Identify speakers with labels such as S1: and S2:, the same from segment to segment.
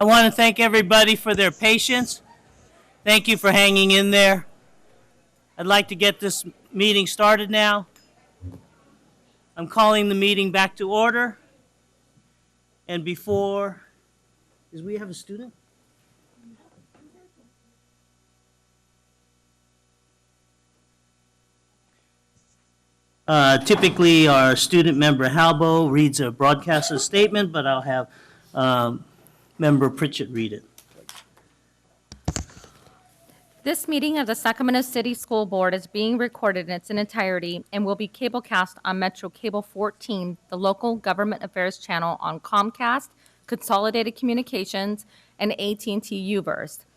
S1: I want to thank everybody for their patience. Thank you for hanging in there. I'd like to get this meeting started now. I'm calling the meeting back to order. And before, do we have a student? Typically, our student member Halbo reads a broadcaster statement, but I'll have member Pritchett read it.
S2: This meeting of the Sacramento City School Board is being recorded in its entirety and will be cablecast on Metro Cable 14, the local government affairs channel on Comcast, Consolidated Communications, and AT&T U-verse.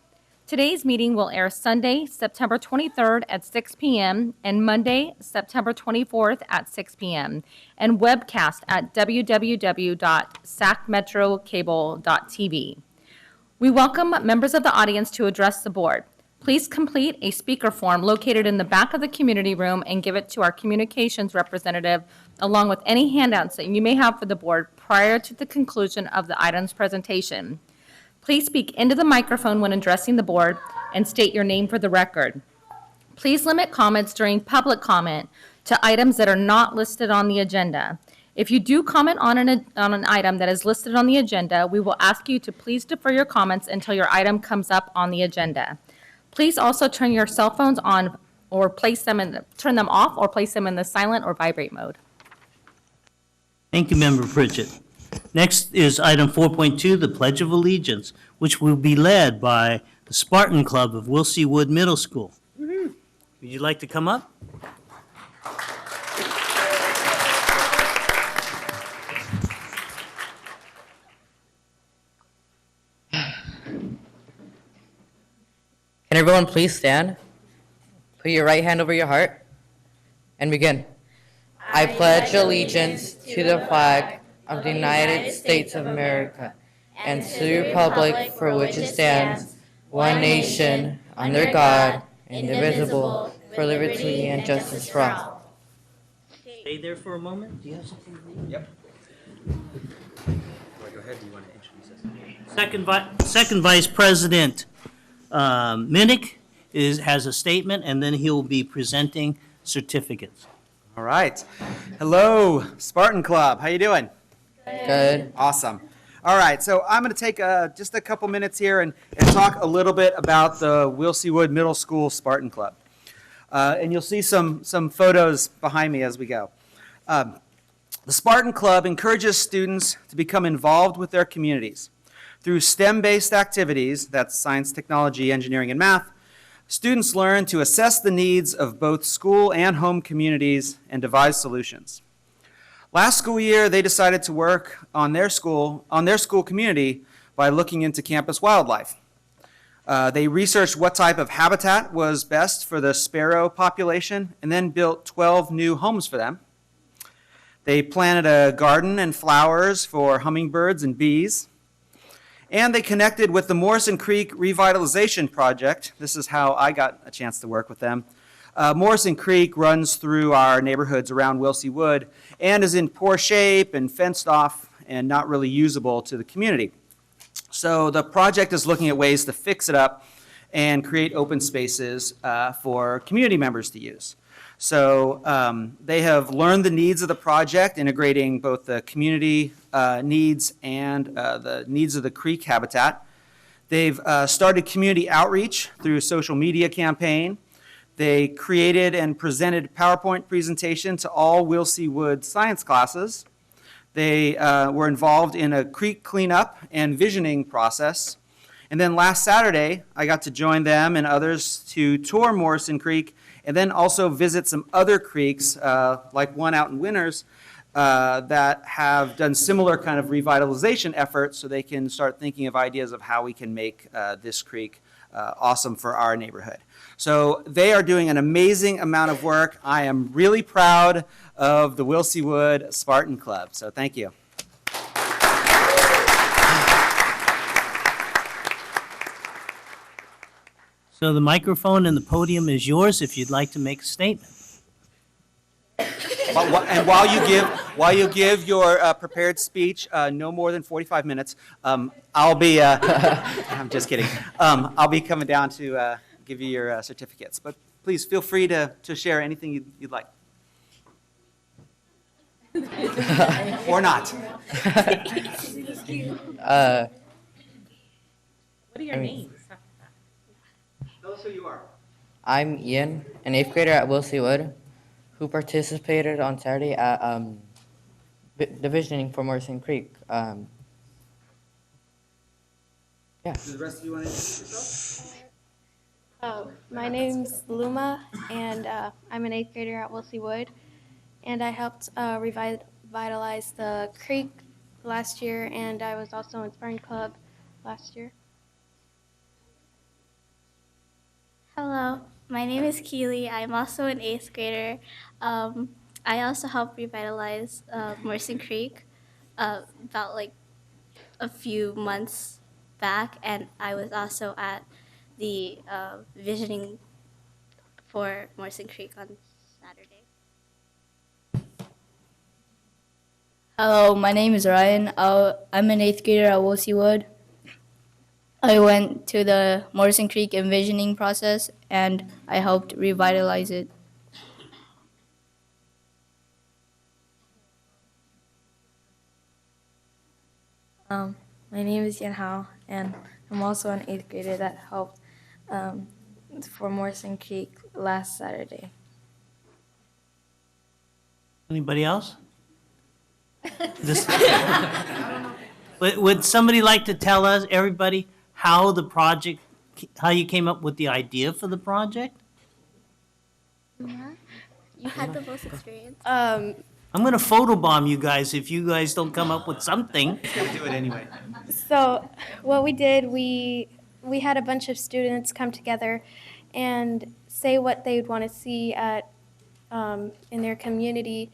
S2: Today's meeting will air Sunday, September 23rd at 6 p.m. and Monday, September 24th at 6 p.m. and webcast at www.sacmetrocable.tv. We welcome members of the audience to address the board. Please complete a speaker form located in the back of the community room and give it to our communications representative along with any handouts that you may have for the board prior to the conclusion of the item's presentation. Please speak into the microphone when addressing the board and state your name for the record. Please limit comments during public comment to items that are not listed on the agenda. If you do comment on an item that is listed on the agenda, we will ask you to please defer your comments until your item comes up on the agenda. Please also turn your cell phones on or turn them off or place them in the silent or vibrate mode.
S1: Thank you, Member Pritchett. Next is item 4.2, the Pledge of Allegiance, which will be led by the Spartan Club of Wilsey Wood Middle School. Would you like to come up?
S3: Can everyone please stand? Put your right hand over your heart and begin. I pledge allegiance to the flag of the United States of America and to the republic for which it stands, one nation, under God, indivisible, for liberty and justice for all.
S1: Stay there for a moment. Do you have something to read?
S4: Yep. Go ahead. Do you want to introduce us?
S1: Second Vice President Minnick has a statement, and then he will be presenting certificates.
S4: All right. Hello, Spartan Club. How you doing?
S3: Good.
S4: Awesome. All right. So I'm going to take just a couple minutes here and talk a little bit about the Wilsey Wood Middle School Spartan Club. And you'll see some photos behind me as we go. The Spartan Club encourages students to become involved with their communities. Through STEM-based activities, that's science, technology, engineering, and math, students learn to assess the needs of both school and home communities and devise solutions. Last school year, they decided to work on their school community by looking into campus wildlife. They researched what type of habitat was best for the sparrow population and then built 12 new homes for them. They planted a garden and flowers for hummingbirds and bees. And they connected with the Morrison Creek Revitalization Project. This is how I got a chance to work with them. Morrison Creek runs through our neighborhoods around Wilsey Wood and is in poor shape and fenced off and not really usable to the community. So the project is looking at ways to fix it up and create open spaces for community members to use. So they have learned the needs of the project, integrating both the community needs and the needs of the creek habitat. They've started community outreach through a social media campaign. They created and presented PowerPoint presentation to all Wilsey Wood science classes. They were involved in a creek cleanup and visioning process. And then last Saturday, I got to join them and others to tour Morrison Creek and then also visit some other creeks, like one out in Winters, that have done similar kind of revitalization efforts so they can start thinking of ideas of how we can make this creek awesome for our neighborhood. So they are doing an amazing amount of work. I am really proud of the Wilsey Wood Spartan Club. So thank you.
S1: So the microphone and the podium is yours if you'd like to make a statement.
S4: And while you give your prepared speech, no more than 45 minutes, I'll be, I'm just kidding. I'll be coming down to give you your certificates. But please feel free to share anything you'd like. Or not.
S2: What are your names?
S4: Tell us who you are.
S3: I'm Ian, an 8th grader at Wilsey Wood, who participated on Saturday at divisioning for Morrison Creek. Yeah.
S4: Do the rest of you want to introduce yourself?
S5: My name's Luma, and I'm an 8th grader at Wilsey Wood, and I helped revitalize the creek last year, and I was also in Spartan Club last year.
S6: Hello, my name is Keely. I'm also an 8th grader. I also helped revitalize Morrison Creek about like a few months back, and I was also at the visioning for Morrison Creek on Saturday.
S7: Hello, my name is Ryan. I'm an 8th grader at Wilsey Wood. I went to the Morrison Creek envisioning process and I helped revitalize it.
S8: My name is Yan Hao, and I'm also an 8th grader that helped for Morrison Creek last Saturday.
S1: Anybody else? This- Would somebody like to tell us, everybody, how you came up with the idea for the project?
S6: You had the most experience.
S1: I'm going to photobomb you guys if you guys don't come up with something.
S4: We'll do it anyway.
S5: So what we did, we had a bunch of students come together and say what they'd want to see at in their community,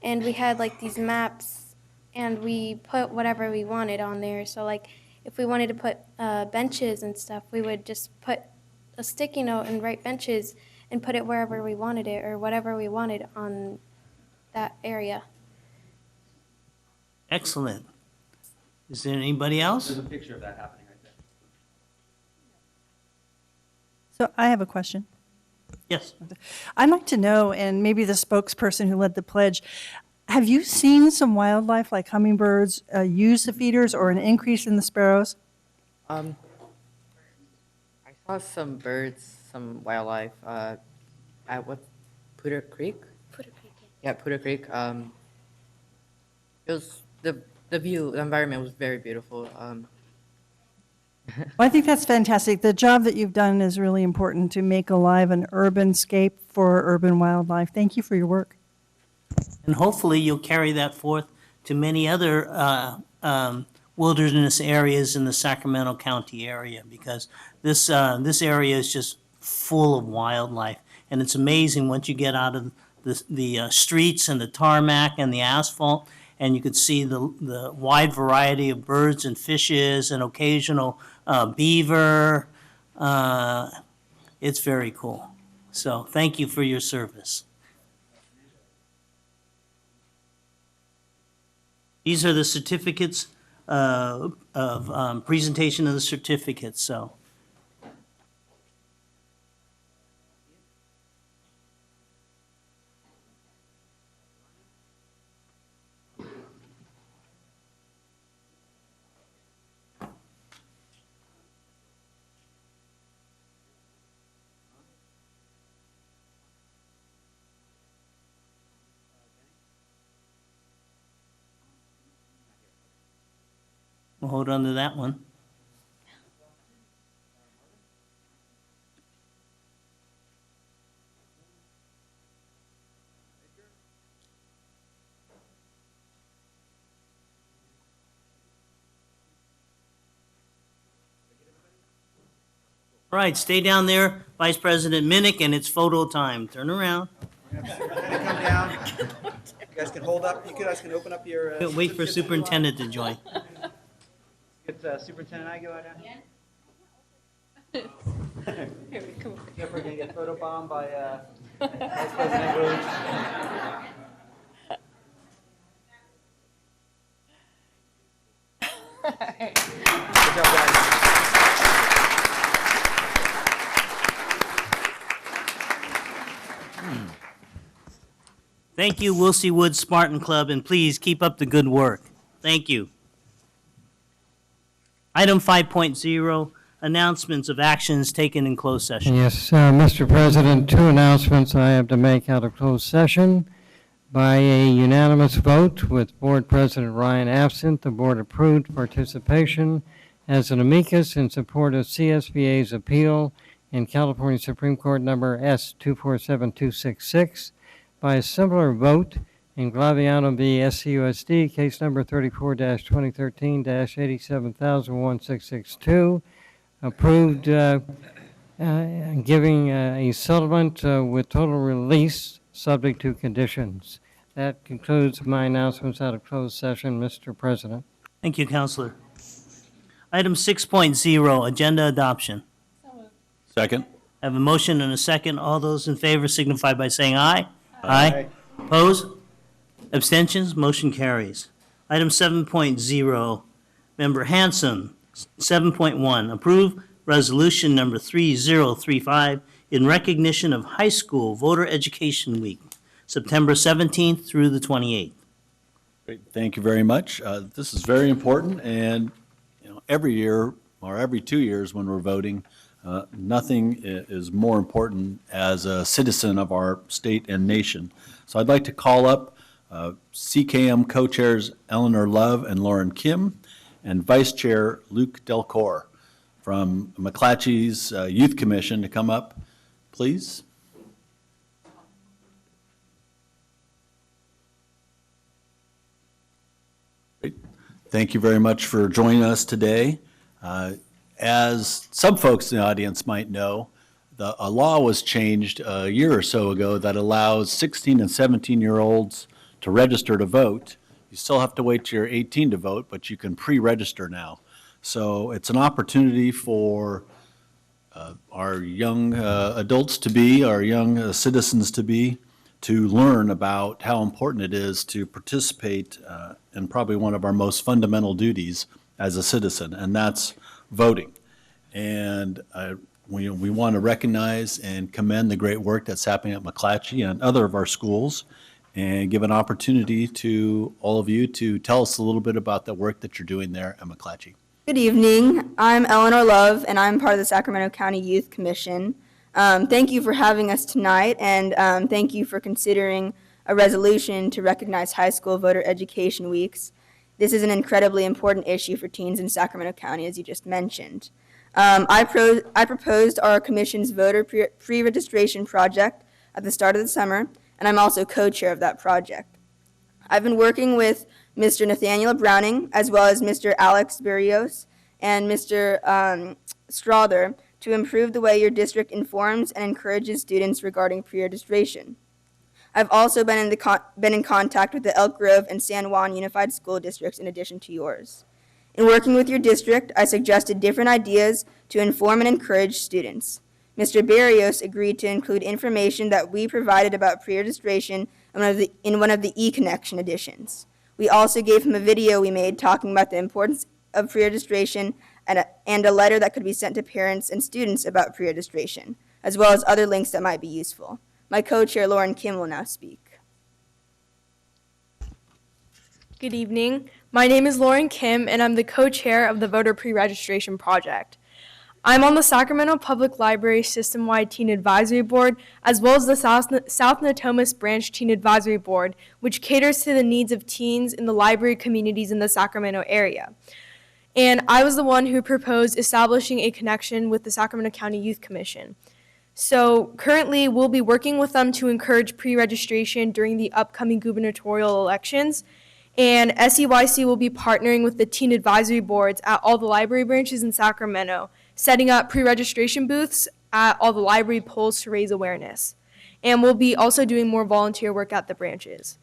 S5: and we had like these maps, and we put whatever we wanted on there. So like if we wanted to put benches and stuff, we would just put a sticky note and write benches and put it wherever we wanted it or whatever we wanted on that area.
S1: Excellent. Is there anybody else?
S4: There's a picture of that happening right there.
S9: So I have a question.
S1: Yes.
S9: I'd like to know, and maybe the spokesperson who led the pledge, have you seen some wildlife like hummingbirds use the feeders or an increase in the sparrows?
S3: I saw some birds, some wildlife at what, Poudre Creek?
S6: Poudre Creek.
S3: Yeah, Poudre Creek. It was the view, the environment was very beautiful.
S9: Well, I think that's fantastic. The job that you've done is really important to make alive an urban scape for urban wildlife. Thank you for your work.
S1: And hopefully you'll carry that forth to many other wilderness areas in the Sacramento County area, because this area is just full of wildlife. And it's amazing once you get out of the streets and the tarmac and the asphalt, and you could see the wide variety of birds and fishes and occasional beaver. It's very cool. So thank you for your service. These are the certificates of presentation of the certificates. So. We'll hold on to that one. All right, stay down there, Vice President Minnick, and it's photo time. Turn around.
S4: We're gonna come down. You guys can hold up. You guys can open up your.
S1: Wait for Superintendent to join.
S4: Get Superintendent I go out down. Here we go. We're gonna get photobombed by Vice President Williams.
S1: Thank you, Wilsey Woods Spartan Club, and please keep up the good work. Thank you. Item 5.0, announcements of actions taken in closed session.
S10: Yes, Mr. President, two announcements I have to make out of closed session. By a unanimous vote with Board President Ryan absent, the board approved participation as an amicus in support of CSBA's appeal in California Supreme Court number S247266. By a similar vote in Glaviano v. SCUSD, case number 34-2013-87162, approved giving a settlement with total release subject to conditions. That concludes my announcements out of closed session, Mr. President.
S1: Thank you, Counselor. Item 6.0, agenda adoption.
S11: Second.
S1: I have a motion and a second. All those in favor signify by saying aye. Aye. Opposed? Abstentions? Motion carries. Item 7.0, Member Hanson. 7.1, approve resolution number 3035 in recognition of High School Voter Education Week, September 17th through the 28th.
S11: Great. Thank you very much. This is very important, and every year or every 2 years when we're voting, nothing is more important as a citizen of our state and nation. So I'd like to call up CKM co-chairs Eleanor Love and Lauren Kim, and Vice Chair Luke Delcor from McClatchy's Youth Commission to come up, please. Great. Thank you very much for joining us today. As some folks in the audience might know, a law was changed a year or so ago that allows 16 and 17-year-olds to register to vote. You still have to wait till you're 18 to vote, but you can pre-register now. So it's an opportunity for our young adults to be, our young citizens to be, to learn about how important it is to participate in probably one of our most fundamental duties as a citizen, and that's voting. And we want to recognize and commend the great work that's happening at McClatchy and other of our schools, and give an opportunity to all of you to tell us a little bit about the work that you're doing there at McClatchy.
S12: Good evening. I'm Eleanor Love, and I'm part of the Sacramento County Youth Commission. Thank you for having us tonight, and thank you for considering a resolution to recognize high school voter education weeks. This is an incredibly important issue for teens in Sacramento County, as you just mentioned. I proposed our commission's voter pre-registration project at the start of the summer, and I'm also co-chair of that project. I've been working with Mr. Nathaniel Browning, as well as Mr. Alex Berrios and Mr. Strother, to improve the way your district informs and encourages students regarding pre-registration. I've also been in contact with the Elk Grove and San Juan Unified School Districts in addition to yours. In working with your district, I suggested different ideas to inform and encourage students. Mr. Berrios agreed to include information that we provided about pre-registration in one of the e-connection editions. We also gave him a video we made talking about the importance of pre-registration and a letter that could be sent to parents and students about pre-registration, as well as other links that might be useful. My co-chair, Lauren Kim, will now speak.
S13: Good evening. My name is Lauren Kim, and I'm the co-chair of the Voter Pre-Registration Project. I'm on the Sacramento Public Library System-Wide Teen Advisory Board, as well as the South Natomas Branch Teen Advisory Board, which caters to the needs of teens in the library communities in the Sacramento area. And I was the one who proposed establishing a connection with the Sacramento County Youth Commission. So currently, we'll be working with them to encourage pre-registration during the upcoming gubernatorial elections. And SEYC will be partnering with the teen advisory boards at all the library branches in Sacramento, setting up pre-registration booths at all the library polls to raise awareness. And we'll be also doing more volunteer work at the branches.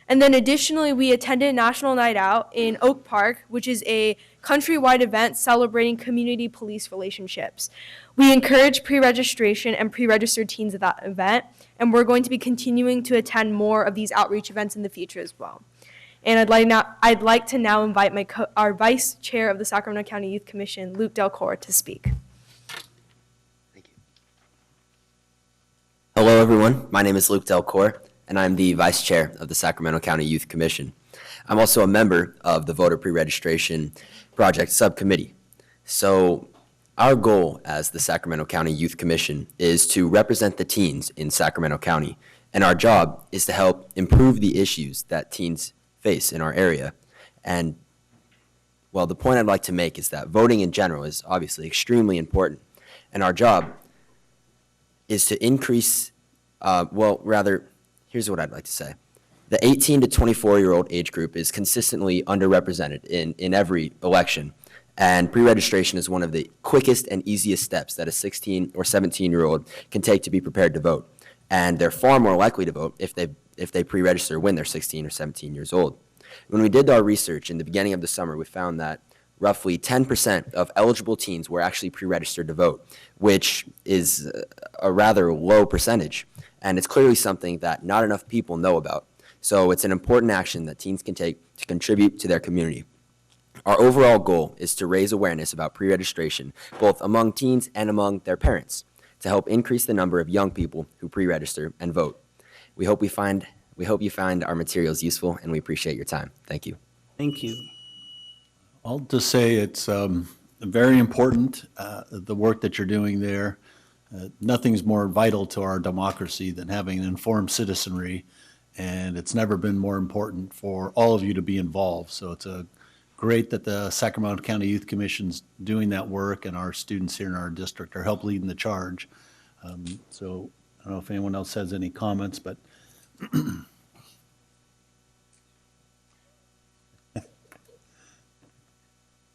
S13: And then additionally, we attended National Night Out in Oak Park, which is a countrywide event celebrating community police relationships. We encourage pre-registration and pre-registered teens at that event, and we're going to be continuing to attend more of these outreach events in the future as well. And I'd like to now invite our Vice Chair of the Sacramento County Youth Commission, Luke Delcor, to speak.
S14: Thank you. Hello, everyone. My name is Luke Delcor. and I'm the Vice Chair of the Sacramento County Youth Commission. I'm also a member of the Voter Pre-Registration Project Subcommittee. So our goal as the Sacramento County Youth Commission is to represent the teens in Sacramento County, and our job is to help improve the issues that teens face in our area. And, well, the point I'd like to make is that voting in general is obviously extremely important, and our job is to increase, here's what I'd like to say. The 18 to 24-year-old age group is consistently underrepresented in every election, and pre-registration is one of the quickest and easiest steps that a 16 or 17-year-old can take to be prepared to vote. And they're far more likely to vote if they pre-register when they're 16 or 17 years old. When we did our research in the beginning of the summer, we found that roughly 10% of eligible teens were actually pre-registered to vote, which is a rather low percentage. And it's clearly something that not enough people know about. So it's an important action that teens can take to contribute to their community. Our overall goal is to raise awareness about pre-registration, both among teens and among their parents, to help increase the number of young people who pre-register and vote. We hope you find our materials useful, and we appreciate your time. Thank you.
S1: Thank you.
S11: I'll just say it's very important, the work that you're doing there. Nothing's more vital to our democracy than having an informed citizenry, and it's never been more important for all of you to be involved. So it's great that the Sacramento County Youth Commission's doing that work, and our students here in our district are help leading the charge. So I don't know if anyone else has any comments, but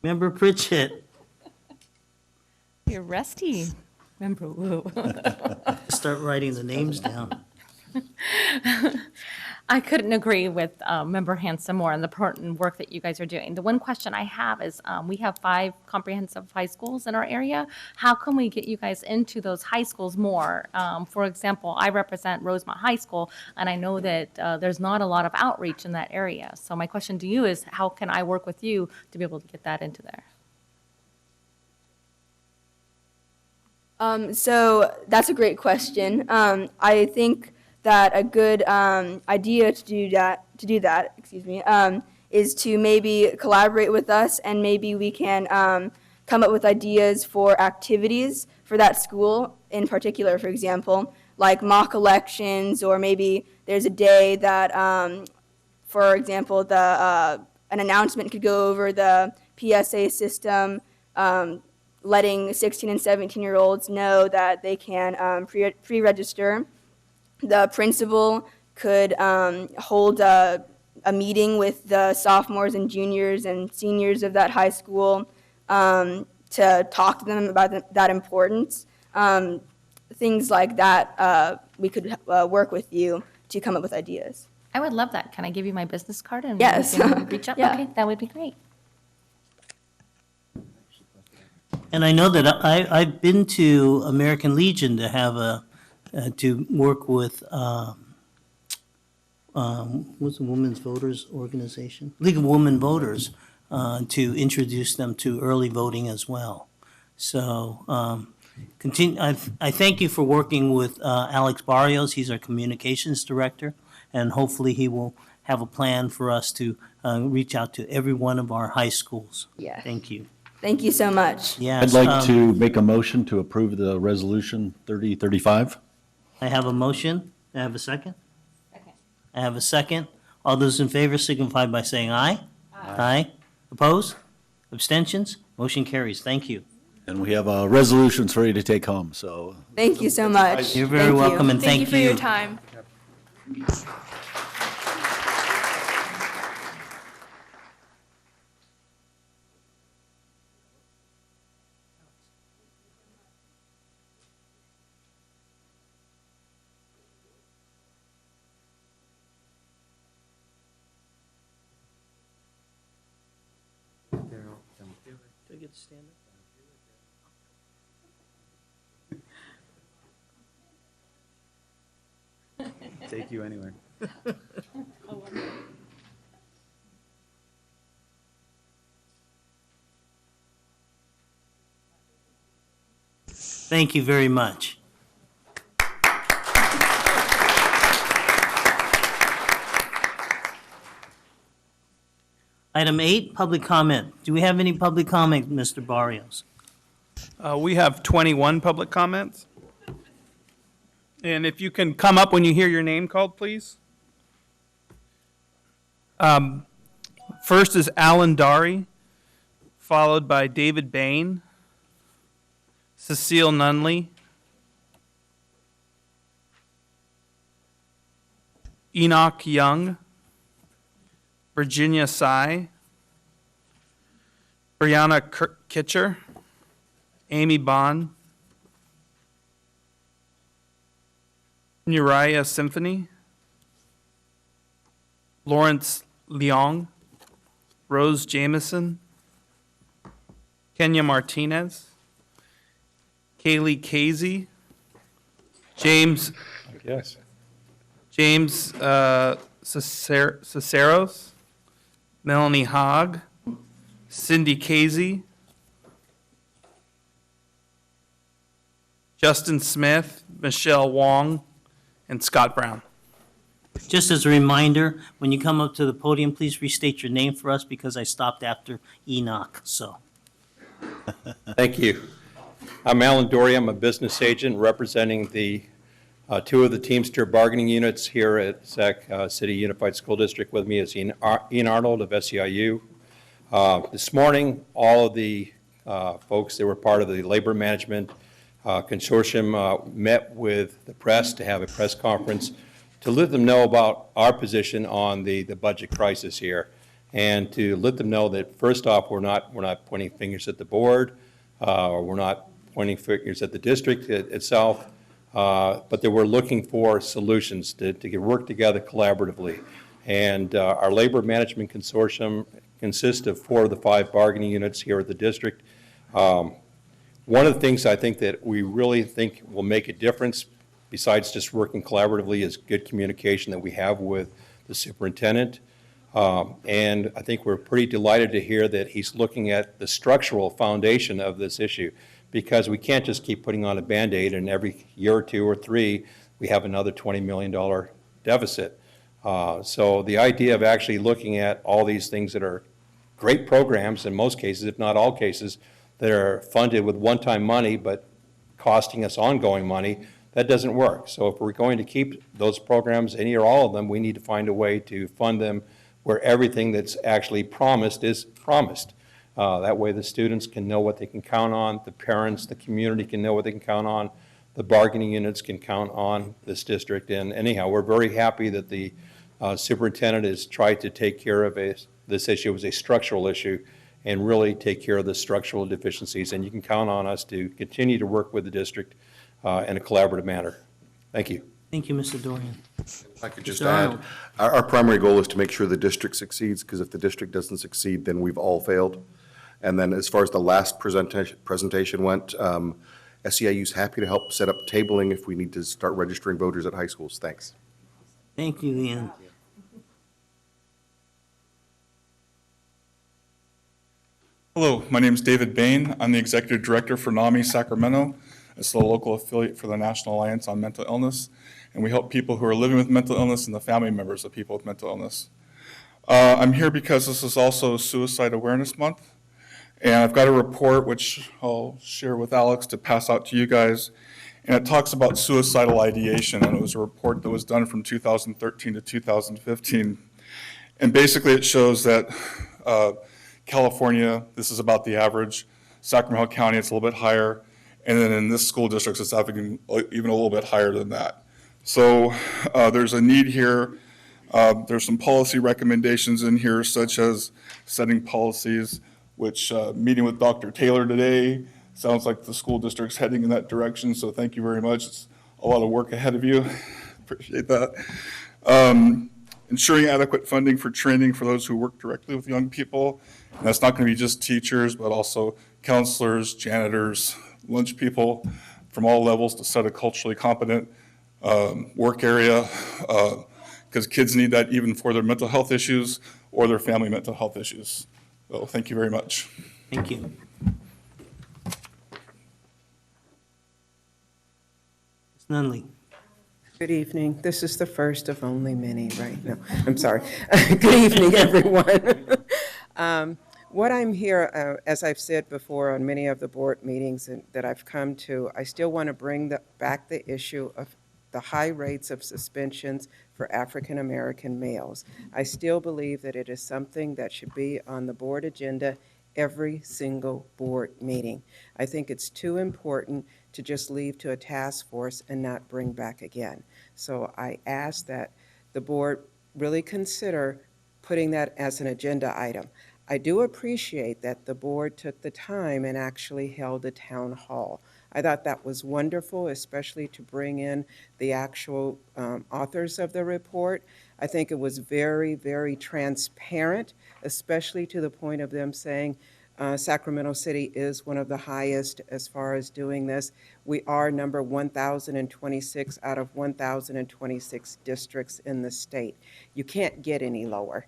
S1: Member Pritchett.
S2: You're rusty, Member Wu.
S1: Start writing the names down.
S2: I couldn't agree with Member Hanson more on the important work that you guys are doing. The one question I have is, we have 5 comprehensive high schools in our area. How can we get you guys into those high schools more? For example, I represent Rosemont High School, and I know that there's not a lot of outreach in that area. So my question to you is, how can I work with you to be able to get that into there?
S12: So that's a great question. I think that a good idea to do that, is to maybe collaborate with us, and maybe we can come up with ideas for activities for that school in particular, for example, like mock elections, or maybe there's a day that, for example, an announcement could go over the PSA system, letting 16 and 17-year-olds know that they can pre-register. The principal could hold a meeting with the sophomores and juniors and seniors of that high school to talk to them about that importance. Things like that, we could work with you to come up with ideas.
S2: I would love that. Can I give you my business card and
S12: Yes.
S2: we can reach out?
S12: Yeah.
S2: Okay, that would be great.
S1: And I know that I've been to American Legion to have to work with, what's the Women's Voters Organization? League of Women Voters, to introduce them to early voting as well. So I thank you for working with Alex Barrios. He's our communications director, and hopefully he will have a plan for us to reach out to every one of our high schools.
S12: Yes.
S1: Thank you.
S12: Thank you so much.
S1: Yes,
S11: I'd like to make a motion to approve the resolution 3035.
S1: I have a motion. I have a second? Second. I have a second. All those in favor signify by saying aye. Aye. Opposed? Abstentions? Motion carries. Thank you.
S11: And we have resolutions ready to take home, so.
S12: Thank you so much.
S1: You're very welcome, and
S13: Thank you
S1: thank
S13: for
S1: you.
S13: your time.
S1: Do I get to stand up?
S4: Take you anywhere.
S1: Thank you very much. Item 8, public comment. Do we have any public comment, Mr. Barrios?
S15: We have 21 public comments. And if you can come up when you hear your name called, please. First is Alan Dari, followed by David Bain, Cecile Nunley, Enoch Young, Virginia Sy, Brianna Kitcher, Amy Bond, Uriah Symphony, Lawrence Leong, Rose Jameson, Kenya Martinez, Kaylee Casey, James Ciceros, Melanie Hogg, Cindy Casey, Justin Smith, Michelle Wong, and Scott Brown.
S1: Just as a reminder, when you come up to the podium, please restate your name for us because I stopped after Enoch, so.
S16: Thank you. I'm Alan Dory. I'm a business agent representing the two of the Teamster bargaining units here at Sac City Unified School District. With me is Ian Arnold of SEIU. This morning, all of the folks that were part of the labor management consortium met with the press to have a press conference to let them know about our position on the budget crisis here, and to let them know that first off, we're not pointing fingers at the board, or we're not pointing fingers at the district itself, but that we're looking for solutions to work together collaboratively. And our labor management consortium consists of 4 of the 5 bargaining units here at the district. One of the things I think that we really think will make a difference, besides just working collaboratively, is good communication that we have with the superintendent. And I think we're pretty delighted to hear that he's looking at the structural foundation of this issue, because we can't just keep putting on a Band-Aid and every year or 2 or 3 we have another $20 million deficit. So the idea of actually looking at all these things that are great programs in most cases, if not all cases, that are funded with one-time money but costing us ongoing money, that doesn't work. So if we're going to keep those programs, any or all of them, we need to find a way to fund them where everything that's actually promised is promised. That way the students can know what they can count on, the parents, the community can know what they can count on, the bargaining units can count on this district. And anyhow, we're very happy that the superintendent has tried to take care of this issue as a structural issue and really take care of the structural deficiencies. And you can count on us to continue to work with the district in a collaborative manner. Thank you.
S1: Thank you, Mr. Dorian.
S17: If I could just
S1: Mr.
S17: add,
S1: Arnold.
S17: our primary goal is to make sure the district succeeds, because if the district doesn't succeed, then we've all failed. And then as far as the last presentation went, SEIU is happy to help set up tabling if we need to start registering voters at high schools. Thanks.
S1: Thank you, Ian.
S18: Hello, my name is David Bain. I'm the Executive Director for NAMI Sacramento. It's the local affiliate for the National Alliance on Mental Illness, and we help people who are living with mental illness and the family members of people with mental illness. I'm here because this is also Suicide Awareness Month, and I've got a report which I'll share with Alex to pass out to you guys, and it talks about suicidal ideation, and it was a report that was done from 2013 to 2015. And basically it shows that California, this is about the average. Sacramento County, it's a little bit higher. And then in this school district, it's even a little bit higher than that. So there's a need here. There's some policy recommendations in here, such as setting policies, which meeting with Dr. Taylor today, sounds like the school district's heading in that direction. So thank you very much. It's a lot of work ahead of you. Appreciate that. Ensuring adequate funding for training for those who work directly with young people. And that's not going to be just teachers, but also counselors, janitors, lunch people from all levels to set a culturally competent work area, because kids need that even for their mental health issues or their family mental health issues. So thank you very much.
S1: Thank you. Ms. Nunley.
S19: Good evening. This is the first of only many right now. I'm sorry. Good evening, everyone. What I'm here, as I've said before on many of the board meetings that I've come to, I still want to bring back the issue of the high rates of suspensions for African American males. I still believe that it is something that should be on the board agenda every single board meeting. I think it's too important to just leave to a task force and not bring back again. So I ask that the board really consider putting that as an agenda item. I do appreciate that the board took the time and actually held a town hall. I thought that was wonderful, especially to bring in the actual authors of the report. I think it was very, very transparent, especially to the point of them saying Sacramento City is one of the highest as far as doing this. We are number 1,026 out of 1,026 districts in the state. You can't get any lower.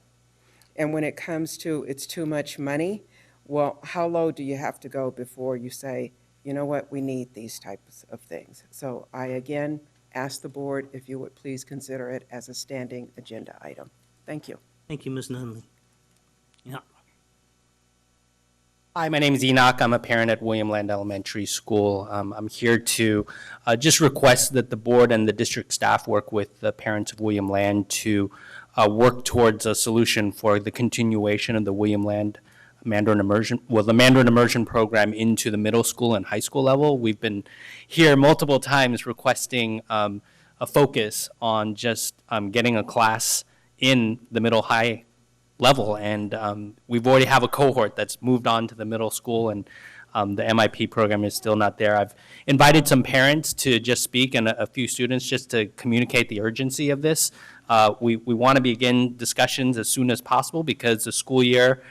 S19: And when it comes to it's too much money, well, how low do you have to go before you say, you know what, we need these types of things? So I again ask the board if you would please consider it as a standing agenda item. Thank you.
S1: Thank you, Ms. Nunley. Yeah.
S20: Hi, my name is Enoch. I'm a parent at William Land Elementary School. I'm here to just request that the board and the district staff work with the parents of William Land to work towards a solution for the continuation of the William Land Mandarin Immersion, the Mandarin Immersion program into the middle school and high school level. We've been here multiple times requesting a focus on just getting a class in the middle high level, and we've already have a cohort that's moved on to the middle school, and the MIP program is still not there. I've invited some parents to just speak and a few students just to communicate the urgency of this. We want to begin discussions as soon as possible because the school year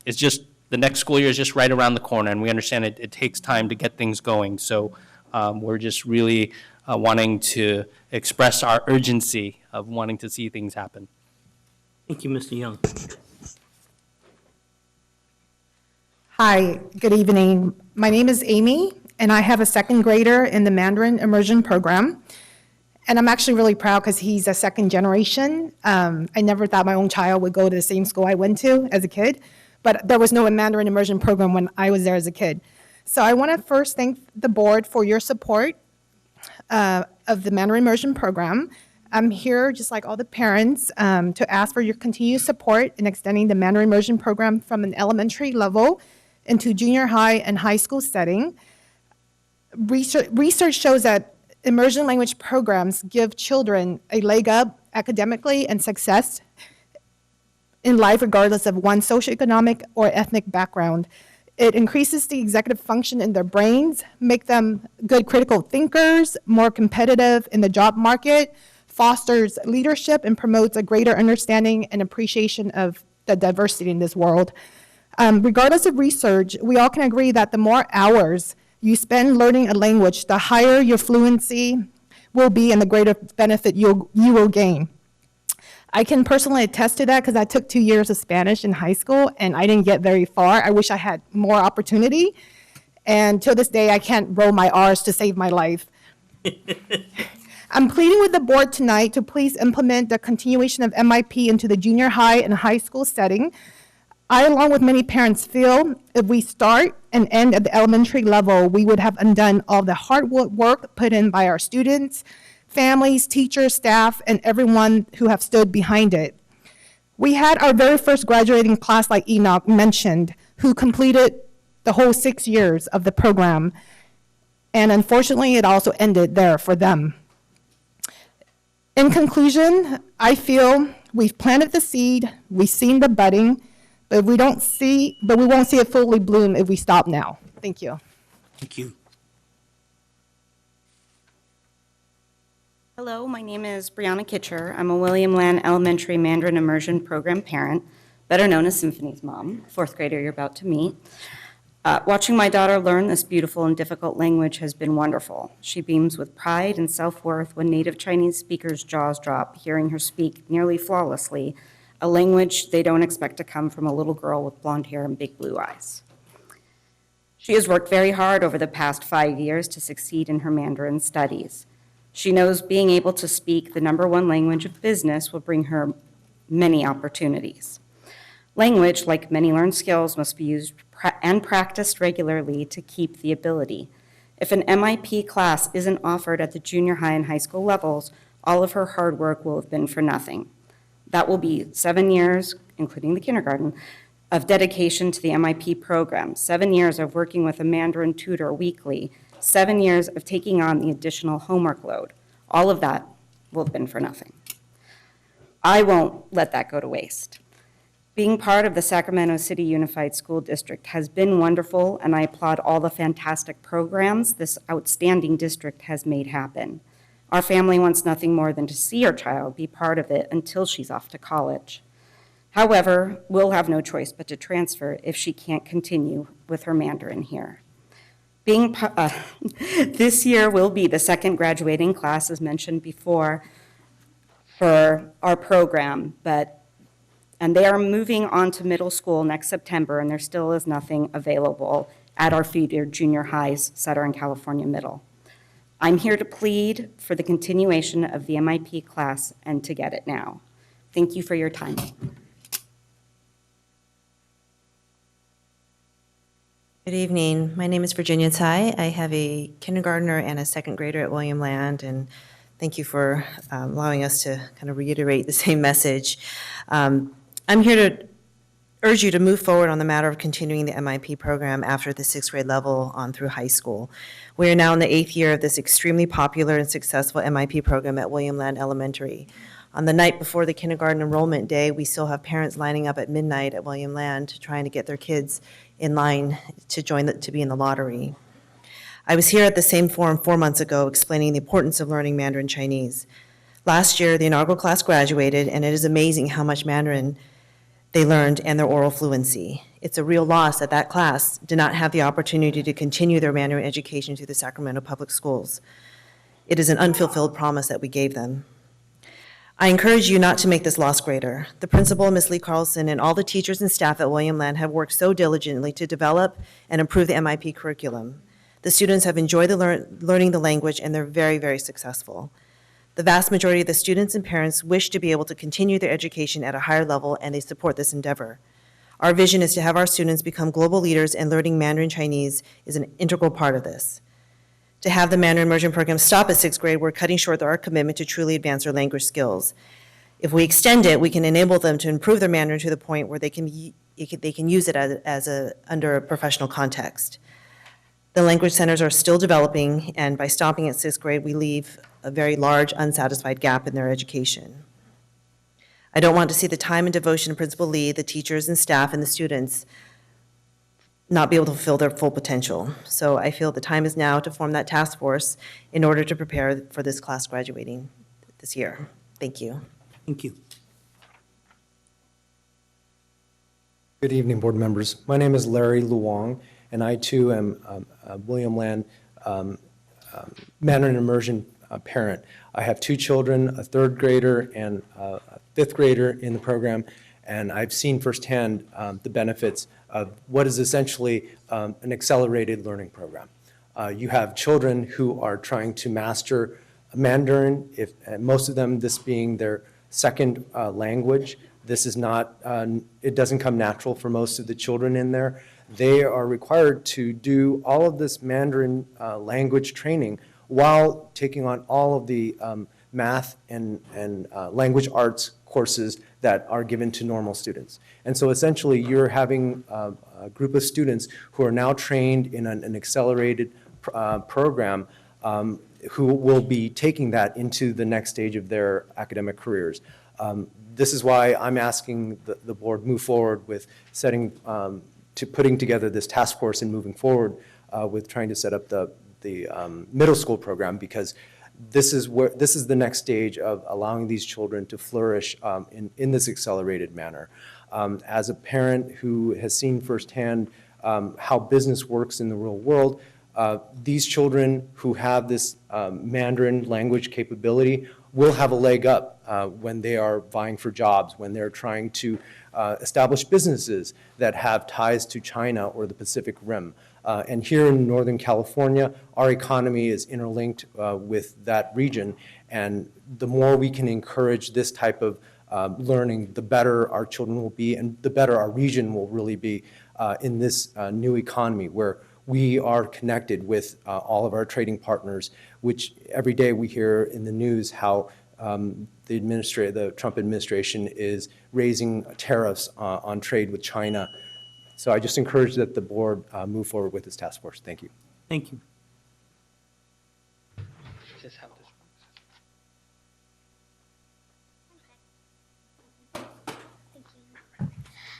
S20: is just, the next school year is just right around the corner, and we understand it takes time to get things going. So we're just really wanting to express our urgency of wanting to see things happen.
S1: Thank you, Mr. Young.
S21: Hi, good evening. My name is Amy, and I have a second grader in the Mandarin Immersion program. And I'm actually really proud because he's a second generation. I never thought my own child would go to the same school I went to as a kid, but there was no Mandarin Immersion program when I was there as a kid. So I want to first thank the board for your support of the Mandarin Immersion program. I'm here, just like all the parents, to ask for your continued support in extending the Mandarin Immersion program from an elementary level into junior high and high school setting. Research shows that immersion language programs give children a leg up academically and success in life regardless of one's socioeconomic or ethnic background. It increases the executive function in their brains, make them good critical thinkers, more competitive in the job market, fosters leadership, and promotes a greater understanding and appreciation of the diversity in this world. Regardless of research, we all can agree that the more hours you spend learning a language, the higher your fluency will be and the greater benefit you will gain. I can personally attest to that because I took 2 years of Spanish in high school and I didn't get very far. I wish I had more opportunity. And till this day, I can't roll my R's to save my life. I'm pleading with the board tonight to please implement the continuation of MIP into the junior high and high school setting. I, along with many parents, feel if we start and end at the elementary level, we would have undone all the hard work put in by our students, families, teachers, staff, and everyone who have stood behind it. We had our very first graduating class, like Enoch mentioned, who completed the whole 6 years of the program. And unfortunately, it also ended there for them. In conclusion, I feel we've planted the seed, we've seen the budding, but we won't see it fully bloom if we stop now. Thank you.
S1: Thank you.
S22: Hello, my name is Brianna Kitcher. I'm a William Land Elementary Mandarin Immersion Program parent, better known as Symphony's mom, fourth grader you're about to meet. Watching my daughter learn this beautiful and difficult language has been wonderful. She beams with pride and self-worth when native Chinese speakers' jaws drop, hearing her speak nearly flawlessly, a language they don't expect to come from a little girl with blonde hair and big blue eyes. She has worked very hard over the past 5 years to succeed in her Mandarin studies. She knows being able to speak the #1 language of business will bring her many opportunities. Language, like many learned skills, must be used and practiced regularly to keep the ability. If an MIP class isn't offered at the junior high and high school levels, all of her hard work will have been for nothing. That will be 7 years, including the kindergarten, of dedication to the MIP program, 7 years of working with a Mandarin tutor weekly, 7 years of taking on the additional homework load. All of that will have been for nothing. I won't let that go to waste. Being part of the Sacramento City Unified School District has been wonderful, and I applaud all the fantastic programs this outstanding district has made happen. Our family wants nothing more than to see our child be part of it until she's off to college. However, we'll have no choice but to transfer if she can't continue with her Mandarin here. This year will be the second graduating class, as mentioned before, for our program, and they are moving on to middle school next September, and there still is nothing available at our feeder junior highs, Southern California Middle. I'm here to plead for the continuation of the MIP class and to get it now. Thank you for your time.
S7: Good evening. My name is Virginia Tsai. I have a kindergartner and a second grader at William Land, and thank you for allowing us to kind of reiterate the same message. I'm here to urge you to move forward on the matter of continuing the MIP program after the 6th grade level on through high school. We are now in the 8th year of this extremely popular and successful MIP program at William Land Elementary. On the night before the kindergarten enrollment day, we still have parents lining up at midnight at William Land trying to get their kids in line to be in the lottery. I was here at the same forum 4 months ago explaining the importance of learning Mandarin Chinese. Last year, the inaugural class graduated, and it is amazing how much Mandarin they learned and their oral fluency. It's a real loss that that class did not have the opportunity to continue their Mandarin education through the Sacramento Public Schools. It is an unfulfilled promise that we gave them. I encourage you not to make this loss greater. The principal, Ms. Lee Carlson, and all the teachers and staff at William Land have worked so diligently to develop and improve the MIP curriculum. The students have enjoyed learning the language, and they're very, very successful. The vast majority of the students and parents wish to be able to continue their education at a higher level, and they support this endeavor. Our vision is to have our students become global leaders, and learning Mandarin Chinese is an integral part of this. To have the Mandarin immersion program stop at 6th grade, we're cutting short our commitment to truly advance their language skills. If we extend it, we can enable them to improve their Mandarin to the point where they can use it under a professional context. The language centers are still developing, and by stopping at 6th grade, we leave a very large unsatisfied gap in their education. I don't want to see the time and devotion of Principal Lee, the teachers and staff, and the students not be able to fulfill their full potential. So I feel the time is now to form that task force in order to prepare for this class graduating this year. Thank you.
S1: Thank you.
S8: Good evening, board members. My name is Larry Luong, and I too am a William Land Mandarin immersion parent. I have 2 children, a 3rd grader and a 5th grader in the program, and I've seen firsthand the benefits of what is essentially an accelerated learning program. You have children who are trying to master Mandarin, most of them this being their second language. This is not, it doesn't come natural for most of the children in there. They are required to do all of this Mandarin language training while taking on all of the math and language arts courses that are given to normal students. And so essentially you're having a group of students who are now trained in an accelerated program who will be taking that into the next stage of their academic careers. This is why I'm asking the board move forward with putting together this task force and moving forward with trying to set up the middle school program, because this is the next stage of allowing these children to flourish in this accelerated manner. As a parent who has seen firsthand how business works in the real world, these children who have this Mandarin language capability will have a leg up when they are vying for jobs, when they're trying to establish businesses that have ties to China or the Pacific Rim. And here in Northern California, our economy is interlinked with that region. And the more we can encourage this type of learning, the better our children will be and the better our region will really be in this new economy where we are connected with all of our trading partners, which every day we hear in the news how the Trump administration is raising tariffs on trade with China. So I just encourage that the board move forward with this task force. Thank you.
S1: Thank you.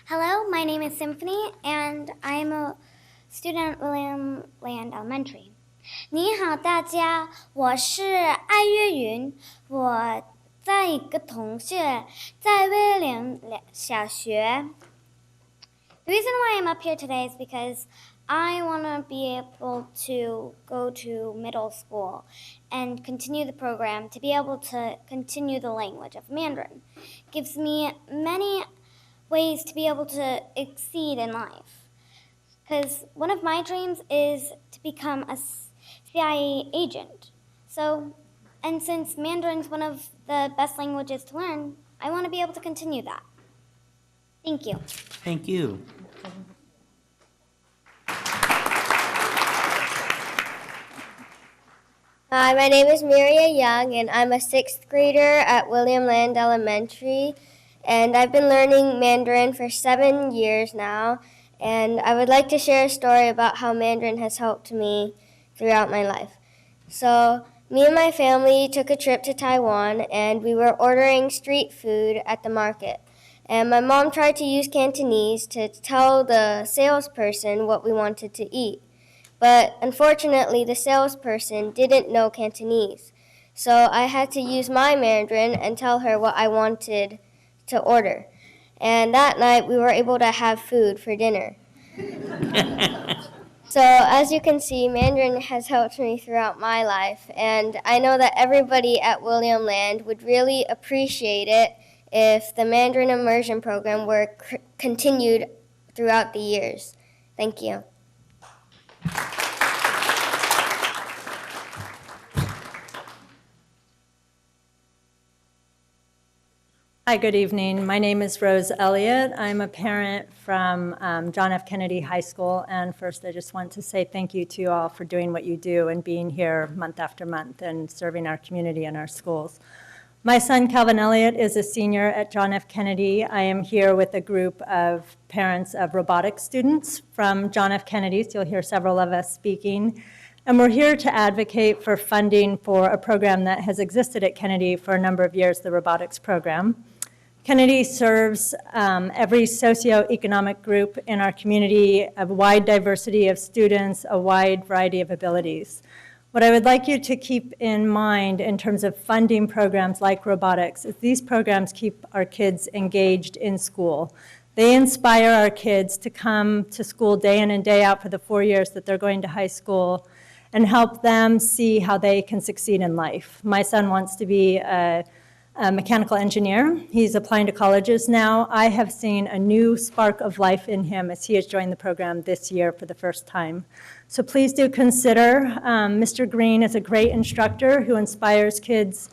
S5: Hello, my name is Symphony, and I'm a student at William Land Elementary. 你好，大家，我是艾月云，我在一个同学在威廉小学。The reason why I'm up here today is because I want to be able to go to middle school and continue the program to be able to continue the language of Mandarin. It gives me many ways to be able to exceed in life. Because one of my dreams is to become a CIA agent. So, and since Mandarin's one of the best languages to learn, I want to be able to continue that. Thank you.
S1: Thank you.
S6: Hi, my name is Miria Young, and I'm a 6th grader at William Land Elementary. And I've been learning Mandarin for 7 years now. And I would like to share a story about how Mandarin has helped me throughout my life. So, me and my family took a trip to Taiwan, and we were ordering street food at the market. And my mom tried to use Cantonese to tell the salesperson what we wanted to eat. But unfortunately, the salesperson didn't know Cantonese. So I had to use my Mandarin and tell her what I wanted to order. And that night, we were able to have food for dinner. So as you can see, Mandarin has helped me throughout my life. And I know that everybody at William Land would really appreciate it if the Mandarin immersion program were continued throughout the years. Thank you.
S23: Hi, good evening. My name is Rose Elliott. I'm a parent from John F. Kennedy High School. And first, I just want to say thank you to you all for doing what you do and being here month after month and serving our community and our schools. My son, Calvin Elliott, is a senior at John F. Kennedy. I am here with a group of parents of robotics students from John F. Kennedy. So you'll hear several of us speaking. And we're here to advocate for funding for a program that has existed at Kennedy for a number of years, the robotics program. Kennedy serves every socioeconomic group in our community, a wide diversity of students, a wide variety of abilities. What I would like you to keep in mind in terms of funding programs like robotics is these programs keep our kids engaged in school. They inspire our kids to come to school day in and day out for the 4 years that they're going to high school and help them see how they can succeed in life. My son wants to be a mechanical engineer. He's applying to colleges now. I have seen a new spark of life in him as he has joined the program this year for the first time. So please do consider Mr. Green is a great instructor who inspires kids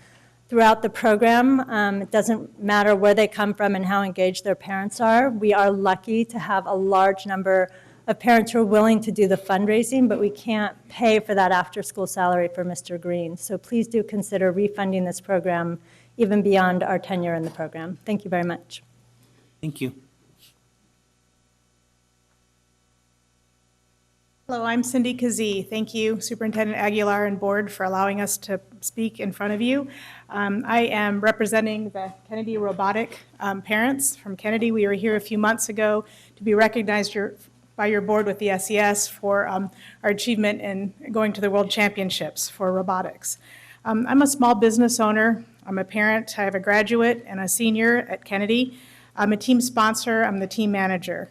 S23: throughout the program. It doesn't matter where they come from and how engaged their parents are. We are lucky to have a large number of parents who are willing to do the fundraising, but we can't pay for that after-school salary for Mr. Green. So please do consider refunding this program even beyond our tenure in the program. Thank you very much.
S1: Thank you.
S24: Hello, I'm Cindy Kazee. Thank you, Superintendent Aguilar and Board, for allowing us to speak in front of you. I am representing the Kennedy robotic parents from Kennedy. We were here a few months ago to be recognized by your board with the SES for our achievement in going to the World Championships for robotics. I'm a small business owner. I'm a parent. I have a graduate and a senior at Kennedy. I'm a team sponsor. I'm the team manager.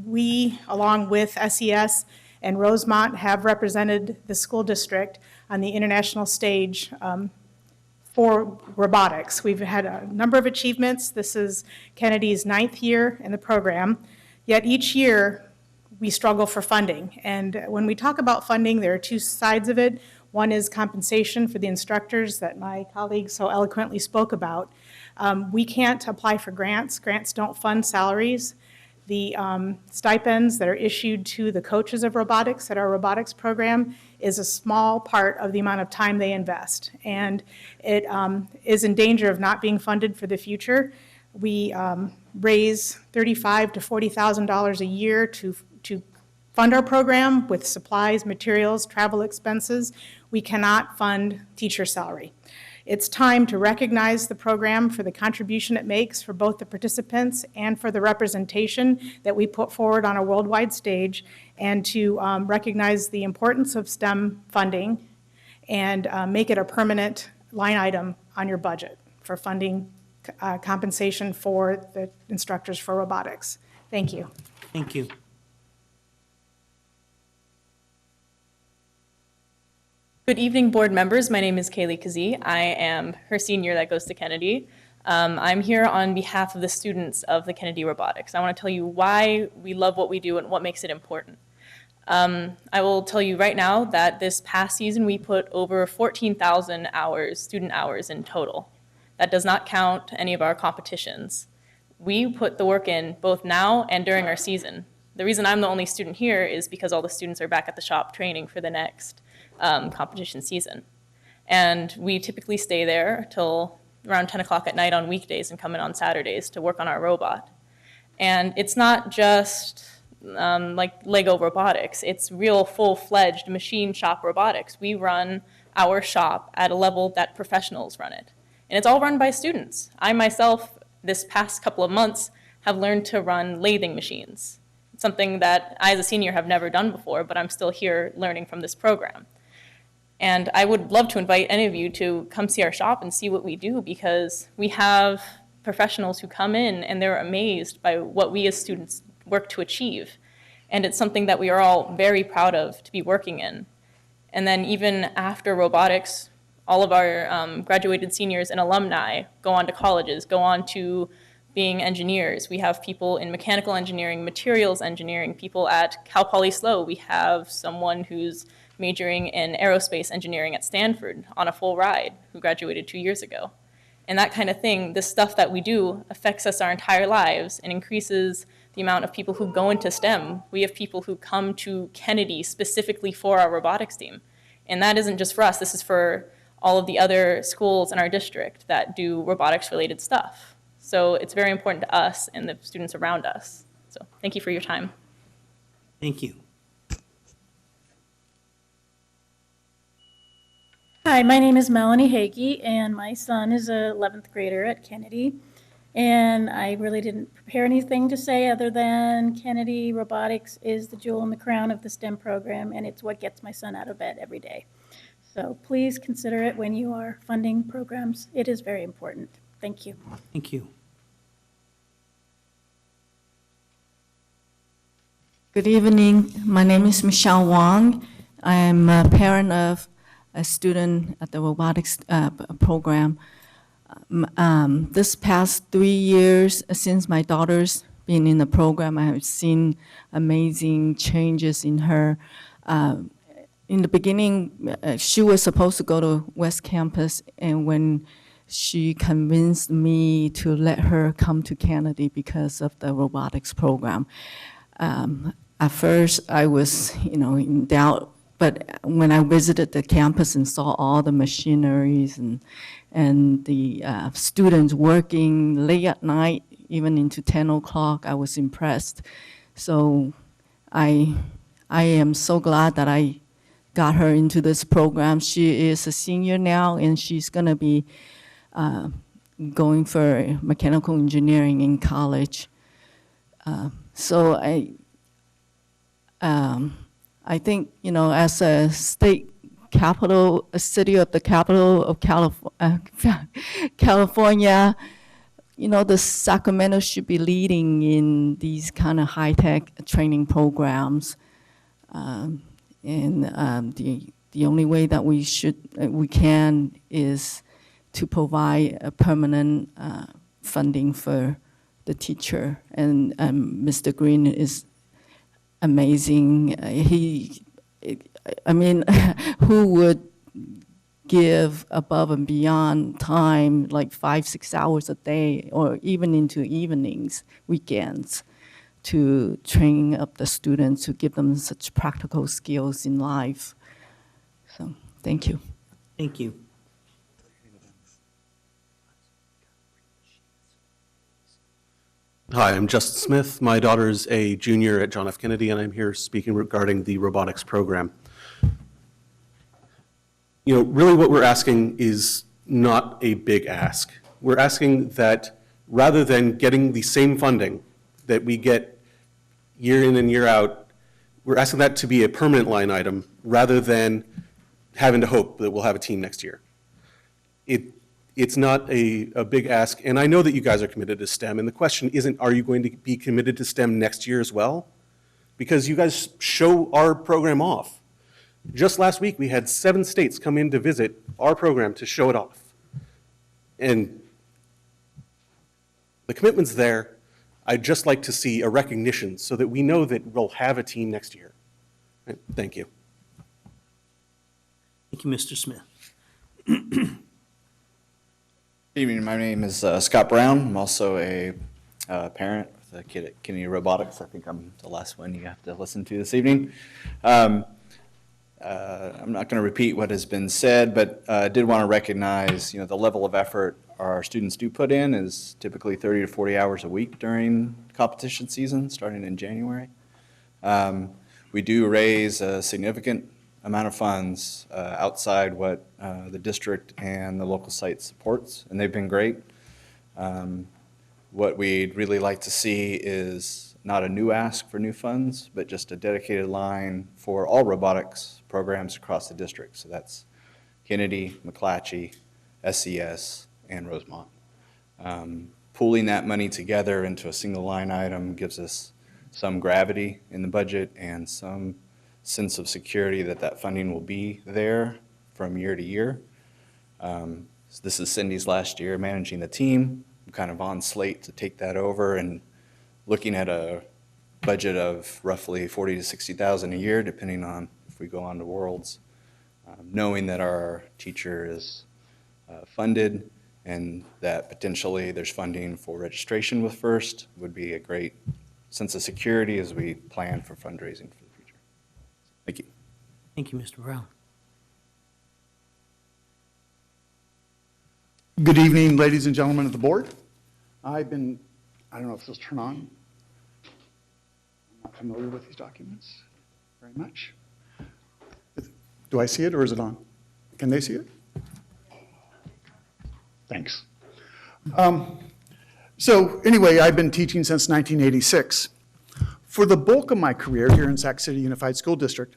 S24: We, along with SES and Rosemont, have represented the school district on the international stage for robotics. We've had a number of achievements. This is Kennedy's 9th year in the program, yet each year we struggle for funding. And when we talk about funding, there are two sides of it. One is compensation for the instructors that my colleague so eloquently spoke about. We can't apply for grants. Grants don't fund salaries. The stipends that are issued to the coaches of robotics at our robotics program is a small part of the amount of time they invest. And it is in danger of not being funded for the future. We raise $35,000 to $40,000 a year to fund our program with supplies, materials, travel expenses. We cannot fund teacher salary. It's time to recognize the program for the contribution it makes for both the participants and for the representation that we put forward on a worldwide stage, and to recognize the importance of STEM funding and make it a permanent line item on your budget for funding compensation for the instructors for robotics. Thank you.
S1: Thank you.
S3: Good evening, board members. My name is Kaylee Kazee. I am her senior that goes to Kennedy. I'm here on behalf of the students of the Kennedy Robotics. I want to tell you why we love what we do and what makes it important. I will tell you right now that this past season we put over 14,000 hours, student hours in total. That does not count any of our competitions. We put the work in both now and during our season. The reason I'm the only student here is because all the students are back at the shop training for the next competition season. And we typically stay there till around 10 o'clock at night on weekdays and come in on Saturdays to work on our robot. And it's not just like Lego robotics, it's real full-fledged machine shop robotics. We run our shop at a level that professionals run it. And it's all run by students. I myself, this past couple of months, have learned to run lathing machines. It's something that I as a senior have never done before, but I'm still here learning from this program. And I would love to invite any of you to come see our shop and see what we do, because we have professionals who come in and they're amazed by what we as students work to achieve. And it's something that we are all very proud of to be working in. And then even after robotics, all of our graduated seniors and alumni go on to colleges, go on to being engineers. We have people in mechanical engineering, materials engineering, people at Cal Poly SLO. We have someone who's majoring in aerospace engineering at Stanford on a full ride who graduated 2 years ago. And that kind of thing, this stuff that we do affects us our entire lives and increases the amount of people who go into STEM. We have people who come to Kennedy specifically for our robotics team. And that isn't just for us, this is for all of the other schools in our district that do robotics related stuff. So it's very important to us and the students around us. So thank you for your time.
S1: Thank you.
S9: Hi, my name is Melanie Hagee, and my son is an 11th grader at Kennedy. And I really didn't prepare anything to say other than Kennedy Robotics is the jewel in the crown of the STEM program, and it's what gets my son out of bed every day. So please consider it when you are funding programs. It is very important. Thank you.
S1: Thank you.
S10: Good evening. My name is Michelle Wong. I am a parent of a student at the robotics program. This past 3 years since my daughter's been in the program, I have seen amazing changes in her. In the beginning, she was supposed to go to West Campus, and when she convinced me to let her come to Kennedy because of the robotics program. At first, I was, in doubt. But when I visited the campus and saw all the machineries and the students working late at night, even into 10 o'clock, I was impressed. So I am so glad that I got her into this program. She is a senior now, and she's going to be going for mechanical engineering in college. So I think, as a state capital, a city of the capital of California, the Sacramento should be leading in these kind of high-tech training programs. The only way that we can is to provide a permanent funding for the teacher. And Mr. Green is amazing. Who would give above and beyond time, like 5-6 hours a day, or even into evenings, weekends, to train up the students, to give them such practical skills in life. So, thank you.
S1: Thank you.
S2: Hi, I'm Justin Smith. My daughter is a junior at John F. Kennedy, and I'm here speaking regarding the robotics program. You know, really what we're asking is not a big ask. We're asking that rather than getting the same funding that we get year in and year out, we're asking that to be a permanent line item rather than having to hope that we'll have a team next year. It's not a big ask, and I know that you guys are committed to STEM, and the question isn't, are you going to be committed to STEM next year as well? Because you guys show our program off. Just last week, we had 7 states come in to visit our program to show it off. And the commitment's there. I'd just like to see a recognition so that we know that we'll have a team next year. Thank you.
S1: Thank you, Mr. Smith.
S11: Good evening. My name is Scott Brown. I'm also a parent with a kid at Kennedy Robotics. I think I'm the last one you have to listen to this evening. I'm not going to repeat what has been said, but I did want to recognize, the level of effort our students do put in is typically 30 to 40 hours a week during competition season, starting in January. We do raise a significant amount of funds outside what the district and the local site supports, and they've been great. What we'd really like to see is not a new ask for new funds, but just a dedicated line for all robotics programs across the district. So that's Kennedy, McClatchy, SES, and Rosemont. Pooling that money together into a single line item gives us some gravity in the budget and some sense of security that that funding will be there from year to year. So this is Cindy's last year managing the team. I'm kind of on slate to take that over and looking at a budget of roughly $40,000 to $60,000 a year, depending on if we go on to Worlds. Knowing that our teacher is funded and that potentially there's funding for registration with FIRST would be a great sense of security as we plan for fundraising for the future. Thank you.
S1: Thank you, Mr. Brown.
S12: Good evening, ladies and gentlemen of the board. I don't know if this will turn on. I'm not familiar with these documents very much. Do I see it or is it on? Can they see it? Thanks. So anyway, I've been teaching since 1986. For the bulk of my career here in Sac City Unified School District,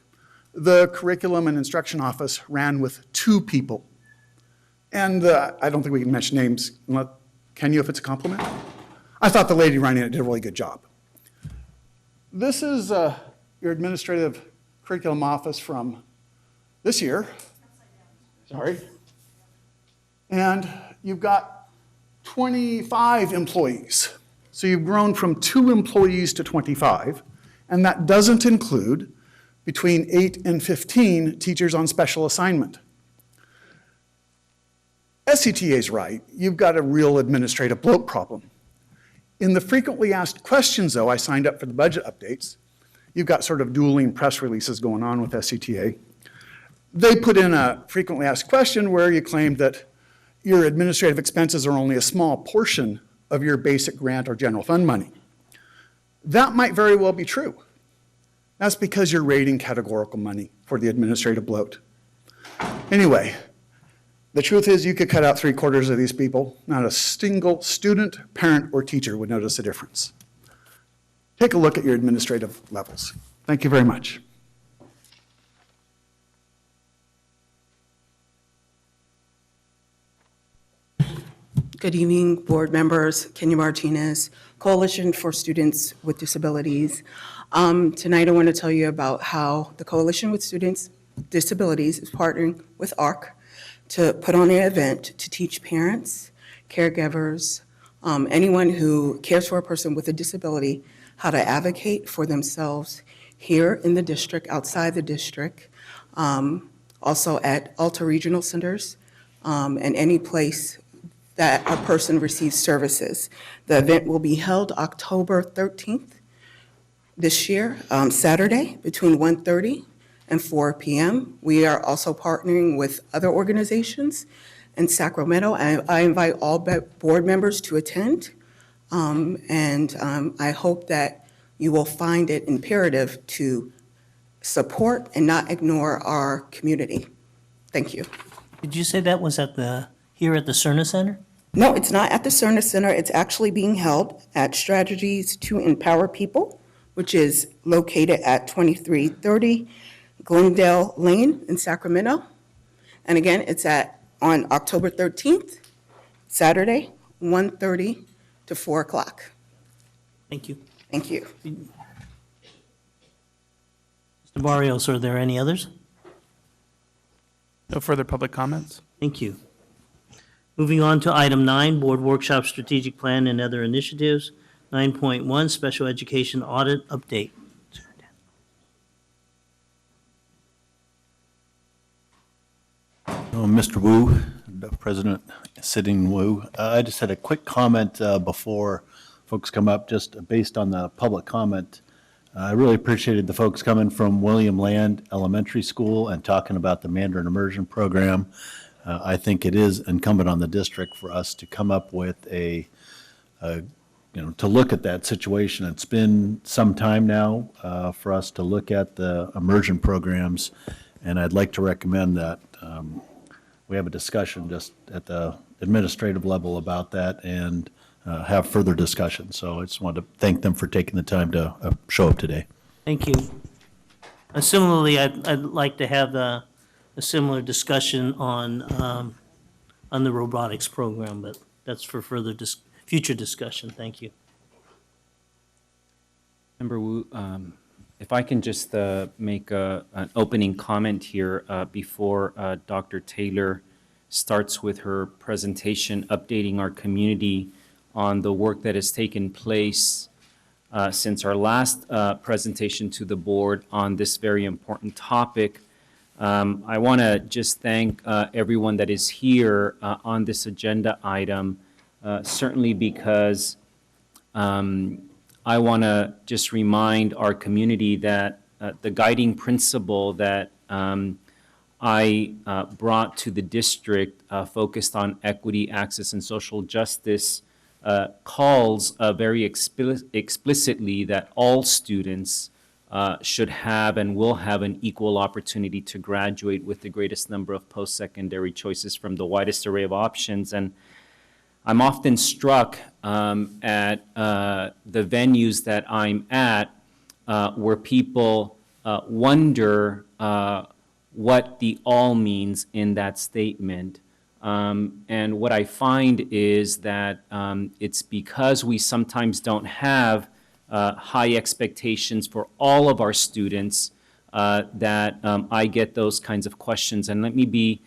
S12: the curriculum and instruction office ran with 2 people. And I don't think we can mention names. Can you if it's a compliment? I thought the lady running it did a really good job. This is your administrative curriculum office from this year. Sorry. And you've got 25 employees. So you've grown from 2 employees to 25, and that doesn't include between 8 and 15 teachers on special assignment. SCTA is right. You've got a real administrative bloat problem. In the frequently asked questions, though, I signed up for the budget updates. You've got sort of dueling press releases going on with SCTA. They put in a frequently asked question where you claimed that your administrative expenses are only a small portion of your basic grant or general fund money. That might very well be true. That's because you're rating categorical money for the administrative bloat. Anyway, the truth is you could cut out 3/4 of these people. Not a single student, parent, or teacher would notice a difference. Take a look at your administrative levels. Thank you very much.
S14: Good evening, board members. Kenya Martinez, Coalition for Students with Disabilities. Tonight I want to tell you about how the Coalition with Students with Disabilities is partnering with ARC to put on an event to teach parents, caregivers, anyone who cares for a person with a disability, how to advocate for themselves here in the district, outside the district, also at Alta Regional Centers, and any place that a person receives services. The event will be held October 13th this year, Saturday, between 1:30 and 4 p.m. We are also partnering with other organizations in Sacramento. I invite all board members to attend, and I hope that you will find it imperative to support and not ignore our community. Thank you.
S1: Did you say that was here at the Cerna Center?
S14: No, it's not at the Cerna Center. It's actually being held at Strategies to Empower People, which is located at 2330 Glendale Lane in Sacramento. And again, it's on October 13th, Saturday, 1:30 to 4 o'clock.
S1: Thank you.
S14: Thank you.
S1: Mr. Barrios, are there any others?
S2: No further public comments?
S1: Thank you. Moving on to item 9, Board Workshop Strategic Plan and Other Initiatives. 9.1, Special Education Audit Update.
S4: Mr. Wu, President Sitting Wu, I just had a quick comment before folks come up, just based on the public comment. I really appreciated the folks coming from William Land Elementary School and talking about the Mandarin Immersion Program. I think it is incumbent on the district for us to come up with to look at that situation. It's been some time now for us to look at the immersion programs, and I'd like to recommend that we have a discussion just at the administrative level about that and have further discussion. So I just wanted to thank them for taking the time to show up today.
S1: Thank you. Similarly, I'd like to have a similar discussion on the robotics program, but that's for further future discussion. Thank you.
S13: Member Wu, if I can just make an opening comment here before Dr. Taylor starts with her presentation updating our community on the work that has taken place since our last presentation to the board on this very important topic. I want to just thank everyone that is here on this agenda item, certainly because I want to just remind our community that the guiding principle that I brought to the district focused on equity, access, and social justice calls very explicitly that all students should have and will have an equal opportunity to graduate with the greatest number of post-secondary choices from the widest array of options. And I'm often struck at the venues that I'm at where people wonder what the all means in that statement. And what I find is that it's because we sometimes don't have high expectations for all of our students that I get those kinds of questions. And let me be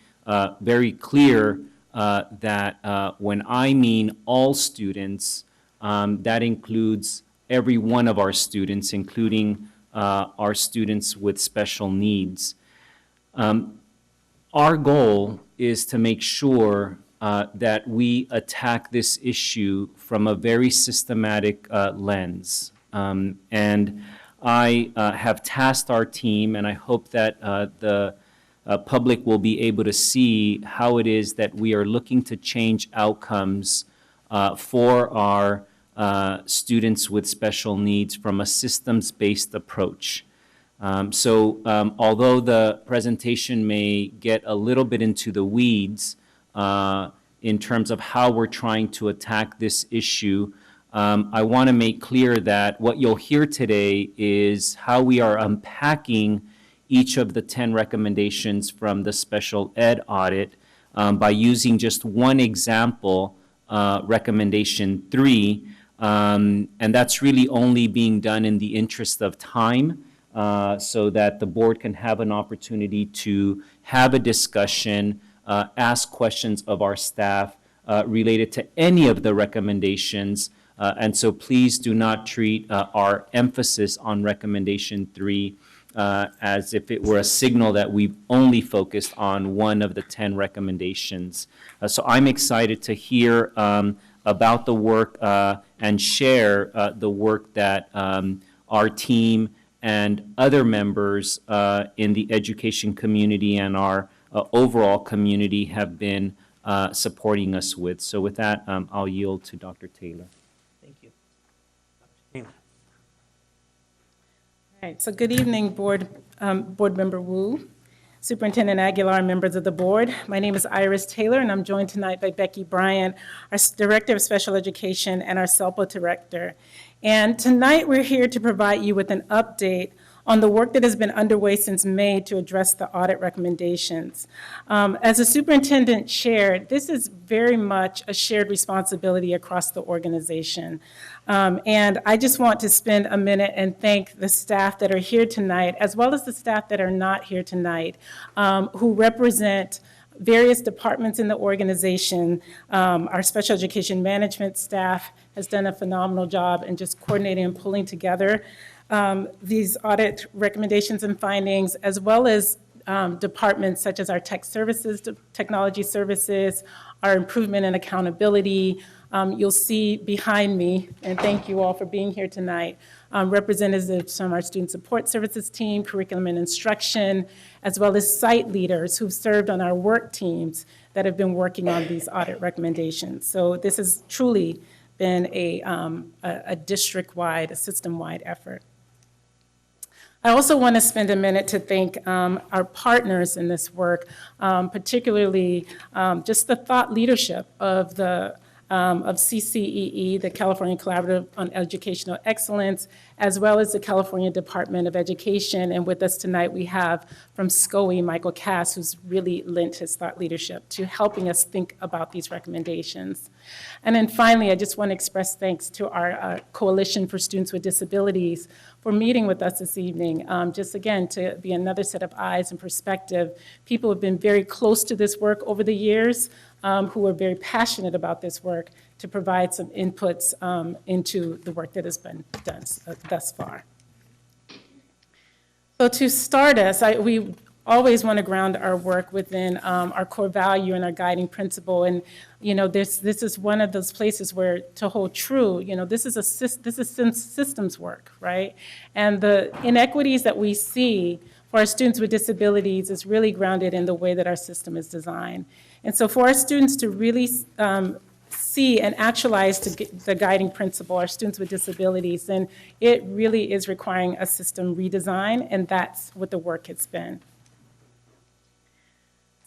S13: very clear that when I mean all students, that includes every one of our students, including our students with special needs. Our goal is to make sure that we attack this issue from a very systematic lens. And I have tasked our team, and I hope that the public will be able to see how it is that we are looking to change outcomes for our students with special needs from a systems-based approach. Although the presentation may get a little bit into the weeds in terms of how we're trying to attack this issue, I want to make clear that what you'll hear today is how we are unpacking each of the 10 recommendations from the special ed audit by using just one example, recommendation 3, and that's really only being done in the interest of time so that the board can have an opportunity to have a discussion, ask questions of our staff related to any of the recommendations. And so please do not treat our emphasis on recommendation 3 as if it were a signal that we've only focused on one of the 10 recommendations. So I'm excited to hear about the work and share the work that our team and other members in the education community and our overall community have been supporting us with. So with that, I'll yield to Dr. Taylor.
S1: Thank you.
S15: All right, so good evening, Board Member Wu, Superintendent Aguilar, and members of the board. My name is Iris Taylor, and I'm joined tonight by Becky Bryant, our Director of Special Education and our SELPA Director. And tonight we're here to provide you with an update on the work that has been underway since May to address the audit recommendations. As the superintendent shared, this is very much a shared responsibility across the organization. And I just want to spend a minute and thank the staff that are here tonight, as well as the staff that are not here tonight, who represent various departments in the organization. Our special education management staff has done a phenomenal job in just coordinating and pulling together these audit recommendations and findings, as well as departments such as our tech services, technology services, our improvement and accountability. You'll see behind me, and thank you all for being here tonight, representatives from our student support services team, curriculum and instruction, as well as site leaders who've served on our work teams that have been working on these audit recommendations. So this has truly been a district-wide, a system-wide effort. I also want to spend a minute to thank our partners in this work, particularly just the thought leadership of CCEE, the California Collaborative on Educational Excellence, as well as the California Department of Education. And with us tonight, we have from SCOE, Michael Cass, who's really lent his thought leadership to helping us think about these recommendations. And then finally, I just want to express thanks to our Coalition for Students with Disabilities for meeting with us this evening, just again, to be another set of eyes and perspective. People have been very close to this work over the years, who are very passionate about this work, to provide some inputs into the work that has been done thus far. So to start us, we always want to ground our work within our core value and our guiding principle. And you know, this is one of those places where, to hold true, you know, this is systems work, right? And the inequities that we see for our students with disabilities is really grounded in the way that our system is designed. And so for our students to really see and actualize the guiding principle, our students with disabilities, then it really is requiring a system redesign, and that's what the work has been.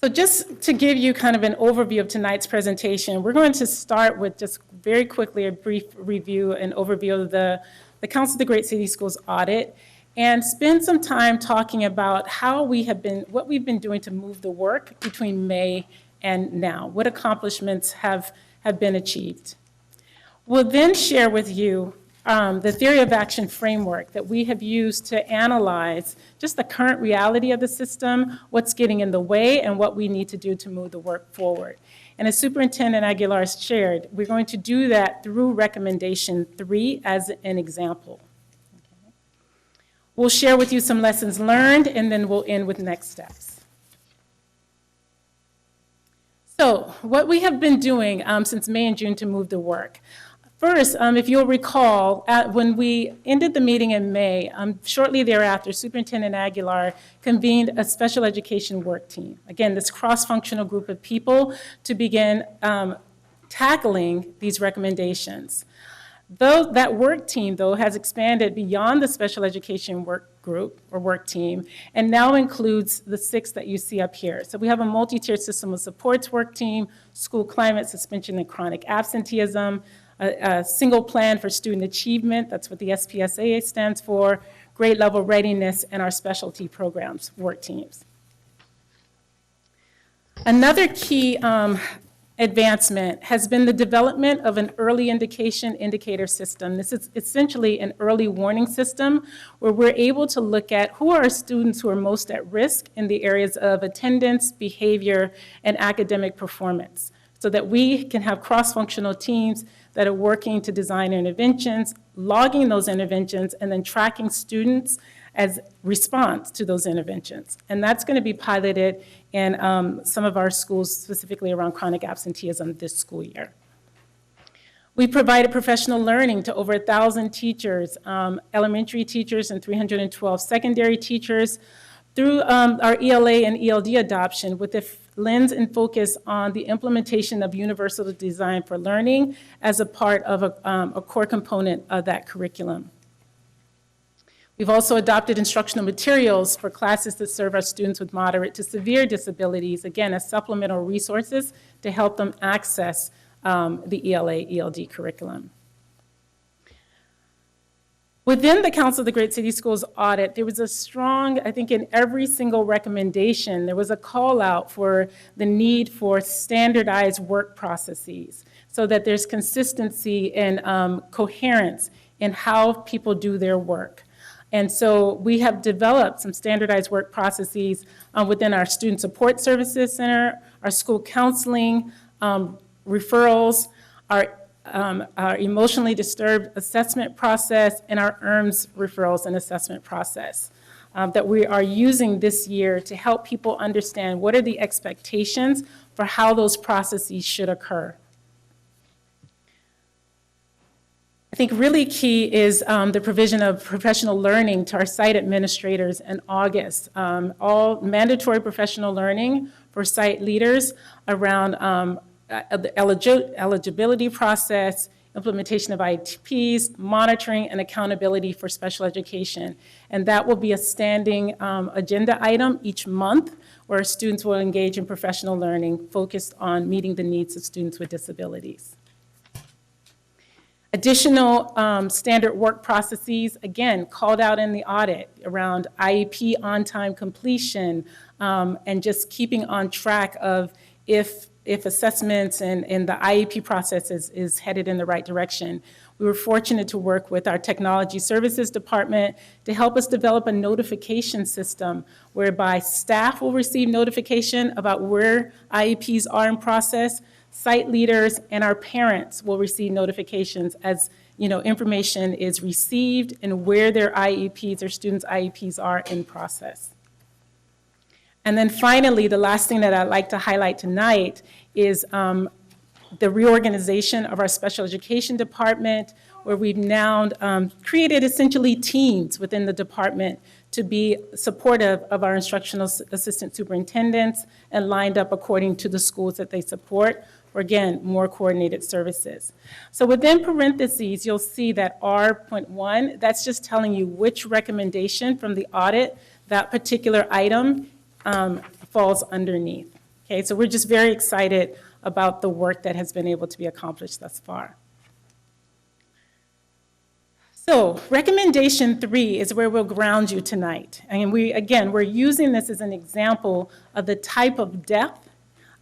S15: So just to give you kind of an overview of tonight's presentation, we're going to start with just very quickly a brief review and overview of the Council of the Great City Schools audit, and spend some time talking about what we've been doing to move the work between May and now, what accomplishments have been achieved. We'll then share with you the theory of action framework that we have used to analyze just the current reality of the system, what's getting in the way, and what we need to do to move the work forward. And as Superintendent Aguilar shared, we're going to do that through recommendation 3 as an example. Okay. We'll share with you some lessons learned, and then we'll end with next steps. So what we have been doing since May and June to move the work. First, if you'll recall, when we ended the meeting in May, shortly thereafter, Superintendent Aguilar convened a special education work team. Again, this cross-functional group of people to begin tackling these recommendations. Though that work team, though, has expanded beyond the special education work group or work team, and now includes the 6 that you see up here. So we have a multi-tiered system of supports work team, school climate, suspension and chronic absenteeism, a single plan for student achievement, that's what the SPSAA stands for, grade level readiness, and our specialty programs work teams. Another key advancement has been the development of an early indicator system. This is essentially an early warning system where we're able to look at who are our students who are most at risk in the areas of attendance, behavior, and academic performance, so that we can have cross-functional teams that are working to design interventions, logging those interventions, and then tracking students as response to those interventions. And that's going to be piloted in some of our schools, specifically around chronic absenteeism this school year. We provided professional learning to over 1,000 teachers, elementary teachers and 312 secondary teachers through our ELA and ELD adoption with the lens and focus on the implementation of universal design for learning as a part of a core component of that curriculum. We've also adopted instructional materials for classes that serve our students with moderate to severe disabilities, again, as supplemental resources to help them access the ELA, ELD curriculum. Within the Council of the Great City Schools audit, there was a strong, I think in every single recommendation, there was a call out for the need for standardized work processes so that there's consistency and coherence in how people do their work. And so we have developed some standardized work processes within our Student Support Services Center, our school counseling, referrals, our emotionally disturbed assessment process, and our ERMS referrals and assessment process that we are using this year to help people understand what are the expectations for how those processes should occur. I think really key is the provision of professional learning to our site administrators in August. All mandatory professional learning for site leaders around the eligibility process, implementation of IEPs, monitoring and accountability for special education. And that will be a standing agenda item each month where students will engage in professional learning focused on meeting the needs of students with disabilities. Additional standard work processes, again, called out in the audit around IEP on-time completion and just keeping on track of if assessments and the IEP process is headed in the right direction. We were fortunate to work with our Technology Services Department to help us develop a notification system whereby staff will receive notification about where IEPs are in process, site leaders and our parents will receive notifications as information is received and where their IEPs or students' IEPs are in process. And then finally, the last thing that I'd like to highlight tonight is the reorganization of our special education department, where we've now created essentially teams within the department to be supportive of our instructional assistant superintendents and lined up according to the schools that they support, for again, more coordinated services. So within parentheses, you'll see that R.1, that's just telling you which recommendation from the audit that particular item falls underneath. Okay, so we're just very excited about the work that has been able to be accomplished thus far. So recommendation 3 is where we'll ground you tonight. And we're using this as an example of the type of depth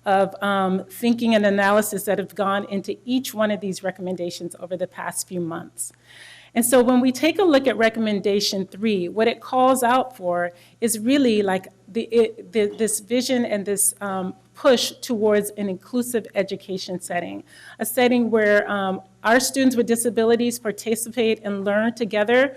S15: of thinking and analysis that have gone into each one of these recommendations over the past few months. And so when we take a look at recommendation 3, what it calls out for is really like this vision and this push towards an inclusive education setting, a setting where our students with disabilities participate and learn together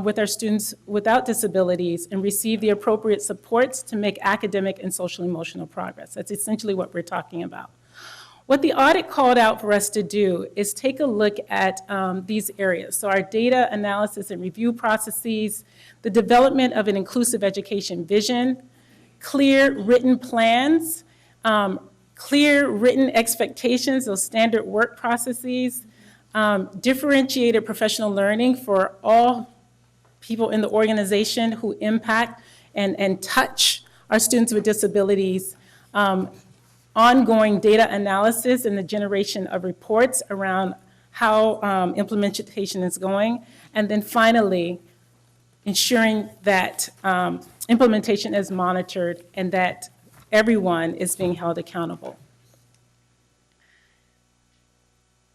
S15: with our students without disabilities and receive the appropriate supports to make academic and social emotional progress. That's essentially what we're talking about. What the audit called out for us to do is take a look at these areas. So our data analysis and review processes, the development of an inclusive education vision, clear written plans, clear written expectations, those standard work processes, differentiated professional learning for all people in the organization who impact and touch our students with disabilities, ongoing data analysis and the generation of reports around how implementation is going, and then finally, ensuring that implementation is monitored and that everyone is being held accountable.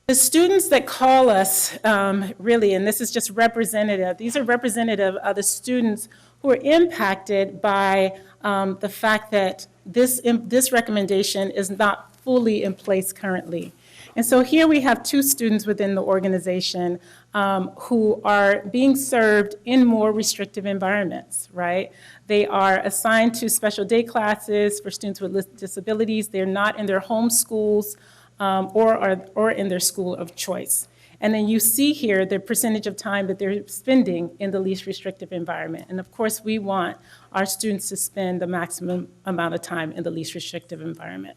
S15: The students that call us, really, and this is just representative, these are representative of the students who are impacted by the fact that this recommendation is not fully in place currently. And so here we have 2 students within the organization who are being served in more restrictive environments, right? They are assigned to special day classes for students with disabilities. They're not in their home schools or in their school of choice. And then you see here the percentage of time that they're spending in the least restrictive environment. And of course, we want our students to spend the maximum amount of time in the least restrictive environment.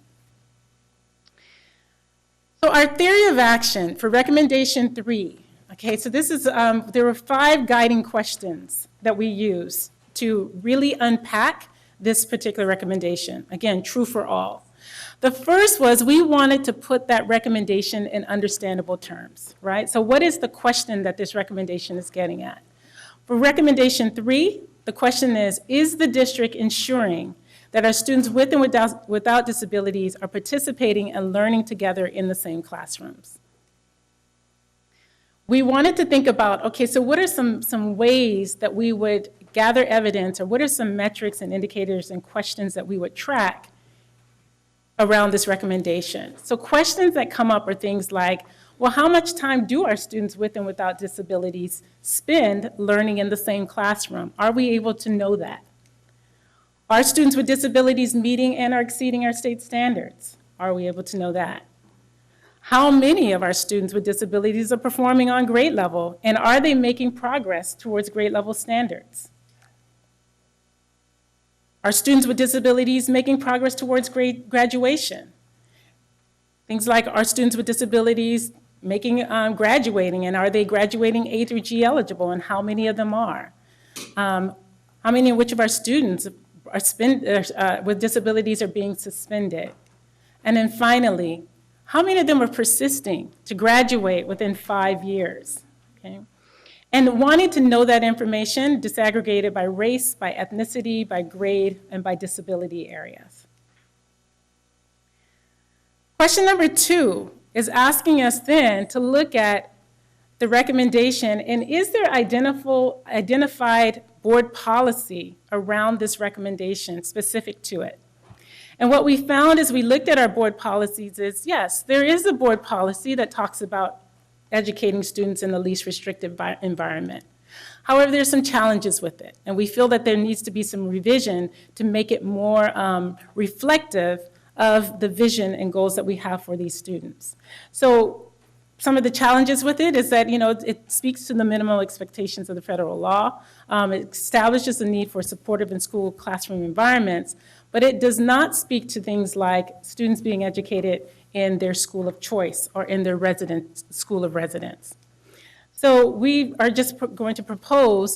S15: So our theory of action for recommendation 3, okay, so this is, there were 5 guiding questions that we use to really unpack this particular recommendation. Again, true for all. The first was we wanted to put that recommendation in understandable terms, right? So what is the question that this recommendation is getting at? For recommendation 3, the question is the district ensuring that our students with and without disabilities are participating and learning together in the same classrooms? We wanted to think about, okay, so what are some ways that we would gather evidence, or what are some metrics and indicators and questions that we would track around this recommendation? So questions that come up are things like, well, how much time do our students with and without disabilities spend learning in the same classroom? Are we able to know that? Are students with disabilities meeting and or exceeding our state standards? Are we able to know that? How many of our students with disabilities are performing on grade level, and are they making progress towards grade level standards? Are students with disabilities making progress towards graduation? Things like, are students with disabilities graduating, and are they graduating A through G eligible, and how many of them are? How many, which of our students with disabilities are being suspended? And then finally, how many of them are persisting to graduate within 5 years? Okay. And wanting to know that information disaggregated by race, by ethnicity, by grade, and by disability areas. Question number 2 is asking us then to look at the recommendation, and is there identified board policy around this recommendation specific to it? And what we found as we looked at our board policies is, yes, there is a board policy that talks about educating students in the least restrictive environment. However, there's some challenges with it, and we feel that there needs to be some revision to make it more reflective of the vision and goals that we have for these students. So some of the challenges with it is that, it speaks to the minimal expectations of the federal law. It establishes the need for supportive and school classroom environments, but it does not speak to things like students being educated in their school of choice or in their school of residence. So we are just going to propose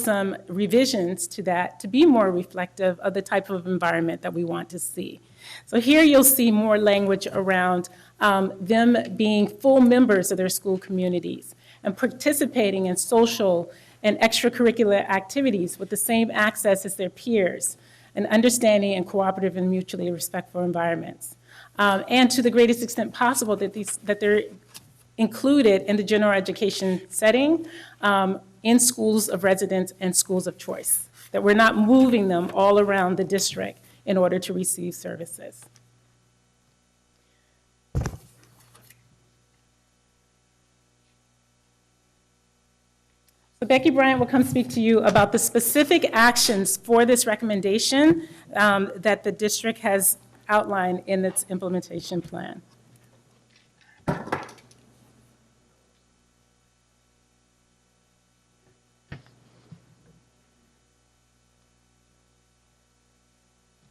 S15: some revisions to that to be more reflective of the type of environment that we want to see. So here you'll see more language around them being full members of their school communities and participating in social and extracurricular activities with the same access as their peers, and understanding and cooperative and mutually respectful environments. And to the greatest extent possible that they're included in the general education setting in schools of residence and schools of choice, that we're not moving them all around the district in order to receive services. So Becky Bryant will come speak to you about the specific actions for this recommendation that the district has outlined in its implementation plan.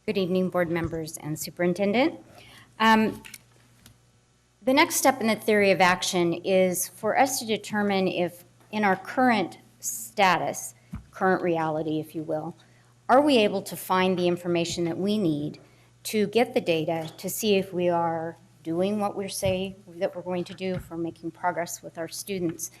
S22: Good evening, board members and superintendent. The next step in the theory of action is for us to determine if in our current status, current reality, if you will, are we able to find the information that we need to get the data to see if we are doing what we say that we're going to do, if we're making progress with our students.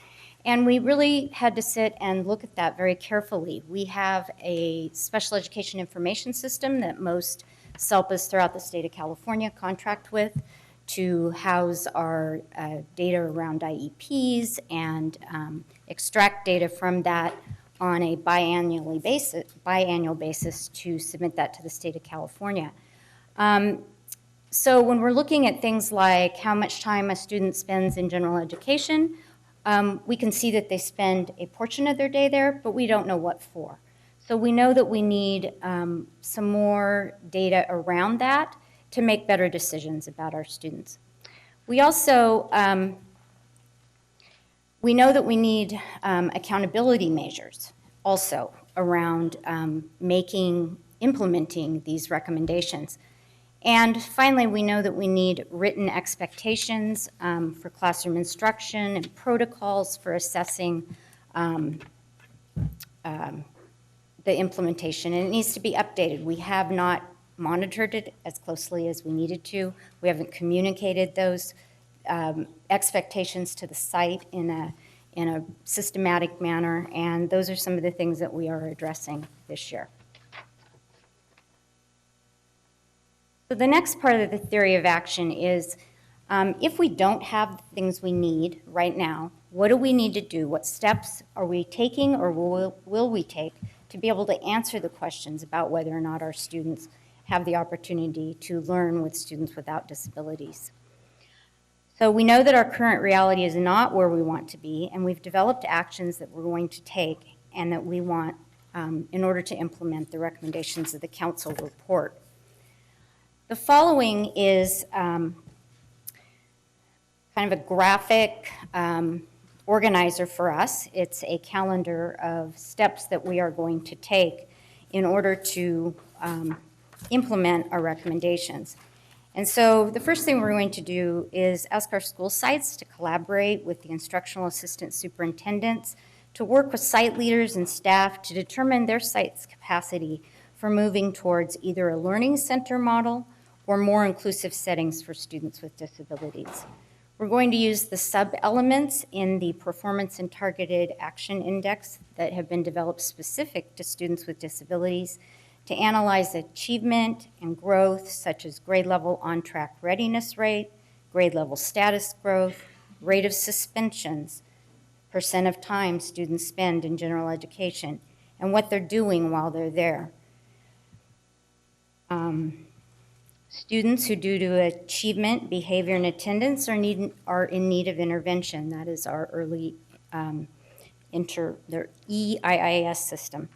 S22: And we really had to sit and look at that very carefully. We have a special education information system that most SELPAs throughout the state of California contract with to house our data around IEPs and extract data from that on a biannual basis to submit that to the state of California. So when we're looking at things like how much time a student spends in general education, we can see that they spend a portion of their day there, but we don't know what for. So we know that we need some more data around that to make better decisions about our students. We also, we know that we need accountability measures also around implementing these recommendations. And finally, we know that we need written expectations for classroom instruction and protocols for assessing the implementation, and it needs to be updated. We have not monitored it as closely as we needed to. We haven't communicated those expectations to the site in a systematic manner, and those are some of the things that we are addressing this year. So the next part of the theory of action is if we don't have the things we need right now, what do we need to do? What steps are we taking or will we take to be able to answer the questions about whether or not our students have the opportunity to learn with students without disabilities? So we know that our current reality is not where we want to be, and we've developed actions that we're going to take and that we want in order to implement the recommendations of the council report. The following is kind of a graphic organizer for us. It's a calendar of steps that we are going to take in order to implement our recommendations. And so the first thing we're going to do is ask our school sites to collaborate with the instructional assistant superintendents to work with site leaders and staff to determine their site's capacity for moving towards either a learning center model or more inclusive settings for students with disabilities. We're going to use the sub-elements in the Performance and Targeted Action Index that have been developed specific to students with disabilities to analyze achievement and growth, such as grade level on-track readiness rate, grade level status growth, rate of suspensions, percent of time students spend in general education, and what they're doing while they're there. Students who, due to achievement, behavior, and attendance are in need of intervention. That is our early their EIIS system.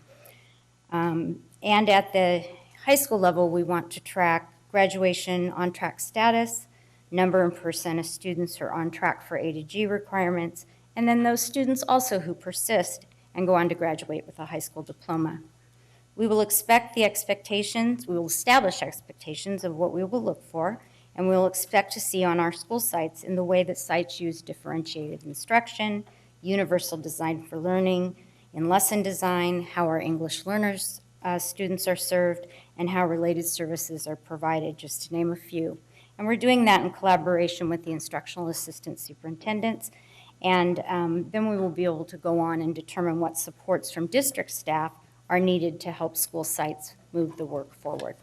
S22: And at the high school level, we want to track graduation on-track status, number and percent of students who are on track for A to G requirements, and then those students also who persist and go on to graduate with a high school diploma. We will establish expectations of what we will look for, and we'll expect to see on our school sites in the way that sites use differentiated instruction, universal design for learning, in lesson design, how our English learners students are served, and how related services are provided, just to name a few. And we're doing that in collaboration with the instructional assistant superintendents, and then we will be able to go on and determine what supports from district staff are needed to help school sites move the work forward.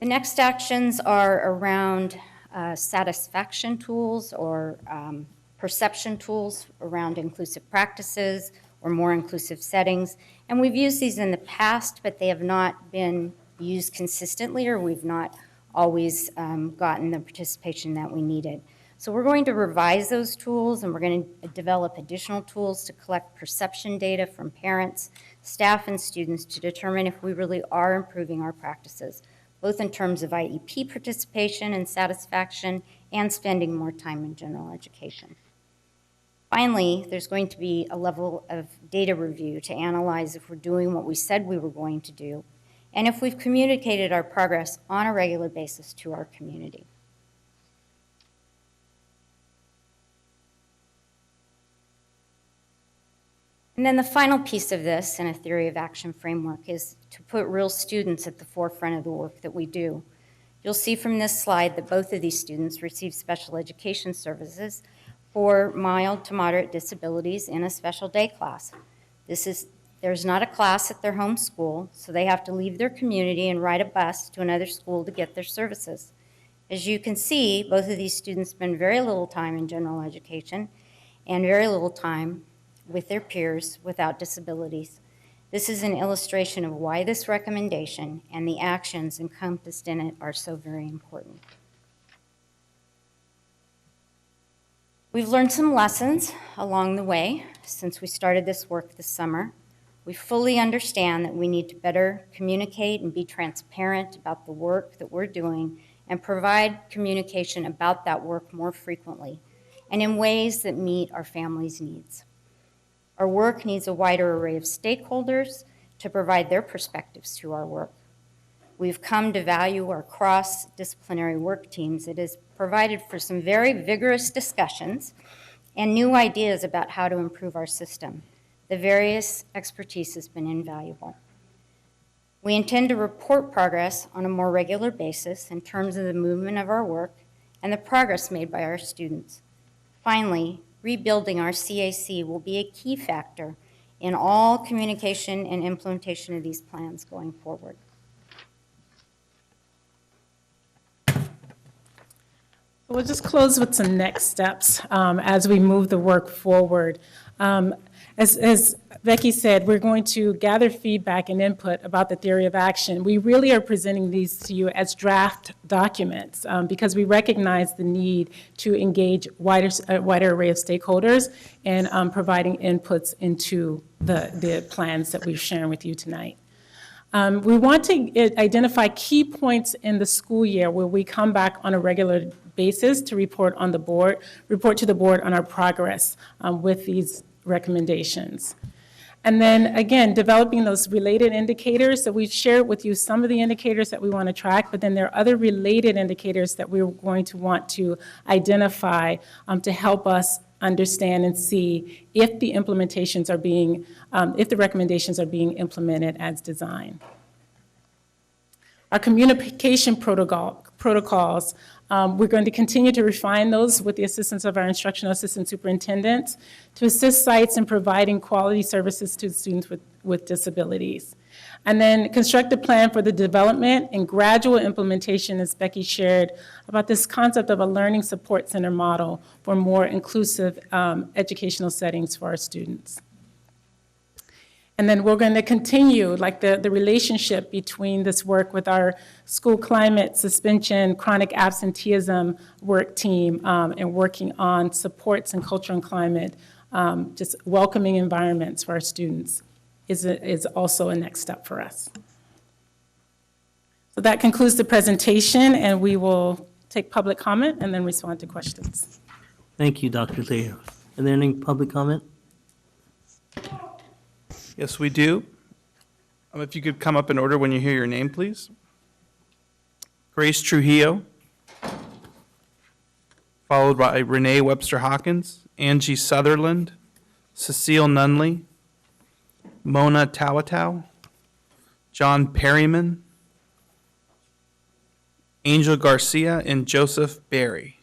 S22: The next actions are around satisfaction tools or perception tools around inclusive practices or more inclusive settings. And we've used these in the past, but they have not been used consistently, or we've not always gotten the participation that we needed. So we're going to revise those tools, and we're going to develop additional tools to collect perception data from parents, staff, and students to determine if we really are improving our practices, both in terms of IEP participation and satisfaction and spending more time in general education. Finally, there's going to be a level of data review to analyze if we're doing what we said we were going to do, and if we've communicated our progress on a regular basis to our community. And then the final piece of this in a theory of action framework is to put real students at the forefront of the work that we do. You'll see from this slide that both of these students receive special education services for mild to moderate disabilities in a special day class. There's not a class at their home school, so they have to leave their community and ride a bus to another school to get their services. As you can see, both of these students spend very little time in general education and very little time with their peers without disabilities. This is an illustration of why this recommendation and the actions encompassed in it are so very important. We've learned some lessons along the way since we started this work this summer. We fully understand that we need to better communicate and be transparent about the work that we're doing and provide communication about that work more frequently and in ways that meet our families' needs. Our work needs a wider array of stakeholders to provide their perspectives to our work. We've come to value our cross-disciplinary work teams. It has provided for some very vigorous discussions and new ideas about how to improve our system. The various expertise has been invaluable. We intend to report progress on a more regular basis in terms of the movement of our work and the progress made by our students. Finally, rebuilding our CAC will be a key factor in all communication and implementation of these plans going forward.
S15: We'll just close with some next steps as we move the work forward. As Becky said, we're going to gather feedback and input about the theory of action. We really are presenting these to you as draft documents because we recognize the need to engage a wider array of stakeholders and providing inputs into the plans that we're sharing with you tonight. We want to identify key points in the school year where we come back on a regular basis to report to the board on our progress with these recommendations. And then again, developing those related indicators. So we've shared with you some of the indicators that we want to track, but then there are other related indicators that we're going to want to identify to help us understand and see if the implementations are being, if the recommendations are being implemented as designed. Our communication protocols, we're going to continue to refine those with the assistance of our instructional assistant superintendents to assist sites in providing quality services to students with disabilities. And then construct a plan for the development and gradual implementation, as Becky shared, about this concept of a learning support center model for more inclusive educational settings for our students. And then we're going to continue like the relationship between this work with our school climate, suspension, chronic absenteeism work team and working on supports and culture and climate, just welcoming environments for our students is also a next step for us. So that concludes the presentation, and we will take public comment and then respond to questions.
S1: Thank you, Dr. Thayer. Are there any public comment?
S16: Yes, we do. If you could come up in order when you hear your name, please. Grace Trujillo, followed by Renee Webster Hawkins, Angie Sutherland, Cecile Nunley, Mona Tawatow, John Perryman, Angel Garcia, and Joseph Berry.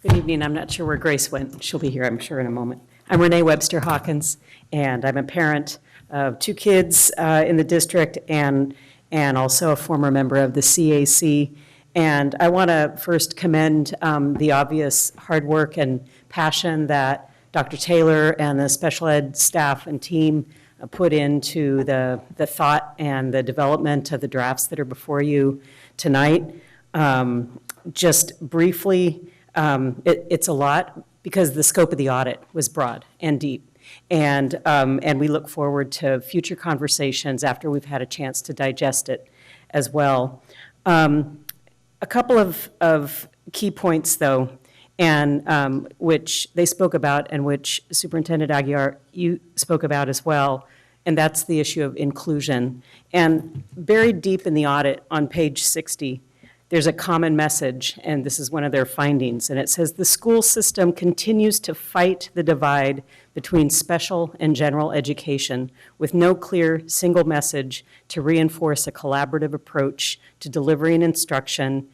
S17: Good evening. I'm not sure where Grace went. She'll be here, I'm sure, in a moment. I'm Renee Webster Hawkins, and I'm a parent of 2 kids in the district and also a former member of the CAC. And I want to first commend the obvious hard work and passion that Dr. Taylor and the special ed staff and team put into the thought and the development of the drafts that are before you tonight. Just briefly, it's a lot because the scope of the audit was broad and deep. And we look forward to future conversations after we've had a chance to digest it as well. A couple of key points, though, and which they spoke about and which Superintendent Aguilar, you spoke about as well, and that's the issue of inclusion. And buried deep in the audit on page 60, there's a common message, and this is one of their findings, and it says, the school system continues to fight the divide between special and general education with no clear single message to reinforce a collaborative approach to delivering instruction,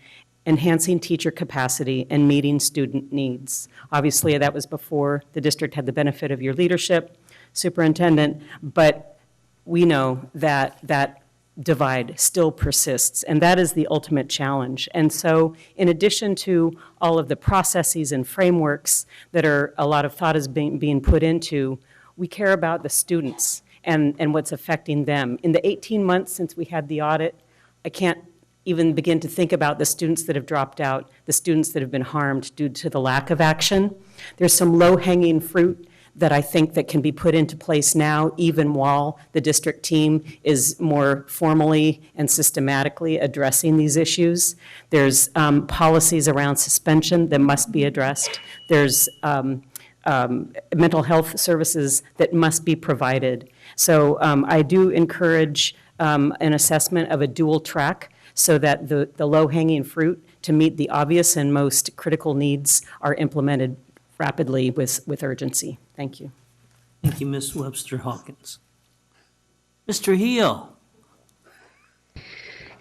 S17: enhancing teacher capacity, and meeting student needs. Obviously, that was before the district had the benefit of your leadership, Superintendent, but we know that divide still persists, and that is the ultimate challenge. And so in addition to all of the processes and frameworks that a lot of thought is being put into, we care about the students and what's affecting them. In the 18 months since we had the audit, I can't even begin to think about the students that have dropped out, the students that have been harmed due to the lack of action. There's some low-hanging fruit that I think that can be put into place now, even while the district team is more formally and systematically addressing these issues. There's policies around suspension that must be addressed. There's mental health services that must be provided. So I do encourage an assessment of a dual track so that the low-hanging fruit to meet the obvious and most critical needs are implemented rapidly with urgency. Thank you.
S1: Thank you, Ms. Webster Hawkins. Mr. Heel.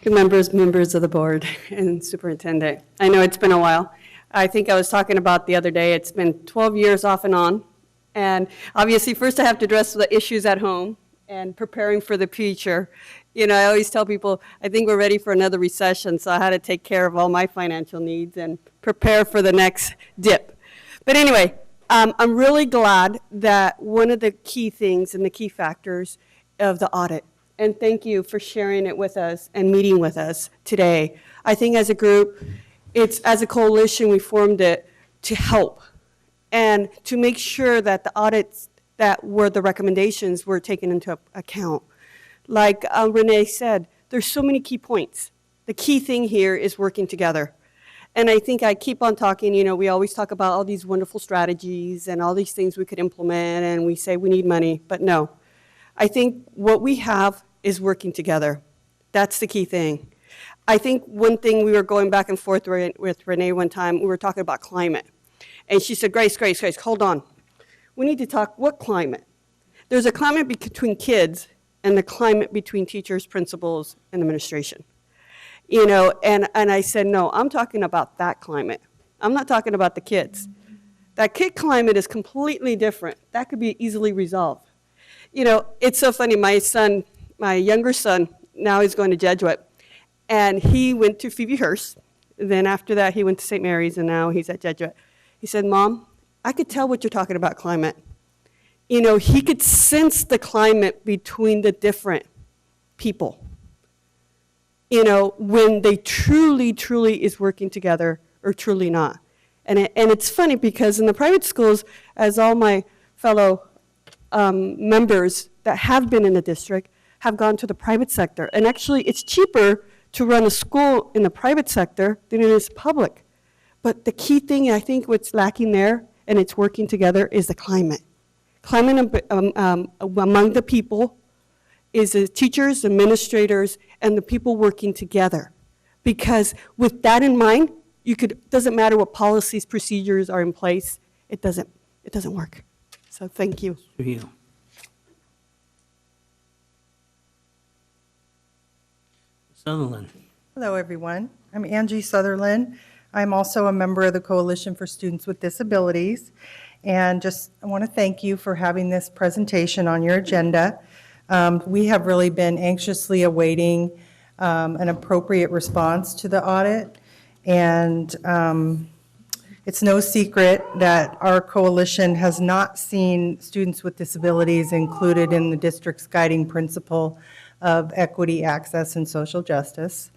S18: Good members of the board and superintendent. I know it's been a while. I think I was talking about the other day, it's been 12 years off and on. And obviously, first I have to address the issues at home and preparing for the future. You know, I always tell people, I think we're ready for another recession, so I had to take care of all my financial needs and prepare for the next dip. But anyway, I'm really glad that one of the key things and the key factors of the audit, and thank you for sharing it with us and meeting with us today. I think as a group, as a coalition, we formed it to help and to make sure that the audits that were the recommendations were taken into account. Like Renee said, there's so many key points. The key thing here is working together. And I think I keep on talking, you know, we always talk about all these wonderful strategies and all these things we could implement, and we say we need money, but no. I think what we have is working together. That's the key thing. I think one thing we were going back and forth with Renee one time, we were talking about climate. And she said, Grace, hold on. We need to talk, what climate? There's a climate between kids and the climate between teachers, principals, and administration. You know, and I said, no, I'm talking about that climate. I'm not talking about the kids. That kid climate is completely different. That could be easily resolved. You know, it's so funny, my younger son, now he's going to Jesuit, and he went to Phoebe Hearst. Then after that, he went to St. Mary's, and now he's at Jesuit. He said, Mom, I could tell what you're talking about climate. You know, he could sense the climate between the different people. You know, when they truly is working together or truly not. And it's funny because in the private schools, as all my fellow members that have been in the district have gone to the private sector. And actually, it's cheaper to run a school in the private sector than it is public. But the key thing, I think what's lacking there, and it's working together, is the climate. Climate among the people is the teachers, administrators, and the people working together. Because with that in mind, doesn't matter what policies, procedures are in place, it doesn't work. So thank you.
S1: Sutherland.
S19: Hello, everyone. I'm Angie Sutherland. I'm also a member of the Coalition for Students with Disabilities. And I want to thank you for having this presentation on your agenda. We have really been anxiously awaiting an appropriate response to the audit. And it's no secret that our coalition has not seen students with disabilities included in the district's guiding principle of equity, access, and social justice.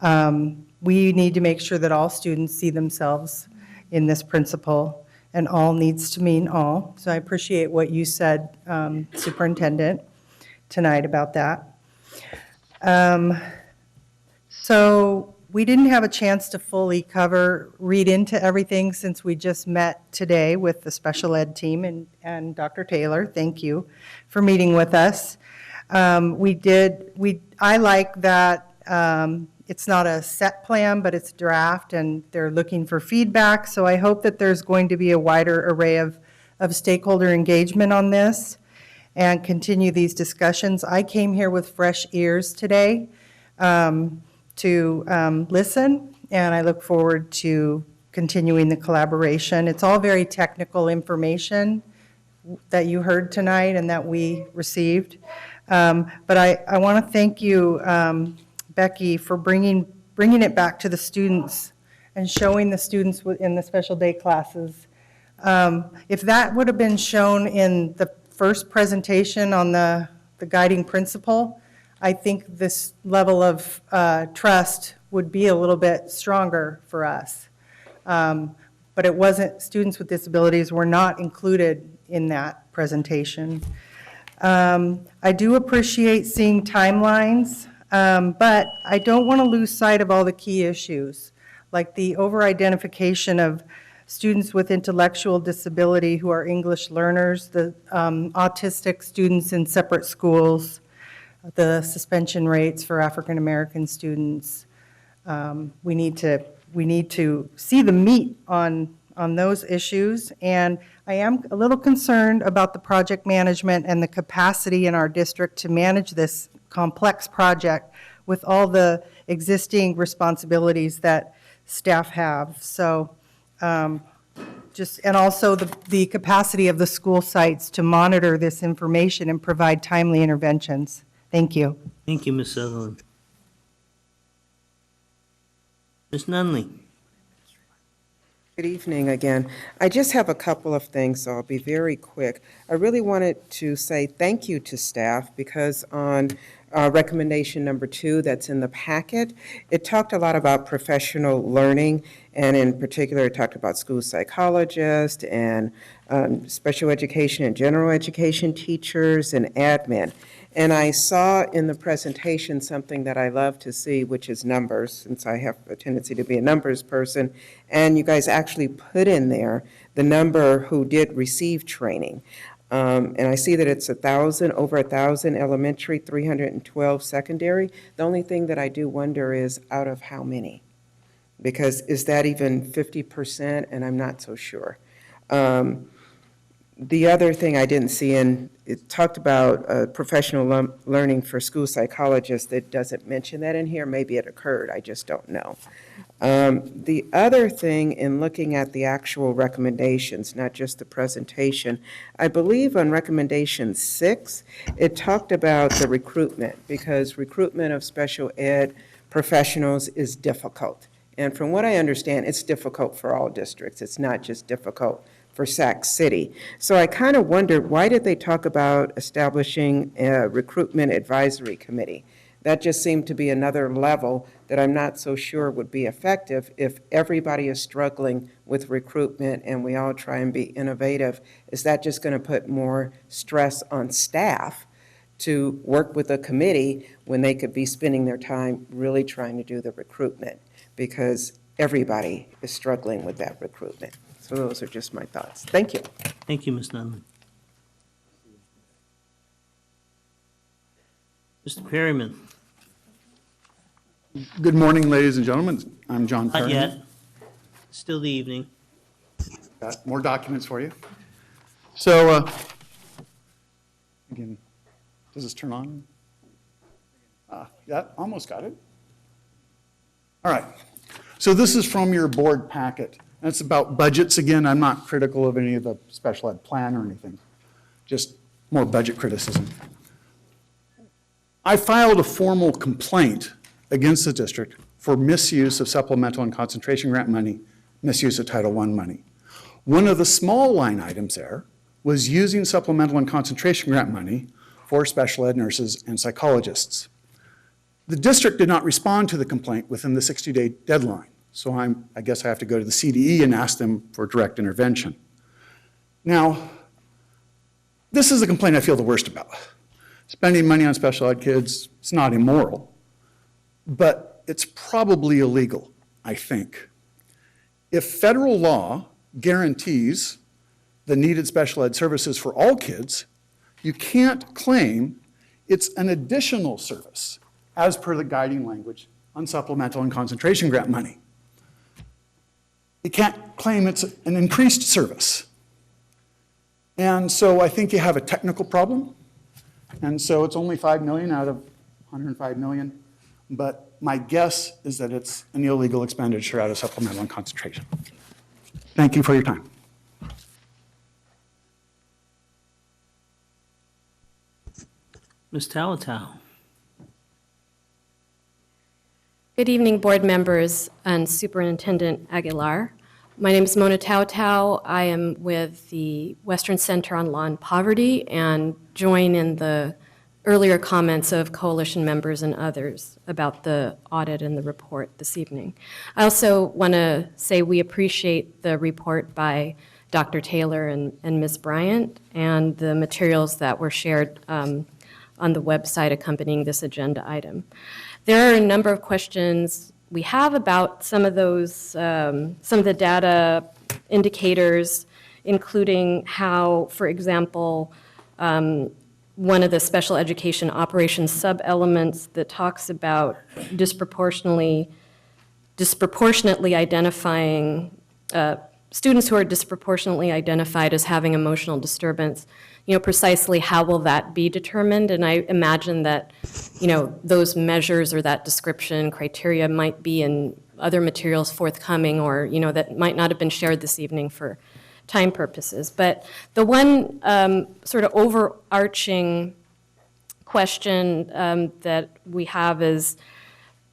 S19: We need to make sure that all students see themselves in this principle, and all needs to mean all. So I appreciate what you said, Superintendent, tonight about that. So we didn't have a chance to fully read into everything since we just met today with the special ed team and Dr. Taylor. Thank you for meeting with us. I like that it's not a set plan, but it's draft, and they're looking for feedback. So I hope that there's going to be a wider array of stakeholder engagement on this and continue these discussions. I came here with fresh ears today to listen, and I look forward to continuing the collaboration. It's all very technical information that you heard tonight and that we received. But I want to thank you, Becky, for bringing it back to the students and showing the students in the special day classes. If that would have been shown in the first presentation on the guiding principle, I think this level of trust would be a little bit stronger for us. But it wasn't, students with disabilities were not included in that presentation. I do appreciate seeing timelines, but I don't want to lose sight of all the key issues, like the over-identification of students with intellectual disability who are English learners, the autistic students in separate schools, the suspension rates for African American students. We need to see the meat on those issues, and I am a little concerned about the project management and the capacity in our district to manage this complex project with all the existing responsibilities that staff have. So and also the capacity of the school sites to monitor this information and provide timely interventions. Thank you.
S1: Thank you, Ms. Sutherland. Ms. Nunley.
S7: Good evening again. I just have a couple of things, so I'll be very quick. I really wanted to say thank you to staff because on recommendation number 2 that's in the packet, it talked a lot about professional learning, and in particular it talked about school psychologists and special education and general education teachers and admin. And I saw in the presentation something that I love to see, which is numbers, since I have a tendency to be a numbers person. And you guys actually put in there the number who did receive training. And I see that it's 1,000, over 1,000 elementary, 312 secondary. The only thing that I do wonder is out of how many? Because is that even 50%? And I'm not so sure. The other thing I didn't see in, it talked about professional learning for school psychologists. That doesn't mention that in here. Maybe it occurred, I just don't know. The other thing in looking at the actual recommendations, not just the presentation, I believe on recommendation 6, it talked about the recruitment, because recruitment of special ed professionals is difficult. And from what I understand, it's difficult for all districts. It's not just difficult for Sac City. So I kind of wondered, why did they talk about establishing a recruitment advisory committee? That just seemed to be another level that I'm not so sure would be effective if everybody is struggling with recruitment and we all try and be innovative. Is that just going to put more stress on staff to work with a committee when they could be spending their time really trying to do the recruitment? Because everybody is struggling with that recruitment. So those are just my thoughts. Thank you.
S1: Thank you, Ms. Nunley. Mr. Perryman.
S12: Good morning, ladies and gentlemen. I'm John
S1: Not
S12: Perryman.
S1: yet. Still the evening.
S12: Got more documents for you. So, again, does this turn on? Yeah, almost got it. All right. So this is from your board packet. And it's about budgets again. I'm not critical of any of the special ed plan or anything, just more budget criticism. I filed a formal complaint against the district for misuse of supplemental and concentration grant money, misuse of Title I money. One of the small line items there was using supplemental and concentration grant money for special ed nurses and psychologists. The district did not respond to the complaint within the 60-day deadline. So I guess I have to go to the CDE and ask them for direct intervention. Now, this is the complaint I feel the worst about. Spending money on special ed kids, it's not immoral, but it's probably illegal, I think. If federal law guarantees the needed special ed services for all kids, you can't claim it's an additional service as per the guiding language on supplemental and concentration grant money. You can't claim it's an increased service. And so I think you have a technical problem. And so it's only $5 million out of $105 million. But my guess is that it's an illegal expenditure out of supplemental and concentration. Thank you for your time.
S1: Ms. Talatau.
S5: Good evening, board members and Superintendent Aguilar. My name is Mona Tautau. I am with the Western Center on Law and Poverty and join in the earlier comments of coalition members and others about the audit and the report this evening. I also want to say we appreciate the report by Dr. Taylor and Ms. Bryant and the materials that were shared on the website accompanying this agenda item. There are a number of questions we have about some of those, some of the data indicators, including how, for example, one of the special education operations sub-elements that talks about disproportionately identifying students who are disproportionately identified as having emotional disturbance, precisely how will that be determined? And I imagine that, those measures or that description criteria might be in other materials forthcoming or, that might not have been shared this evening for time purposes. But the one sort of overarching question that we have is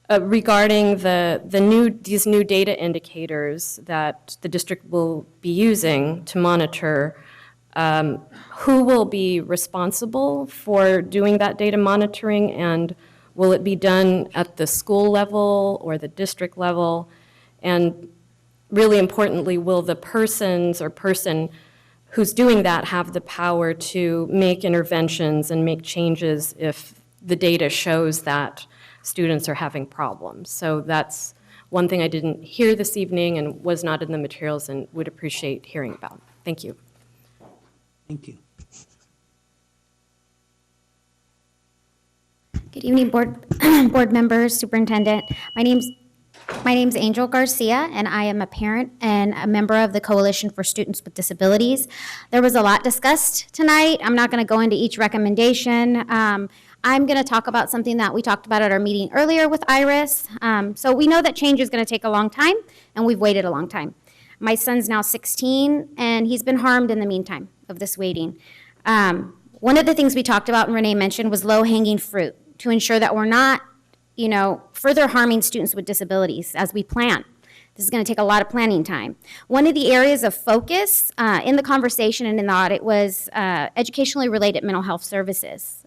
S5: regarding these new data indicators that the district will be using to monitor. Who will be responsible for doing that data monitoring, and will it be done at the school level or the district level? And really importantly, will the person who's doing that have the power to make interventions and make changes if the data shows that students are having problems? So that's one thing I didn't hear this evening and was not in the materials and would appreciate hearing about. Thank you.
S1: Thank you.
S8: Good evening, board members, superintendent. My name's Angel Garcia, and I am a parent and a member of the Coalition for Students with Disabilities. There was a lot discussed tonight. I'm not going to go into each recommendation. I'm going to talk about something that we talked about at our meeting earlier with Iris. So we know that change is going to take a long time, and we've waited a long time. My son's now 16, and he's been harmed in the meantime of this waiting. One of the things we talked about and Renee mentioned was low-hanging fruit to ensure that we're not, further harming students with disabilities as we plan. This is going to take a lot of planning time. One of the areas of focus in the conversation and in the audit was educationally related mental health services.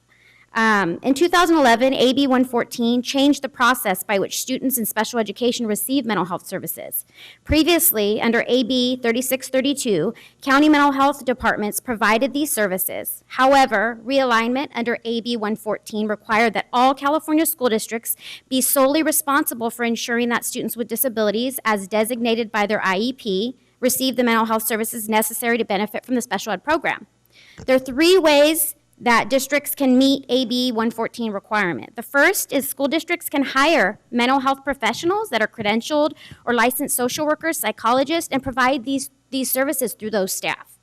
S8: In 2011, AB 114 changed the process by which students in special education receive mental health services. Previously, under AB 3632, county mental health departments provided these services. However, realignment under AB 114 required that all California school districts be solely responsible for ensuring that students with disabilities, as designated by their IEP, receive the mental health services necessary to benefit from the special ed program. There are three ways that districts can meet AB 114 requirement. The first is school districts can hire mental health professionals that are credentialed or licensed social workers, psychologists, and provide these services through those staff.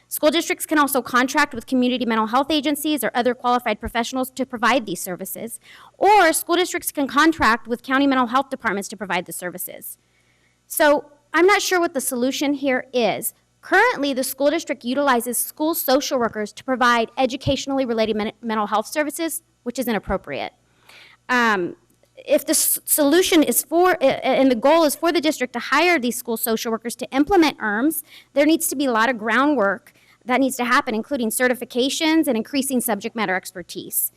S8: School districts can also contract with community mental health agencies or other qualified professionals to provide these services. Or school districts can contract with county mental health departments to provide the services. So I'm not sure what the solution here is. Currently, the school district utilizes school social workers to provide educationally related mental health services, which is inappropriate. If the solution is and the goal is for the district to hire these school social workers to implement ERMs, there needs to be a lot of groundwork that needs to happen, including certifications and increasing subject matter expertise.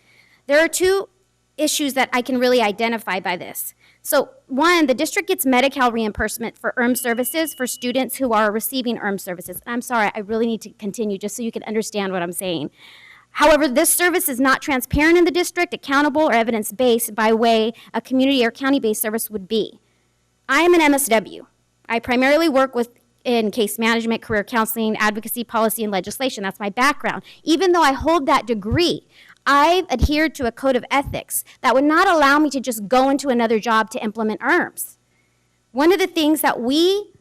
S8: There are two issues that I can really identify by this. So one, the district gets Medi-Cal reimbursement for ERM services for students who are receiving ERM services. And I'm sorry, I really need to continue just so you can understand what I'm saying. However, this service is not transparent in the district, accountable, or evidence-based by way a community or county-based service would be. I am an MSW. I primarily work in case management, career counseling, advocacy, policy, and legislation. That's my background. Even though I hold that degree, I've adhered to a code of ethics that would not allow me to just go into another job to implement ERMs. One of the things that we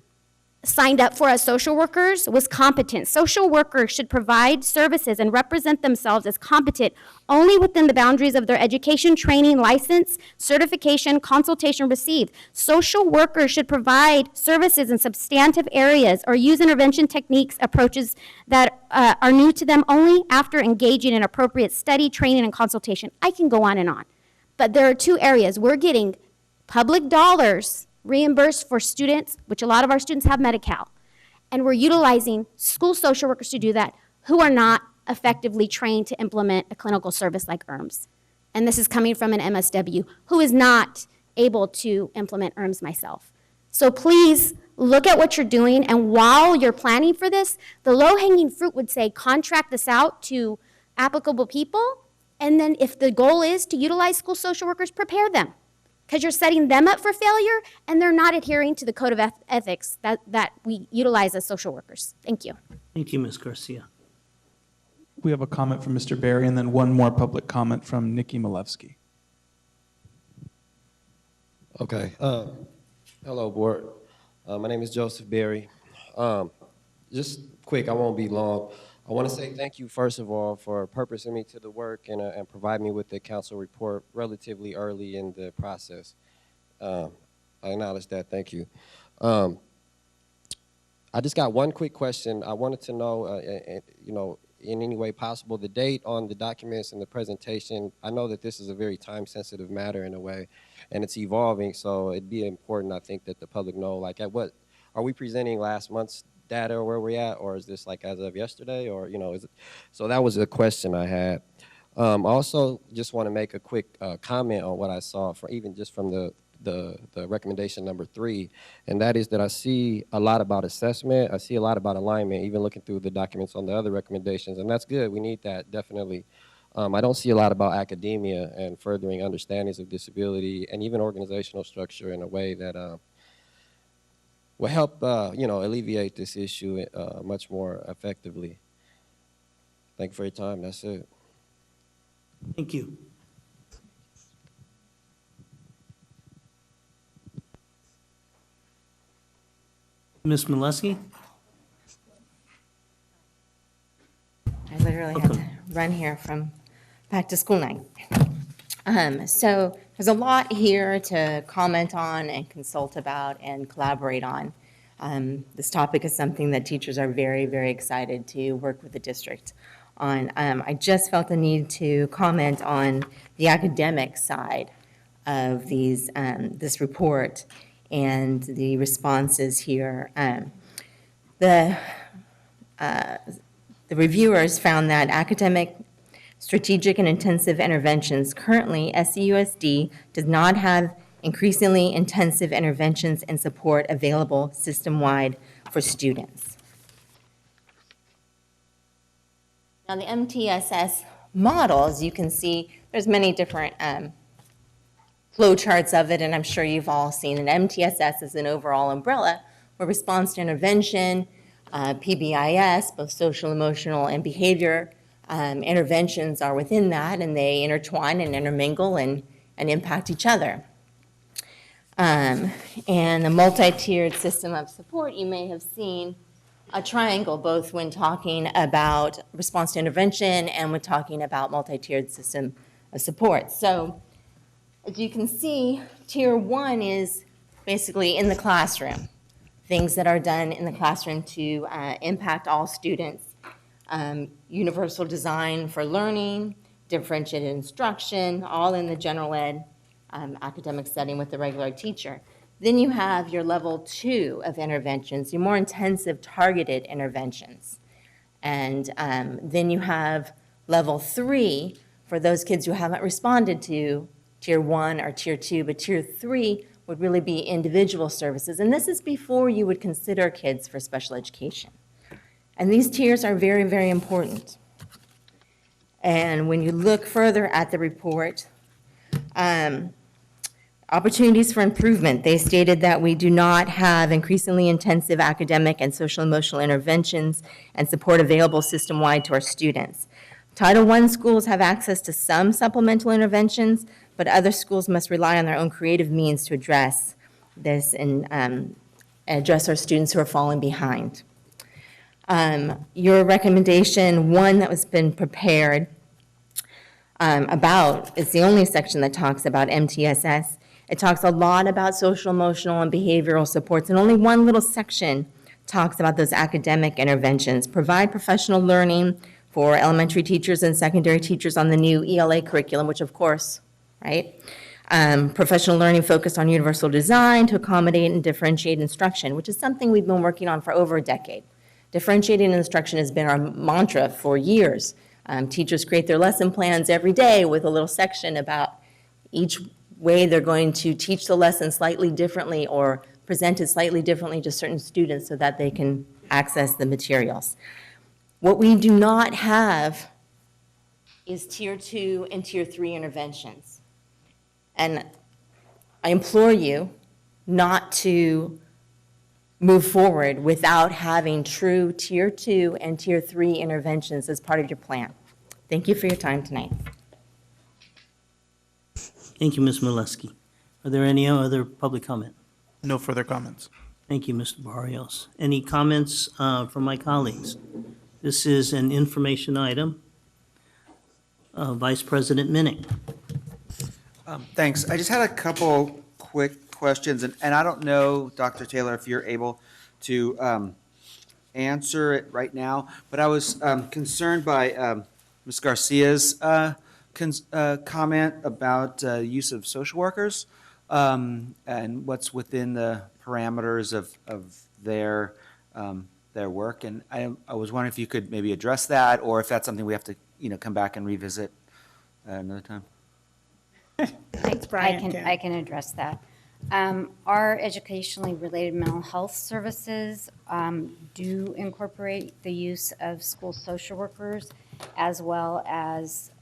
S8: signed up for as social workers was competent. Social workers should provide services and represent themselves as competent only within the boundaries of their education, training, license, certification, consultation received. Social workers should provide services in substantive areas or use intervention techniques, approaches that are new to them only after engaging in appropriate study, training, and consultation. I can go on and on. But there are two areas. We're getting public dollars reimbursed for students, which a lot of our students have Medi-Cal, and we're utilizing school social workers to do that who are not effectively trained to implement a clinical service like ERMS. And this is coming from an MSW who is not able to implement ERMS myself. So please look at what you're doing, and while you're planning for this, the low-hanging fruit would say contract this out to applicable people, and then if the goal is to utilize school social workers, prepare them. Because you're setting them up for failure, and they're not adhering to the code of ethics that we utilize as social workers. Thank you.
S1: Thank you, Ms. Garcia.
S16: We have a comment from Mr. Barry, and then one more public comment from Nikki Malevsky.
S6: Okay. Hello, board. My name is Joseph Barry. Just quick, I won't be long. I want to say thank you, first of all, for purposing me to the work and providing me with the council report relatively early in the process. I acknowledge that. Thank you. I just got one quick question. I wanted to know, you know, in any way possible, the date on the documents and the presentation. I know that this is a very time-sensitive matter in a way, and it's evolving, so it'd be important, I think, that the public know, like, at what, are we presenting last month's data or where we're at, or is this like as of yesterday, or, you know, is it? So that was a question I had. Also, just want to make a quick comment on what I saw, even just from the recommendation number 3, and that is that I see a lot about assessment. I see a lot about alignment, even looking through the documents on the other recommendations, and that's good. We need that, definitely. I don't see a lot about academia and furthering understandings of disability and even organizational structure in a way that will help, you know, alleviate this issue much more effectively. Thank you for your time. That's it.
S1: Thank you. Ms. Molesky?
S20: I literally had to run here from back to school night. So there's a lot here to comment on and consult about and collaborate on. This topic is something that teachers are very, very excited to work with the district on. I just felt the need to comment on the academic side of this report and the responses here. The reviewers found that academic, strategic, and intensive interventions, currently SCUSD does not have increasingly intensive interventions and support available system-wide for students. Now the MTSS model, as you can see, there's many different flow charts of it, and I'm sure you've all seen it. MTSS is an overall umbrella where response to intervention, PBIS, both social, emotional, and behavior interventions are within that, and they intertwine and intermingle and impact each other. And the multi-tiered system of support, you may have seen a triangle, both when talking about response to intervention and when talking about multi-tiered system of support. So as you can see, tier 1 is basically in the classroom, things that are done in the classroom to impact all students. Universal design for learning, differentiated instruction, all in the general ed academic setting with the regular teacher. Then you have your level 2 of interventions, your more intensive targeted interventions. And then you have level 3 for those kids who haven't responded to tier 1 or tier 2, but tier 3 would really be individual services. And this is before you would consider kids for special education. And these tiers are very, very important. And when you look further at the report, opportunities for improvement, they stated that we do not have increasingly intensive academic and social emotional interventions and support available system-wide to our students. Title I schools have access to some supplemental interventions, but other schools must rely on their own creative means to address this. And address our students who are falling behind. Your recommendation, one that was been prepared about, it's the only section that talks about MTSS. It talks a lot about social, emotional, and behavioral supports, and only one little section talks about those academic interventions. Provide professional learning for elementary teachers and secondary teachers on the new ELA curriculum, which of course, right? Professional learning focused on universal design to accommodate and differentiate instruction, which is something we've been working on for over a decade. Differentiating instruction has been our mantra for years. Teachers create their lesson plans every day with a little section about each way they're going to teach the lesson slightly differently or present it slightly differently to certain students so that they can access the materials. What we do not have is Tier 2 and Tier 3 interventions. And I implore you not to move forward without having true Tier 2 and Tier 3 interventions as part of your plan. Thank you for your time tonight.
S1: Thank you, Ms. Molesky. Are there any other public comment?
S16: No further comments.
S1: Thank you, Mr. Barrios. Any comments from my colleagues? This is an information item. Vice President Minnick.
S3: Thanks. I just had a couple quick questions, and I don't know, Dr. Taylor, if you're able to answer it right now, but I was concerned by Ms. Garcia's comment about use of social workers and what's within the parameters of their work. And I was wondering if you could maybe address that, or if that's something we have to, come back and revisit another time.
S15: Thanks, Brian.
S8: I can address that. Our educationally related mental health services do incorporate the use of school social workers, as well as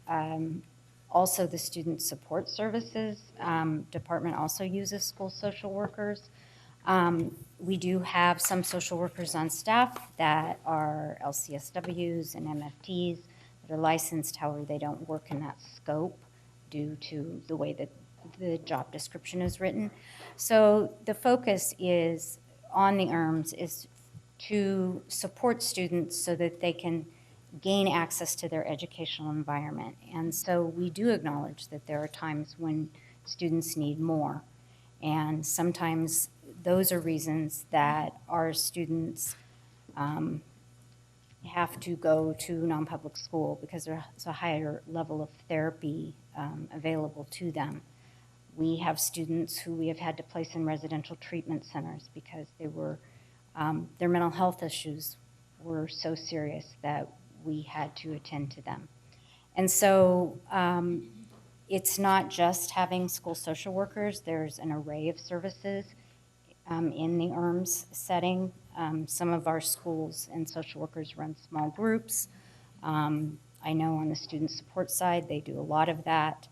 S8: also the student support services department also uses school social workers. We do have some social workers on staff that are LCSWs and MFTs that are licensed, however, they don't work in that scope due to the way that the job description is written. So the focus is on the ERMs is to support students so that they can gain access to their educational environment. And so we do acknowledge that there are times when students need more. And sometimes those are reasons that our students have to go to non-public school because there's a higher level of therapy available to them. We have students who we have had to place in residential treatment centers because they were, their mental health issues were so serious that we had to attend to them. And so it's not just having school social workers, there's an array of services in the ERMS setting. Some of our schools and social workers run small groups. I know on the student support side, they do a lot of that.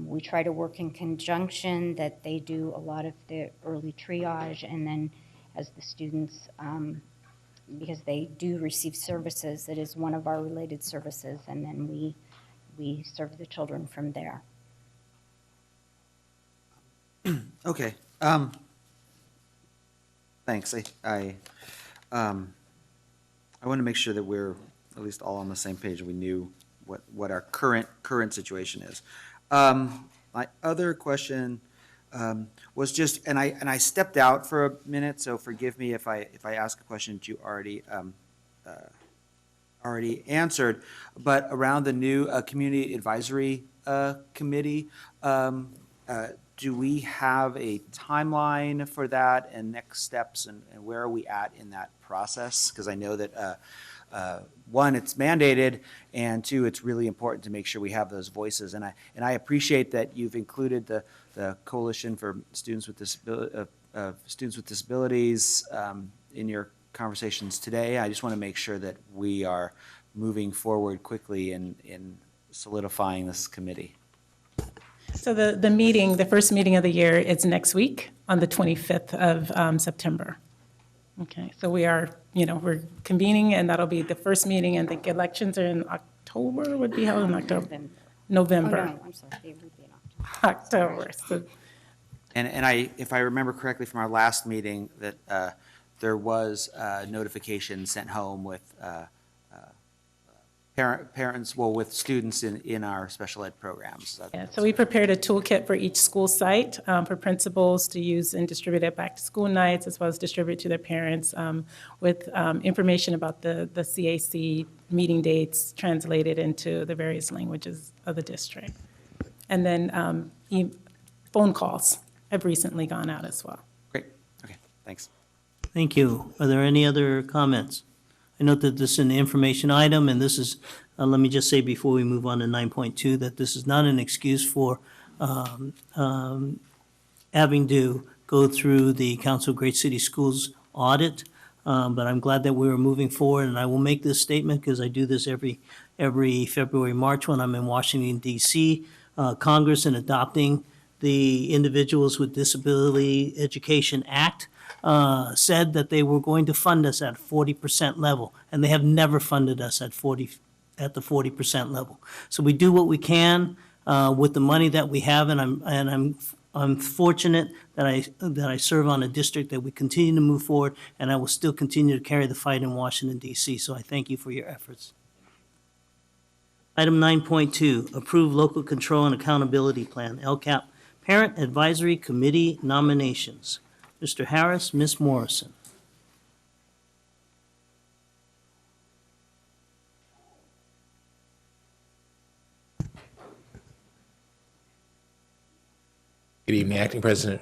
S8: We try to work in conjunction that they do a lot of the early triage, and then as the students, because they do receive services, that is one of our related services, and then we serve the children from there.
S3: Okay. Thanks. I want to make sure that we're at least all on the same page and we knew what our current situation is. My other question was just, and I stepped out for a minute, so forgive me if I ask a question that you already answered, but around the new community advisory committee, do we have a timeline for that and next steps, and where are we at in that process? Because I know that one, it's mandated, and two, it's really important to make sure we have those voices. And I appreciate that you've included the Coalition for Students with Disabilities in your conversations today. I just want to make sure that we are moving forward quickly in solidifying this committee.
S15: So the meeting, the first meeting of the year is next week on the 25th of September. Okay, so we are, we're convening, and that'll be the first meeting, and the elections are in October, would be held in October? November.
S8: Oh, no, I'm sorry, they would be in
S15: October. So
S3: And if I remember correctly from our last meeting, that there was notification sent home with parents, well, with students in our special ed programs.
S15: Yeah, so we prepared a toolkit for each school site for principals to use and distribute at back-to-school nights, as well as distribute to their parents with information about the CAC meeting dates translated into the various languages of the district. And then phone calls have recently gone out as well.
S3: Great, okay, thanks.
S1: Thank you. Are there any other comments? I note that this is an information item, and this is, let me just say before we move on to 9.2, that this is not an excuse for having to go through the Council of Great City Schools audit, but I'm glad that we are moving forward, and I will make this statement because I do this every February, March when I'm in Washington, D.C. Congress in adopting the Individuals with Disability Education Act said that they were going to fund us at 40% level, and they have never funded us at the 40% level. So we do what we can with the money that we have, and I'm fortunate that I serve on a district that we continue to move forward, and I will still continue to carry the fight in Washington, D.C. So I thank you for your efforts. Item 9.2, approve local control and accountability plan, LCAP Parent Advisory Committee nominations. Mr. Harris, Ms. Morrison.
S9: Good evening, Acting President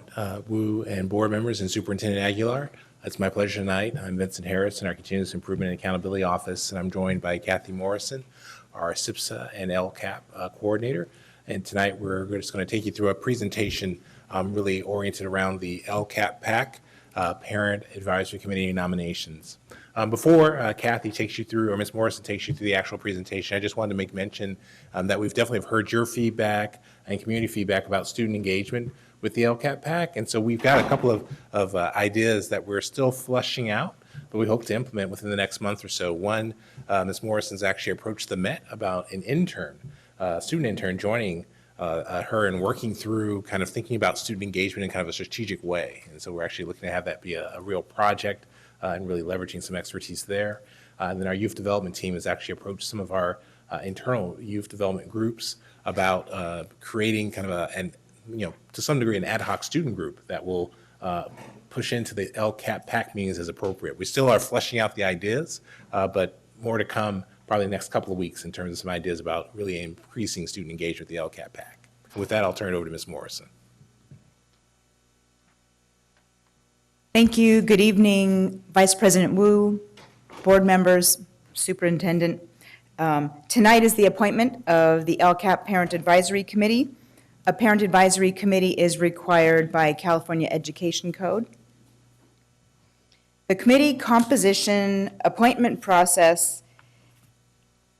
S9: Wu and board members and Superintendent Aguilar. It's my pleasure tonight. I'm Vincent Harris in our Continuous Improvement and Accountability Office, and I'm joined by Kathy Morrison, our SIPSA and LCAP coordinator. And tonight we're just going to take you through a presentation really oriented around the LCAP PAC, Parent Advisory Committee nominations. Before Kathy takes you through, or Ms. Morrison takes you through the actual presentation, I just wanted to make mention that we've definitely heard your feedback and community feedback about student engagement with the LCAP PAC. And so we've got a couple of ideas that we're still fleshing out, but we hope to implement within the next month or so. One, Ms. Morrison's actually approached the Met about an intern, student intern joining her and working through kind of thinking about student engagement in kind of a strategic way. And so we're actually looking to have that be a real project and really leveraging some expertise there. And then our youth development team has actually approached some of our internal youth development groups about creating kind of to some degree, an ad hoc student group that will push into the LCAP PAC meetings as appropriate. We still are fleshing out the ideas, but more to come probably the next couple of weeks in terms of some ideas about really increasing student engagement with the LCAP PAC. And with that, I'll turn it over to Ms. Morrison.
S21: Thank you. Good evening, Vice President Wu, board members, superintendent. Tonight is the appointment of the LCAP Parent Advisory Committee. A Parent Advisory Committee is required by California Education Code. The committee composition, appointment process,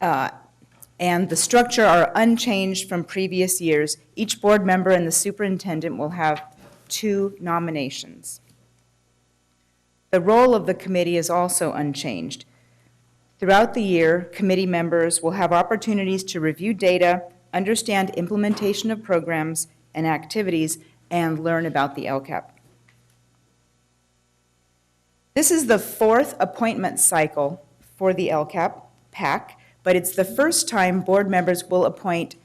S21: and the structure are unchanged from previous years. Each board member and the superintendent will have 2 nominations. The role of the committee is also unchanged. Throughout the year, committee members will have opportunities to review data, understand implementation of programs and activities, and learn about the LCAP. This is the 4th appointment cycle for the LCAP PAC, but it's the first time board members will appoint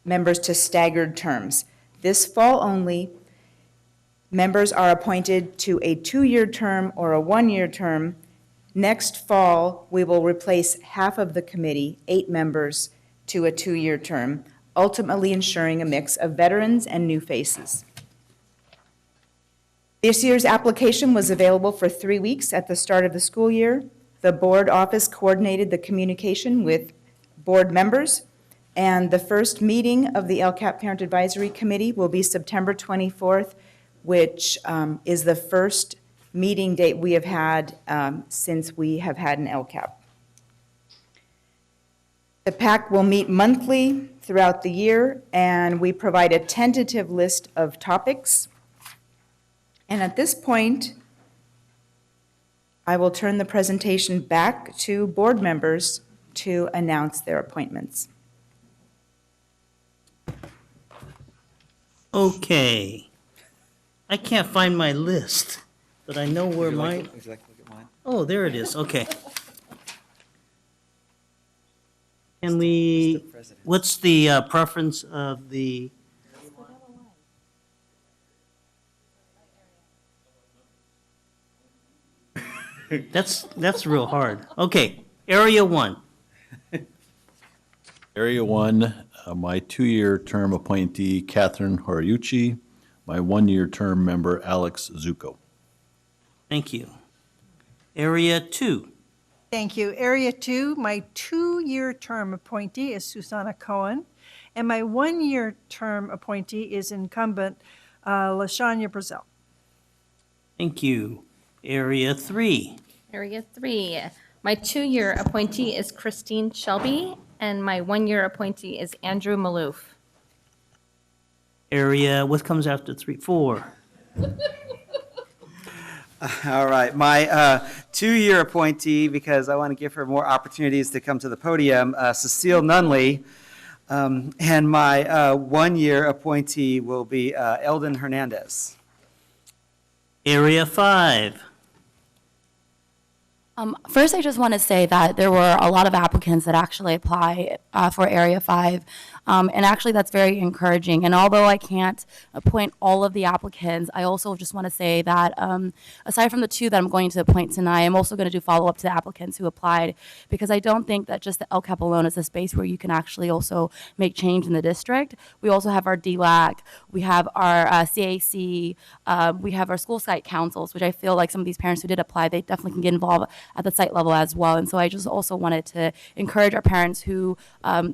S21: members to staggered terms. This fall only, members are appointed to a 2-year term or a 1-year term. Next fall, we will replace half of the committee, 8 members, to a 2-year term, ultimately ensuring a mix of veterans and new faces. This year's application was available for 3 weeks at the start of the school year. The board office coordinated the communication with board members, and the first meeting of the LCAP Parent Advisory Committee will be September 24th, which is the first meeting date we have had since we have had an LCAP. The PAC will meet monthly throughout the year, and we provide a tentative list of topics. And at this point, I will turn the presentation back to board members to announce their appointments.
S1: Okay. I can't find my list, but I know where mine,
S3: Would you like to look at mine?
S1: oh, there it is, okay. Can we, what's the preference of the? That's real hard. Okay, Area 1.
S4: Area 1, my 2-year term appointee Catherine Horiuchi, my 1-year term member Alex Zuko.
S1: Thank you. Area 2.
S19: Thank you. Area 2, my 2-year term appointee is Susanna Cohen, and my 1-year term appointee is incumbent LaShanya Brazel.
S1: Thank you. Area 3.
S10: Area 3. My 2-year appointee is Christine Shelby, and my 1-year appointee is Andrew Maloof.
S1: Area, what comes after 3? 4.
S3: All right, my 2-year appointee, because I want to give her more opportunities to come to the podium, Cecile Nunley. And my 1-year appointee will be Eldon Hernandez.
S1: Area 5.
S11: First, I just want to say that there were a lot of applicants that actually apply for Area 5, and actually that's very encouraging. And although I can't appoint all of the applicants, I also just want to say that aside from the 2 that I'm going to appoint tonight, I'm also going to do follow-up to the applicants who applied, because I don't think that just the LCAP alone is a space where you can actually also make change in the district. We also have our DLAC, we have our CAC, we have our school site councils, which I feel like some of these parents who did apply, they definitely can get involved at the site level as well. And so I just also wanted to encourage our parents who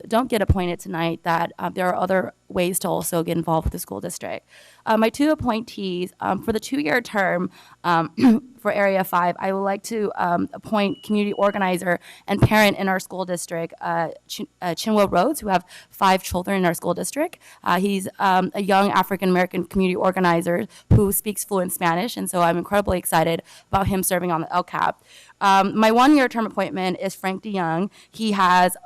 S11: don't get appointed tonight that there are other ways to also get involved with the school district. My 2 appointees, for the 2-year term for Area 5, I would like to appoint community organizer and parent in our school district, Chinwe Rhodes, who have 5 children in our school district. He's a young African-American community organizer who speaks fluent Spanish, and so I'm incredibly excited about him serving on the LCAP. My 1-year term appointment is Frank DeYoung. He has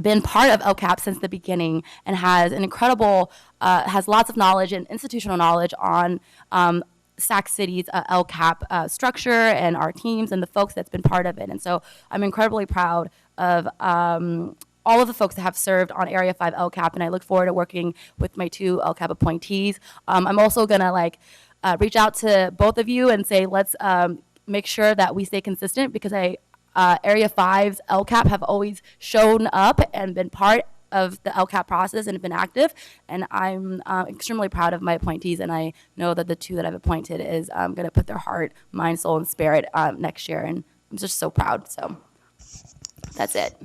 S11: been part of LCAP since the beginning and has an incredible, has lots of knowledge and institutional knowledge on Sac City's LCAP structure and our teams and the folks that's been part of it. And so I'm incredibly proud of all of the folks that have served on Area 5 LCAP, and I look forward to working with my 2 LCAP appointees. I'm also gonna reach out to both of you and say, let's make sure that we stay consistent, because Area 5's LCAP have always shown up and been part of the LCAP process and have been active, and I'm extremely proud of my appointees, and I know that the 2 that I've appointed is going to put their heart, mind, soul, and spirit next year, and I'm just so proud, so that's it.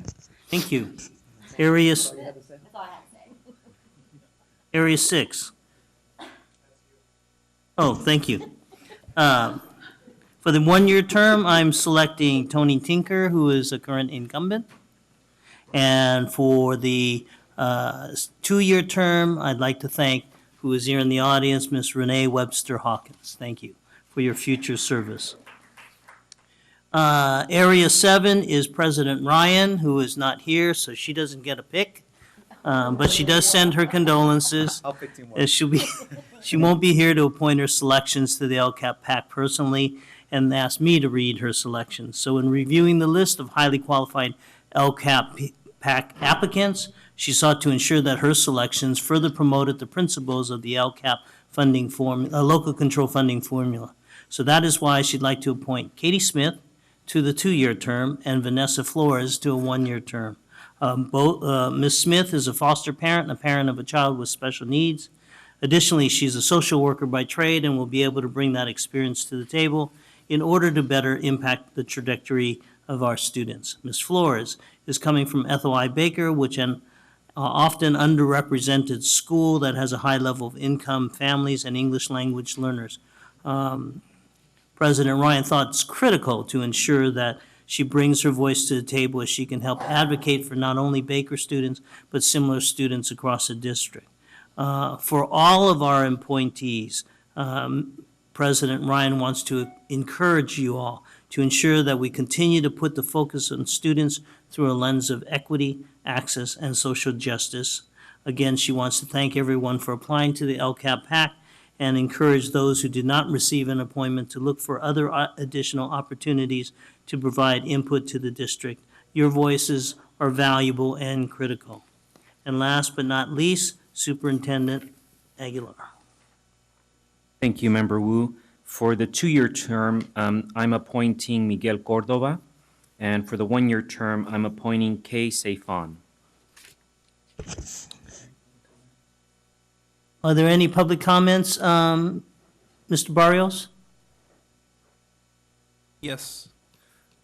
S1: Thank you. Area 6. Oh, thank you. For the 1-year term, I'm selecting Tony Tinker, who is a current incumbent. And for the 2-year term, I'd like to thank, who is here in the audience, Ms. Renee Webster Hawkins. Thank you for your future service. Area 7 is President Ryan, who is not here, so she doesn't get a pick. But she does send her condolences.
S3: I'll pick 2 more.
S1: She won't be here to appoint her selections to the LCAP PAC personally, and asked me to read her selections. So in reviewing the list of highly qualified LCAP PAC applicants, she sought to ensure that her selections further promoted the principles of the LCAP funding local control funding formula. So that is why she'd like to appoint Katie Smith to the 2-year term and Vanessa Flores to a 1-year term. Ms. Smith is a foster parent and a parent of a child with special needs. Additionally, she's a social worker by trade and will be able to bring that experience to the table in order to better impact the trajectory of our students. Ms. Flores is coming from Ethel I. Baker, which an often underrepresented school that has a high level of income families and English language learners. President Ryan thought it's critical to ensure that she brings her voice to the table as she can help advocate for not only Baker students, but similar students across the district. For all of our appointees, President Ryan wants to encourage you all to ensure that we continue to put the focus on students through a lens of equity, access, and social justice. Again, she wants to thank everyone for applying to the LCAP PAC and encourage those who did not receive an appointment to look for other additional opportunities to provide input to the district. Your voices are valuable and critical. And last but not least, Superintendent Aguilar.
S13: Thank you, Member Wu. For the 2-year term, I'm appointing Miguel Cordova, and for the 1-year term, I'm appointing Kay Seifan.
S1: Are there any public comments, Mr. Barrios?
S16: Yes.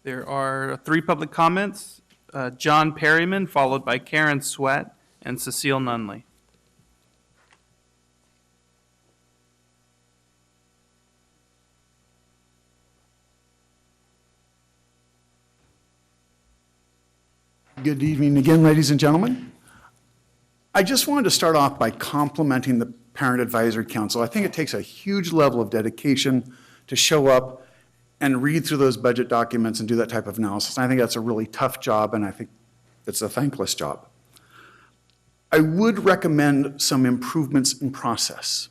S16: There are 3 public comments. John Perryman, followed by Karen Sweat and Cecile Nunley.
S12: Good evening again, ladies and gentlemen. I just wanted to start off by complimenting the Parent Advisory Council. I think it takes a huge level of dedication to show up and read through those budget documents and do that type of analysis. And I think that's a really tough job, and I think it's a thankless job. I would recommend some improvements in process.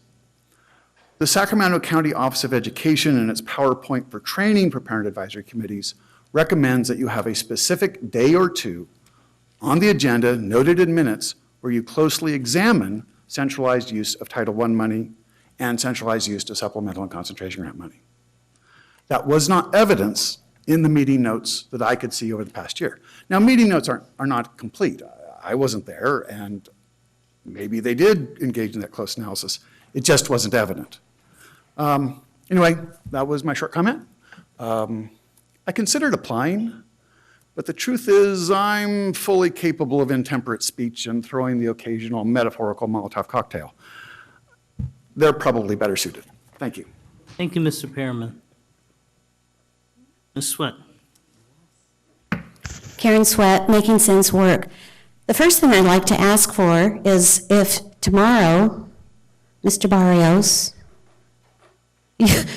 S12: The Sacramento County Office of Education, in its PowerPoint for training for parent advisory committees, recommends that you have a specific day or two on the agenda, noted in minutes, where you closely examine centralized use of Title I money and centralized use of supplemental and concentration grant money. That was not evidence in the meeting notes that I could see over the past year. Now, meeting notes are not complete. I wasn't there, and maybe they did engage in that close analysis. It just wasn't evident. Anyway, that was my short comment. I considered applying, but the truth is I'm fully capable of intemperate speech and throwing the occasional metaphorical Molotov cocktail. They're probably better suited. Thank you.
S1: Thank you, Mr. Perriman. Ms. Sweat.
S2: Karen Sweat, Making Sense Work. The first thing I'd like to ask for is if tomorrow, Mr. Barrios,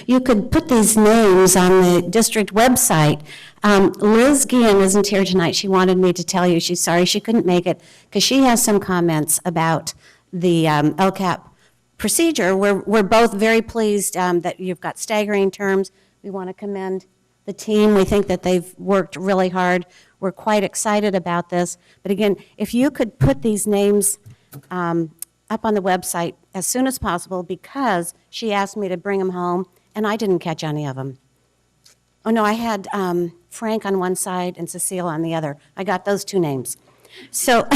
S2: you could put these names on the district website. Liz Guillen isn't here tonight. She wanted me to tell you she's sorry she couldn't make it because she has some comments about the LCAP procedure. We're both very pleased that you've got staggering terms. We want to commend the team. We think that they've worked really hard. We're quite excited about this. But again, if you could put these names up on the website as soon as possible, because she asked me to bring them home, and I didn't catch any of them. Oh, no, I had Frank on one side and Cecile on the other. I got those 2 names. So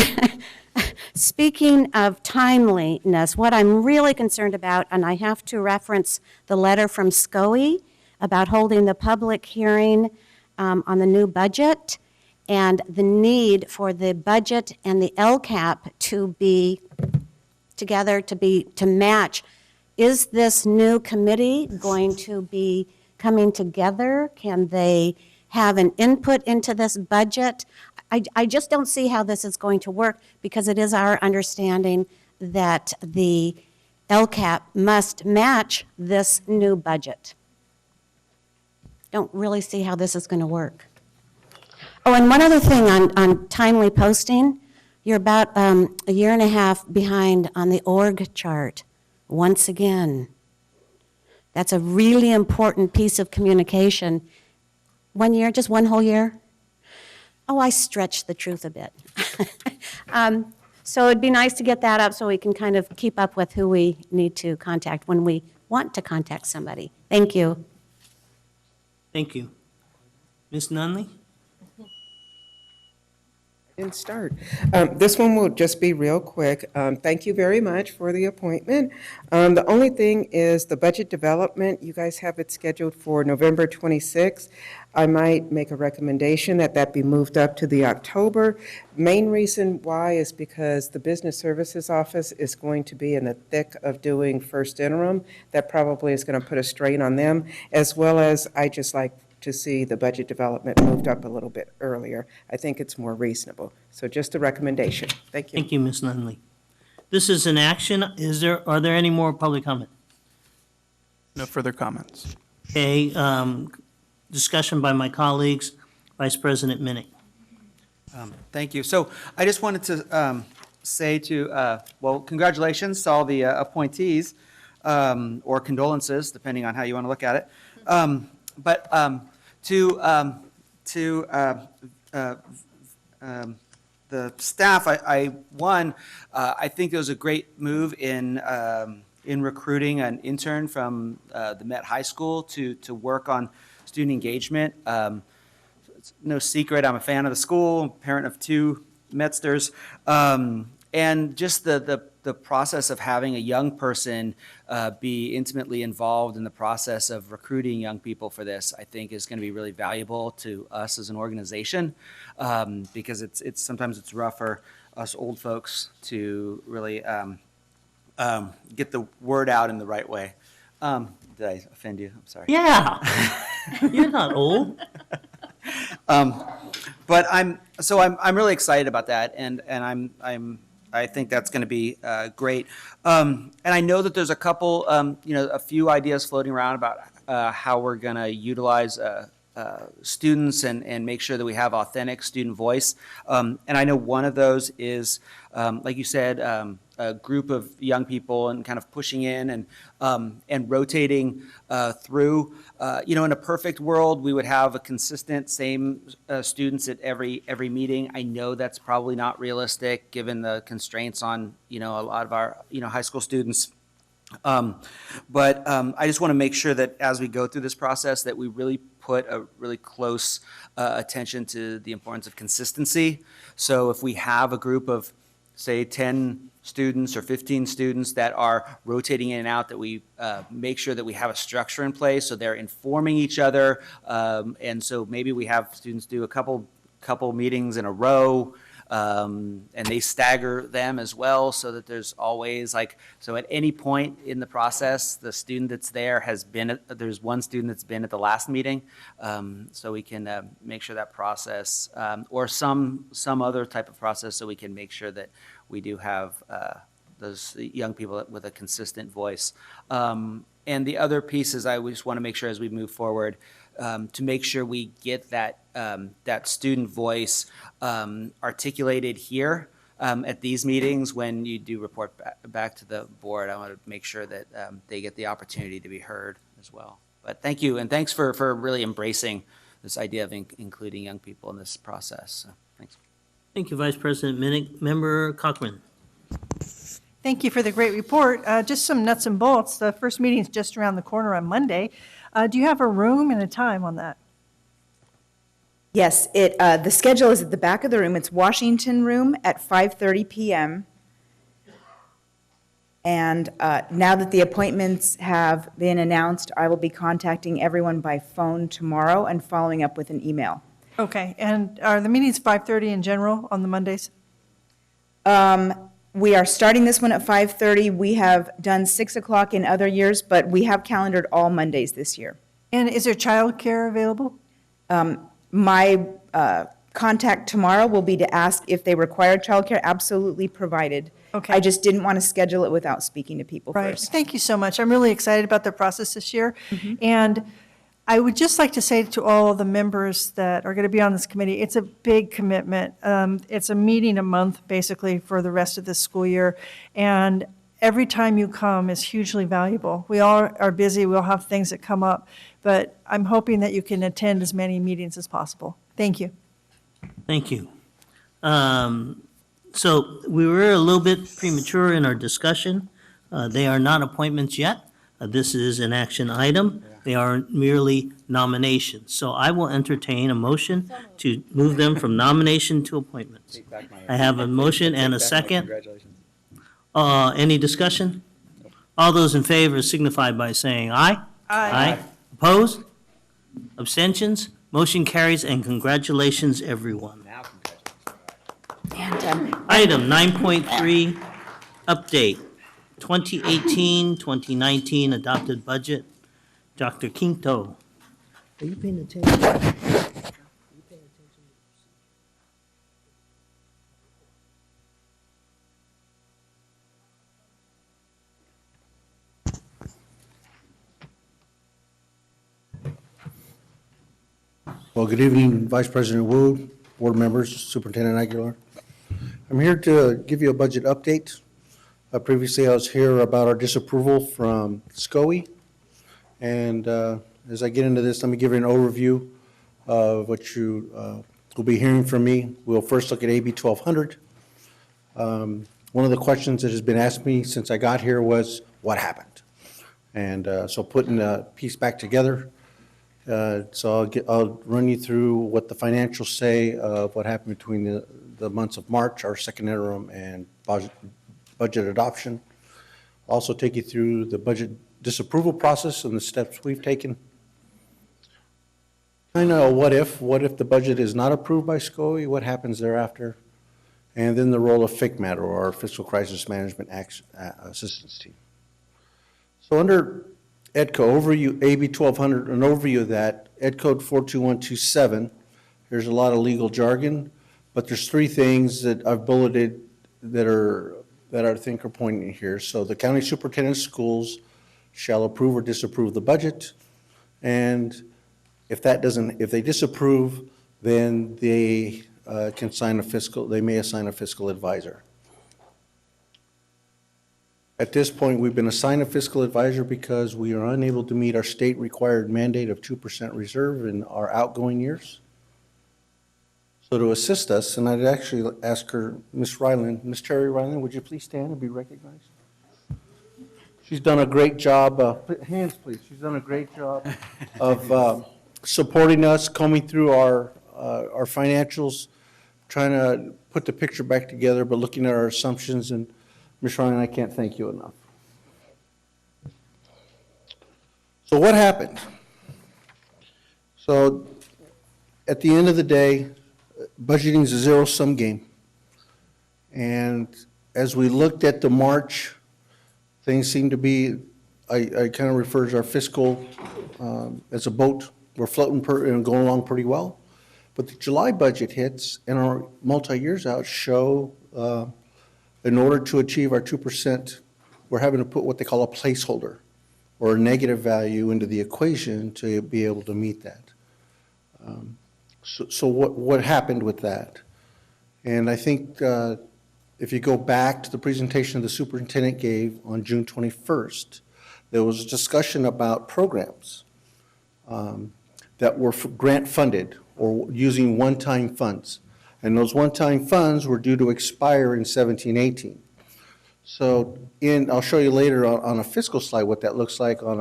S2: speaking of timeliness, what I'm really concerned about, and I have to reference the letter from SCOE about holding the public hearing on the new budget and the need for the budget and the LCAP to be together, to match. Is this new committee going to be coming together? Can they have an input into this budget? I just don't see how this is going to work, because it is our understanding that the LCAP must match this new budget. Don't really see how this is going to work. Oh, and one other thing on timely posting. You're about a year and a half behind on the org chart, once again. That's a really important piece of communication. 1 year, just one whole year? Oh, I stretched the truth a bit. So it'd be nice to get that up so we can kind of keep up with who we need to contact when we want to contact somebody. Thank you.
S1: Thank you. Ms. Nunley?
S7: Didn't start. This one will just be real quick. Thank you very much for the appointment. The only thing is the budget development. You guys have it scheduled for November 26th. I might make a recommendation that that be moved up to the October. Main reason why is because the Business Services Office is going to be in the thick of doing first interim. That probably is going to put a strain on them, as well as I just like to see the budget development moved up a little bit earlier. I think it's more reasonable. So just a recommendation. Thank you.
S1: Thank you, Ms. Nunley. This is an action. Are there any more public comment?
S16: No further comments.
S1: Okay, discussion by my colleagues. Vice President Minnick.
S3: Thank you. So I just wanted to say well, congratulations to all the appointees. or condolences, depending on how you want to look at it. But to the staff, I think it was a great move in recruiting an intern from the Met High School to work on student engagement. It's no secret, I'm a fan of the school, parent of 2 Metsters, and just the process of having a young person be intimately involved in the process of recruiting young people for this, I think is going to be really valuable to us as an organization, because it's sometimes it's rough for us old folks to really get the word out in the right way. Did I offend you? I'm sorry.
S1: Yeah. You're not old.
S3: But I'm really excited about that, and I think that's going to be great. And I know that there's a couple, a few ideas floating around about how we're going to utilize students and make sure that we have authentic student voice. And I know one of those is, like you said, a group of young people and kind of pushing in and rotating through. In a perfect world, we would have a consistent same students at every meeting. I know that's probably not realistic given the constraints on a lot of our high school students. But I just want to make sure that as we go through this process that we really put a really close attention to the importance of consistency. So if we have a group of, say, 10 students or 15 students that are rotating in and out, that we make sure that we have a structure in place so they're informing each other. And so maybe we have students do a couple meetings in a row, and they stagger them as well so that there's always so at any point in the process, the student that's there there's one student that's been at the last meeting, so we can make sure that process, or some other type of process so we can make sure that we do have those young people with a consistent voice. And the other piece is I just want to make sure as we move forward to make sure we get that student voice articulated here at these meetings. When you do report back to the board, I want to make sure that they get the opportunity to be heard as well. But thank you, and thanks for really embracing this idea of including young people in this process. So, thanks.
S1: Thank you, Vice President Minnick. Member Cochran.
S19: Thank you for the great report. Just some nuts and bolts. The first meeting is just around the corner on Monday. Do you have a room and a time on that?
S21: Yes, the schedule is at the back of the room. It's Washington Room at 5:30 p.m. And now that the appointments have been announced, I will be contacting everyone by phone tomorrow and following up with an email.
S19: Okay, and are the meetings 5:30 in general on the Mondays?
S21: We are starting this one at 5:30. We have done 6 o'clock in other years, but we have calendared all Mondays this year.
S19: And is there childcare available?
S21: My contact tomorrow will be to ask if they require childcare. Absolutely provided.
S19: Okay.
S21: I just didn't want to schedule it without speaking to people
S19: Right.
S21: first.
S19: Thank you so much. I'm really excited about the process this year. And I would just like to say to all of the members that are going to be on this committee, it's a big commitment. It's a meeting a month, basically, for the rest of this school year. And every time you come is hugely valuable. We all are busy. We all have things that come up. But I'm hoping that you can attend as many meetings as possible. Thank you.
S1: Thank you. So we were a little bit premature in our discussion. They are not appointments yet. This is an action item. They are merely nominations. So I will entertain a motion to move them from nomination to appointments. I have a motion and a second. Any discussion? All those in favor signify by saying aye.
S19: Aye.
S1: Opposed? Abstentions? Motion carries, and congratulations, everyone. Item 9.3, update, 2018-2019 adopted budget. Dr. Quinto, are you paying attention?
S14: Well, good evening, Vice President Wu, board members, Superintendent Aguilar. I'm here to give you a budget update. Previously, I was here about our disapproval from SCOE. And as I get into this, let me give you an overview of what you will be hearing from me. We'll first look at AB 1200. One of the questions that has been asked me since I got here was, what happened? And so putting a piece back together. So I'll run you through what the financials say of what happened between the months of March, our second interim, and budget adoption. Also take you through the budget disapproval process and the steps we've taken. Kind of what if the budget is not approved by SCOE, what happens thereafter? And then the role of FICMAT, or our Fiscal Crisis Management Assistance Team. So under Ed Code, overview, AB 1200, an overview of that, Ed Code 42127, there's a lot of legal jargon, but there's three things that I've bulleted that I think are pointing here. So the county superintendent of schools shall approve or disapprove the budget, and if they disapprove, then they can sign they may assign a fiscal advisor. At this point, we've been assigned a fiscal advisor because we are unable to meet our state required mandate of 2% reserve in our outgoing years. So to assist us, and I'd actually ask her, Ms. Terry Ryland, would you please stand and be recognized? She's done a great job, hands please, she's done a great job of supporting us, combing through our financials, trying to put the picture back together, but looking at our assumptions. And Ms. Ryan, I can't thank you enough. So what happened? So at the end of the day, budgeting is a zero-sum game. And as we looked at the March, things seem to be, I kind of refer to our fiscal as a boat. We're floating and going along pretty well. But the July budget hits and our multi-years out show in order to achieve our 2%, we're having to put what they call a placeholder or a negative value into the equation to be able to meet that. So what happened with that? And I think if you go back to the presentation the superintendent gave on June 21st, there was a discussion about programs that were grant funded or using one-time funds. And those one-time funds were due to expire in 17-18. So I'll show you later on a fiscal slide what that looks like on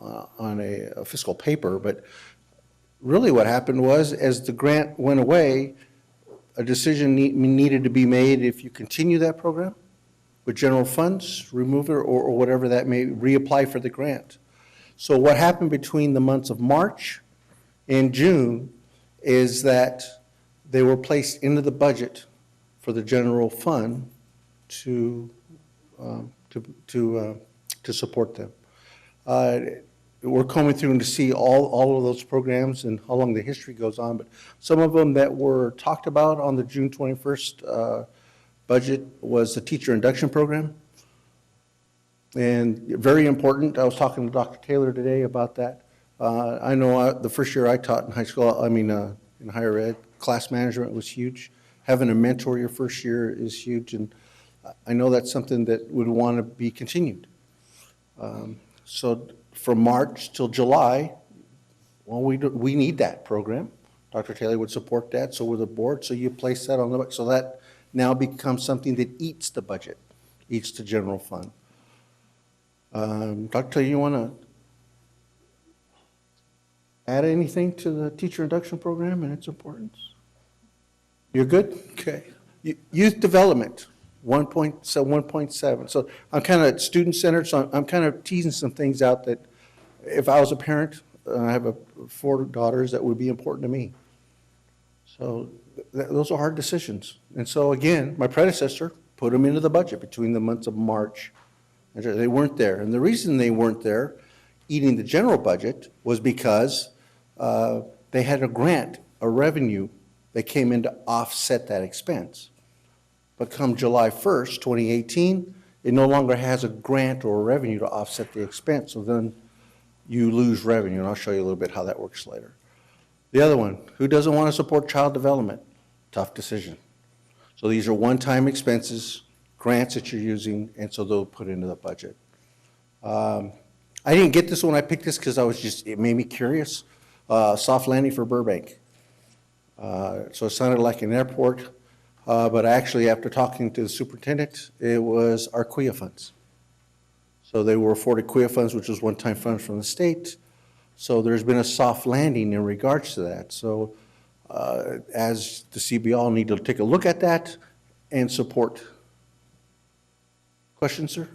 S14: a fiscal paper, but really what happened was as the grant went away, a decision needed to be made if you continue that program with general funds, remove it, or whatever that may, reapply for the grant. So what happened between the months of March and June is that they were placed into the budget for the general fund to support them. We're coming through and to see all of those programs and how long the history goes on, but some of them that were talked about on the June 21st budget was the teacher induction program. And very important, I was talking to Dr. Taylor today about that. I know the first year I taught in high school, in higher ed, class management was huge. Having a mentor your first year is huge, and I know that's something that would want to be continued. So from March till July, well, we need that program. Dr. Taylor would support that, so would the board, so you place that on the, so that now becomes something that eats the budget, eats the general fund. Dr. Taylor, you want to add anything to the teacher induction program and its importance? You're good? Okay. Youth development, 1.7. So I'm kind of student-centered, so I'm kind of teasing some things out that if I was a parent, I have 4 daughters, that would be important to me. So those are hard decisions. And so again, my predecessor put them into the budget between the months of March. And they weren't there. And the reason they weren't there, eating the general budget, was because they had a grant, a revenue that came in to offset that expense. But come July 1st, 2018, it no longer has a grant or a revenue to offset the expense. So then you lose revenue, and I'll show you a little bit how that works later. The other one, who doesn't want to support child development? Tough decision. So these are one-time expenses grants that you're using, and so they'll put into the budget. I didn't get this when I picked this because it made me curious. Soft landing for Burbank. So it sounded like an airport, but actually after talking to the superintendent, it was our QUIA funds. So they were afforded QUIA funds, which was one-time funds from the state. So there's been a soft landing in regards to that. So as the CBO, need to take a look at that and support. Question, sir?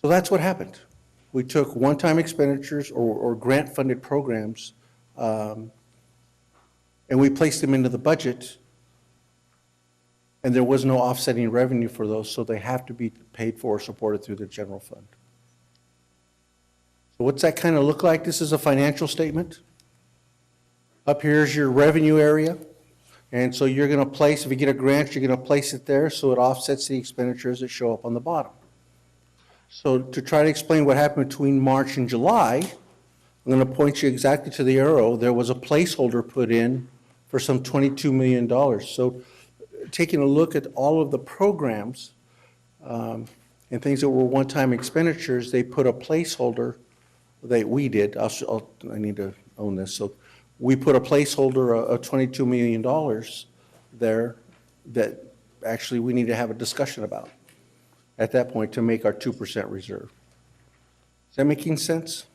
S14: So that's what happened. We took one-time expenditures or grant-funded programs, and we placed them into the budget, and there was no offsetting revenue for those, so they have to be paid for or supported through the general fund. So what's that kind of look like? This is a financial statement. Up here is your revenue area. And so you're going to place, if you get a grant, you're going to place it there so it offsets the expenditures that show up on the bottom. So to try to explain what happened between March and July, I'm going to point you exactly to the arrow. There was a placeholder put in for some $22 million. So taking a look at all of the programs and things that were one-time expenditures, they put a placeholder that we did. I need to own this. So we put a placeholder of $22 million there that actually we need to have a discussion about at that point to make our 2% reserve. Is that making sense?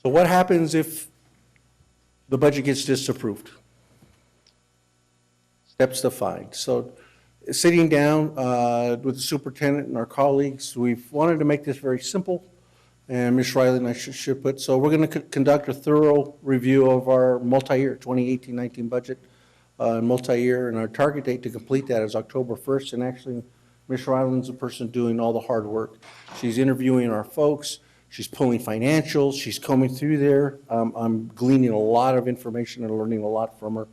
S14: So what happens if the budget gets disapproved? Steps defined. So sitting down with the superintendent and our colleagues, we've wanted to make this very simple. And Ms. Riley and I should put, so we're going to conduct a thorough review of our multi-year 2018-19 budget, multi-year, and our target date to complete that is October 1st. And actually, Ms. Riley's the person doing all the hard work. She's interviewing our folks. She's pulling financials. She's combing through there. I'm gleaning a lot of information and learning a lot from her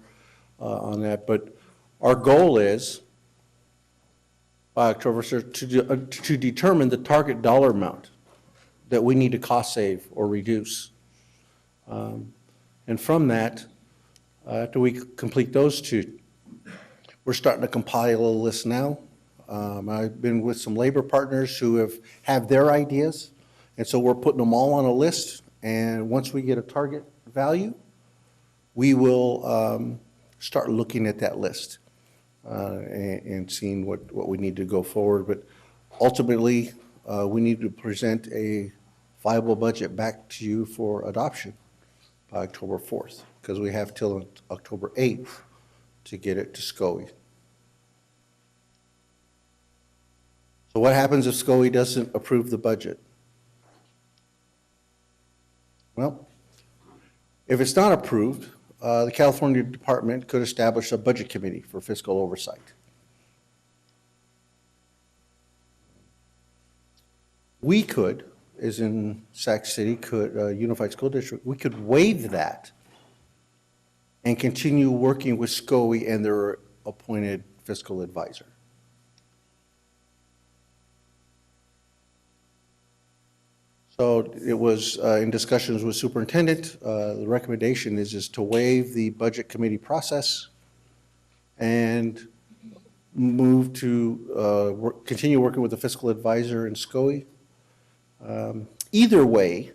S14: on that. But our goal is, by October 1st, to determine the target dollar amount that we need to cost save or reduce. And from that, after we complete those two, we're starting to compile a list now. I've been with some labor partners who have their ideas, and so we're putting them all on a list, and once we get a target value, we will start looking at that list and seeing what we need to go forward. But ultimately, we need to present a viable budget back to you for adoption by October 4th, because we have till October 8th to get it to SCOE. So what happens if SCOE doesn't approve the budget? Well, if it's not approved, the California Department could establish a budget committee for fiscal oversight. We could, as in Sac City, Unified School District, we could waive that and continue working with SCOE and their appointed fiscal advisor. So it was in discussions with superintendent, the recommendation is to waive the budget committee process and move to continue working with the fiscal advisor and SCOE. Either way,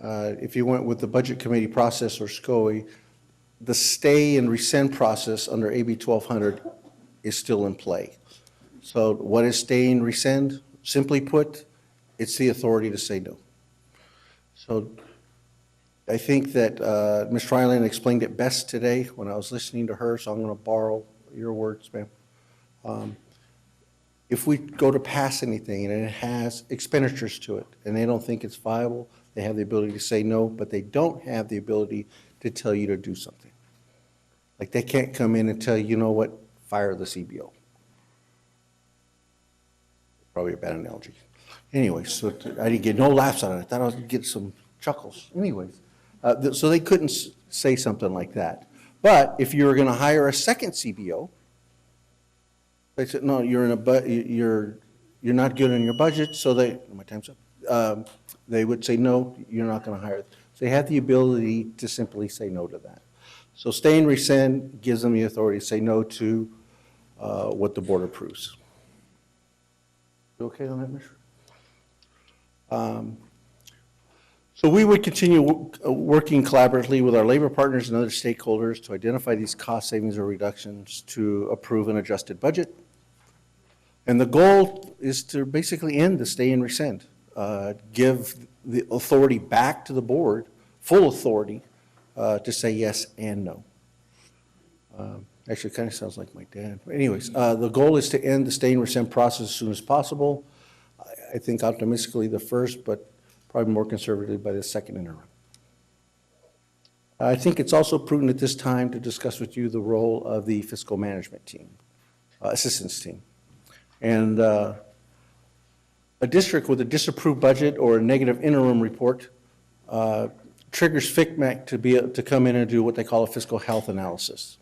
S14: if you went with the budget committee process or SCOE, the stay and rescind process under AB 1200 is still in play. So what is stay and rescind? Simply put, it's the authority to say no. So I think that Ms. Ryland explained it best today when I was listening to her, so I'm going to borrow your words, ma'am. If we go to pass anything and it has expenditures to it and they don't think it's viable, they have the ability to say no, but they don't have the ability to tell you to do something. Like they can't come in and tell you, you know what, fire the CBO. Probably a bad analogy. Anyway, so I didn't get no laughs out of it. I thought I was going to get some chuckles. Anyways, so they couldn't say something like that. But if you were going to hire a second CBO, they said, no, you're not good in your budget, so my time's up. They would say, no, you're not going to hire. They have the ability to simply say no to that. So stay and rescind gives them the authority to say no to what the board approves. You okay on that, Mr.? So we would continue working collaboratively with our labor partners and other stakeholders to identify these cost savings or reductions to approve an adjusted budget. And the goal is to basically end the stay and rescind, give the authority back to the board, full authority, to say yes and no. Actually, it kind of sounds like my dad. But anyways, the goal is to end the stay and rescind process as soon as possible. I think optimistically the first, but probably more conservatively by the second interim. I think it's also prudent at this time to discuss with you the role of the fiscal management team, assistance team. And a district with a disapproved budget or a negative interim report triggers FICMAC to come in and do what they call a fiscal health analysis.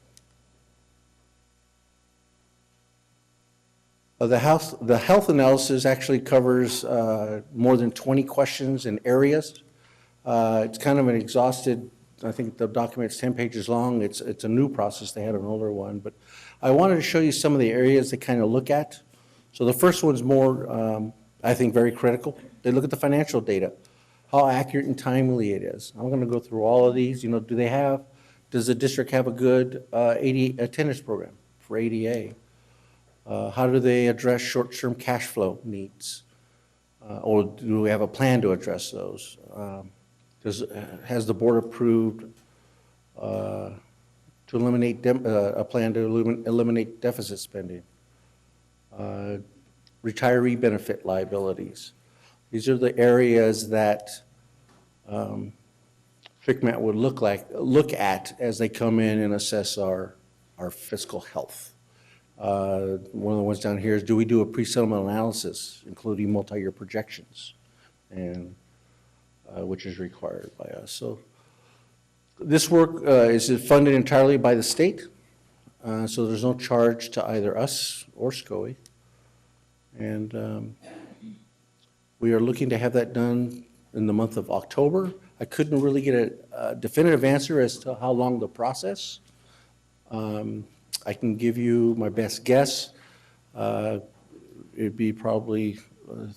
S14: The health analysis actually covers more than 20 questions and areas. It's kind of an exhausted, I think the document's 10 pages long. It's a new process. They had an older one. But I wanted to show you some of the areas they kind of look at. So the first one's more, I think, very critical. They look at the financial data, how accurate and timely it is. I'm going to go through all of these. You know, does the district have a good attendance program for ADA? How do they address short-term cash flow needs? Or do we have a plan to address those? Has the board approved to eliminate a plan to eliminate deficit spending? Retiree benefit liabilities. These are the areas that FICMAT would look at as they come in and assess our fiscal health. One of the ones down here is, do we do a pre-settlement analysis, including multi-year projections, and which is required by us. So this work is funded entirely by the state, so there's no charge to either us or SCOE. And we are looking to have that done in the month of October. I couldn't really get a definitive answer as to how long the process. I can give you my best guess. It'd be probably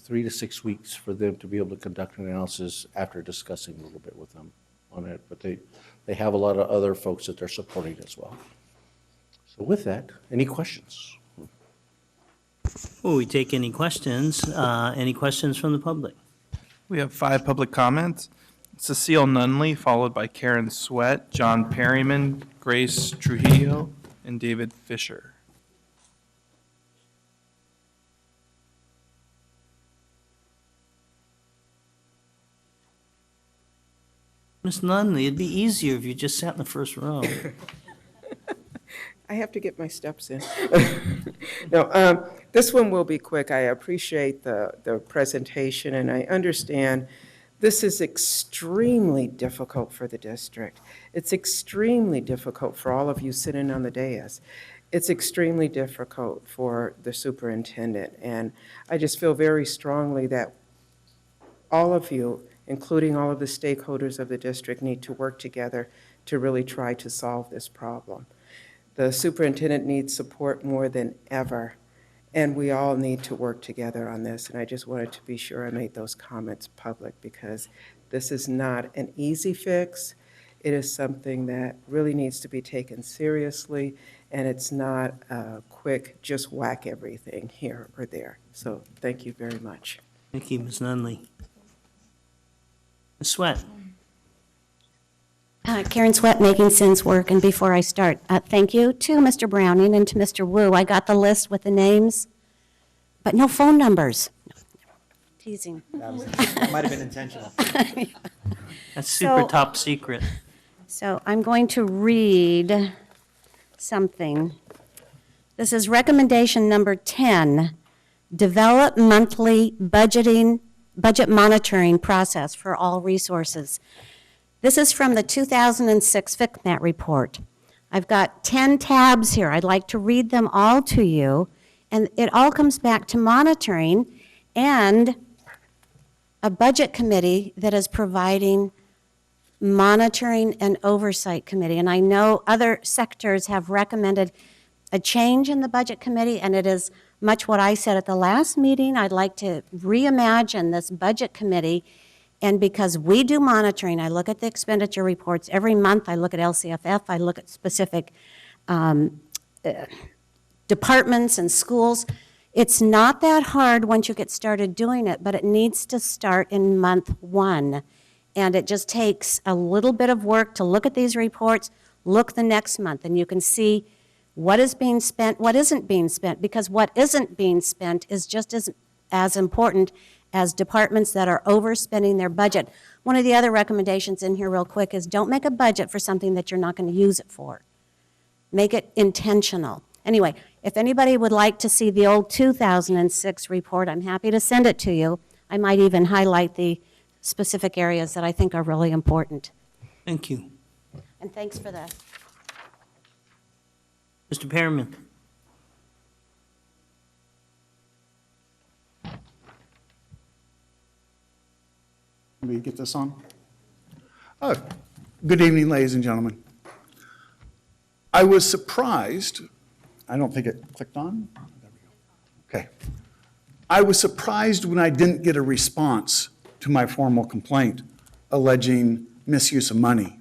S14: 3 to 6 weeks for them to be able to conduct an analysis after discussing a little bit with them on it. But they have a lot of other folks that they're supporting as well. So with that, any questions?
S1: Will we take any questions? Any questions from the public?
S16: We have 5 public comments. Cecile Nunley, followed by Karen Sweat, John Perryman, Grace Trujillo, and David Fisher.
S1: Ms. Nunley, it'd be easier if you just sat in the first row.
S7: I have to get my steps in. No, this one will be quick. I appreciate the presentation, and I understand this is extremely difficult for the district. It's extremely difficult for all of you sitting on the dais. It's extremely difficult for the superintendent, and I just feel very strongly that all of you, including all of the stakeholders of the district, need to work together to really try to solve this problem. The superintendent needs support more than ever, and we all need to work together on this. And I just wanted to be sure I made those comments public, because this is not an easy fix. It is something that really needs to be taken seriously, and it's not a quick, just whack everything here or there. So thank you very much.
S1: Thank you, Ms. Nunley. Ms. Sweat.
S2: Karen Sweat, Making Sense Work, and before I start, thank you to Mr. Browning and to Mr. Wu. I got the list with the names, but no phone numbers. Teasing.
S3: That might have been intentional.
S1: That's super top secret.
S2: So I'm going to read something. This is recommendation number 10, develop monthly budget monitoring process for all resources. This is from the 2006 FICMAT report. I've got 10 tabs here. I'd like to read them all to you. And it all comes back to monitoring and a budget committee that is providing monitoring and oversight committee. And I know other sectors have recommended a change in the budget committee, and it is much what I said at the last meeting. I'd like to reimagine this budget committee, and because we do monitoring, I look at the expenditure reports every month, I look at LCFF, I look at specific departments and schools. It's not that hard once you get started doing it, but it needs to start in month 1. And it just takes a little bit of work to look at these reports, look the next month, and you can see what is being spent, what isn't being spent, because what isn't being spent is just as important as departments that are overspending their budget. One of the other recommendations in here real quick is don't make a budget for something that you're not going to use it for. Make it intentional. Anyway, if anybody would like to see the old 2006 report, I'm happy to send it to you. I might even highlight the specific areas that I think are really important.
S1: Thank you.
S2: And thanks for that.
S1: Mr. Perryman.
S12: Let me get this on. Good evening, ladies and gentlemen. I was surprised, I don't think it clicked on. There we go. Okay. I was surprised when I didn't get a response to my formal complaint alleging misuse of money.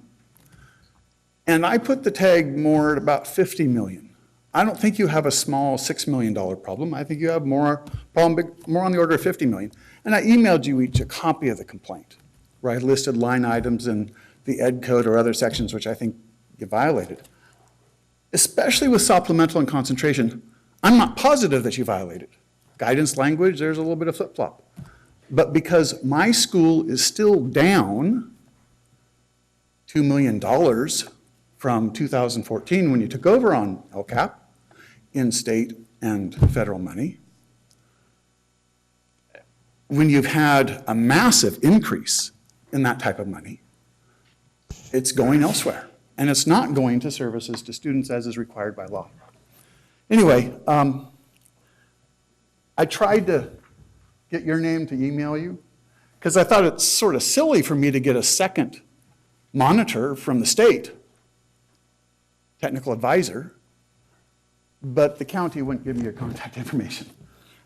S12: And I put the tag more at about 50 million. I don't think you have a small $6 million problem. I think you have more on the order of 50 million. And I emailed you each a copy of the complaint, where I listed line items in the ed code or other sections which I think you violated. Especially with supplemental and concentration, I'm not positive that you violated. Guidance language, there's a little bit of flip-flop. But because my school is still down $2 million from 2014 when you took over on LCAP in state and federal money, when you've had a massive increase in that type of money, it's going elsewhere. And it's not going to services to students as is required by law. Anyway, I tried to get your name to email you because I thought it's sort of silly for me to get a second monitor from the state, technical advisor, but the county wouldn't give me your contact information.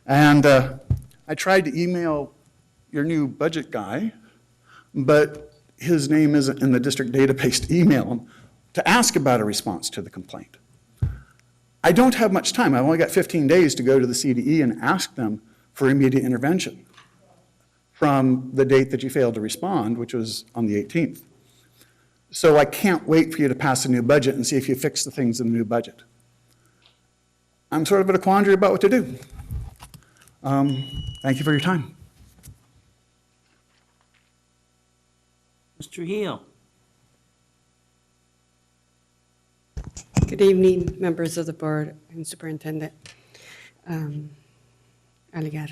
S12: And I tried to email your new budget guy, but his name isn't in the district database to email him to ask about a response to the complaint. I don't have much time. I've only got 15 days to go to the CDE and ask them for immediate intervention from the date that you failed to respond, which was on the 18th. So I can't wait for you to pass a new budget and see if you fix the things in the new budget. I'm sort of at a quandary about what to do. Thank you for your time.
S1: Mr. Trujillo.
S18: Good evening, members of the board and Superintendent Alligar.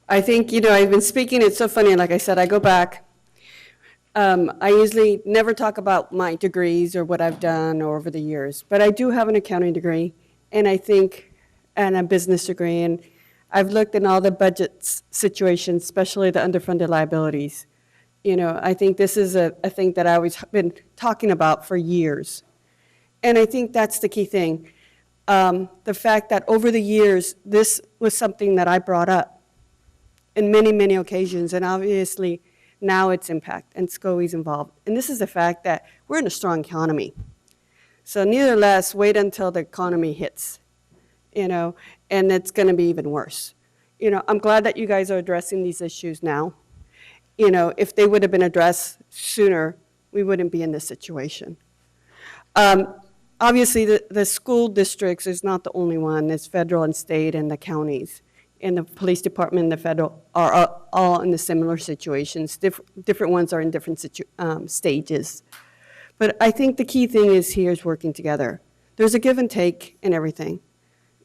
S18: I think, I've been speaking, it's so funny, like I said, I go back. I usually never talk about my degrees or what I've done over the years, but I do have an accounting degree, and a business degree, and I've looked in all the budget situations, especially the underfunded liabilities. I think this is a thing that I've always been talking about for years. And I think that's the key thing. The fact that over the years, this was something that I brought up in many, many occasions, and obviously now it's impact, and SCOE's involved. And this is the fact that we're in a strong economy. So nevertheless, wait until the economy hits, and it's gonna be even worse. I'm glad that you guys are addressing these issues now. If they would have been addressed sooner, we wouldn't be in this situation. Obviously, the school districts is not the only one. It's federal and state and the counties. And the police department and the federal are all in the similar situations. Different ones are in different stages. But I think the key thing is working together. There's a give and take in everything.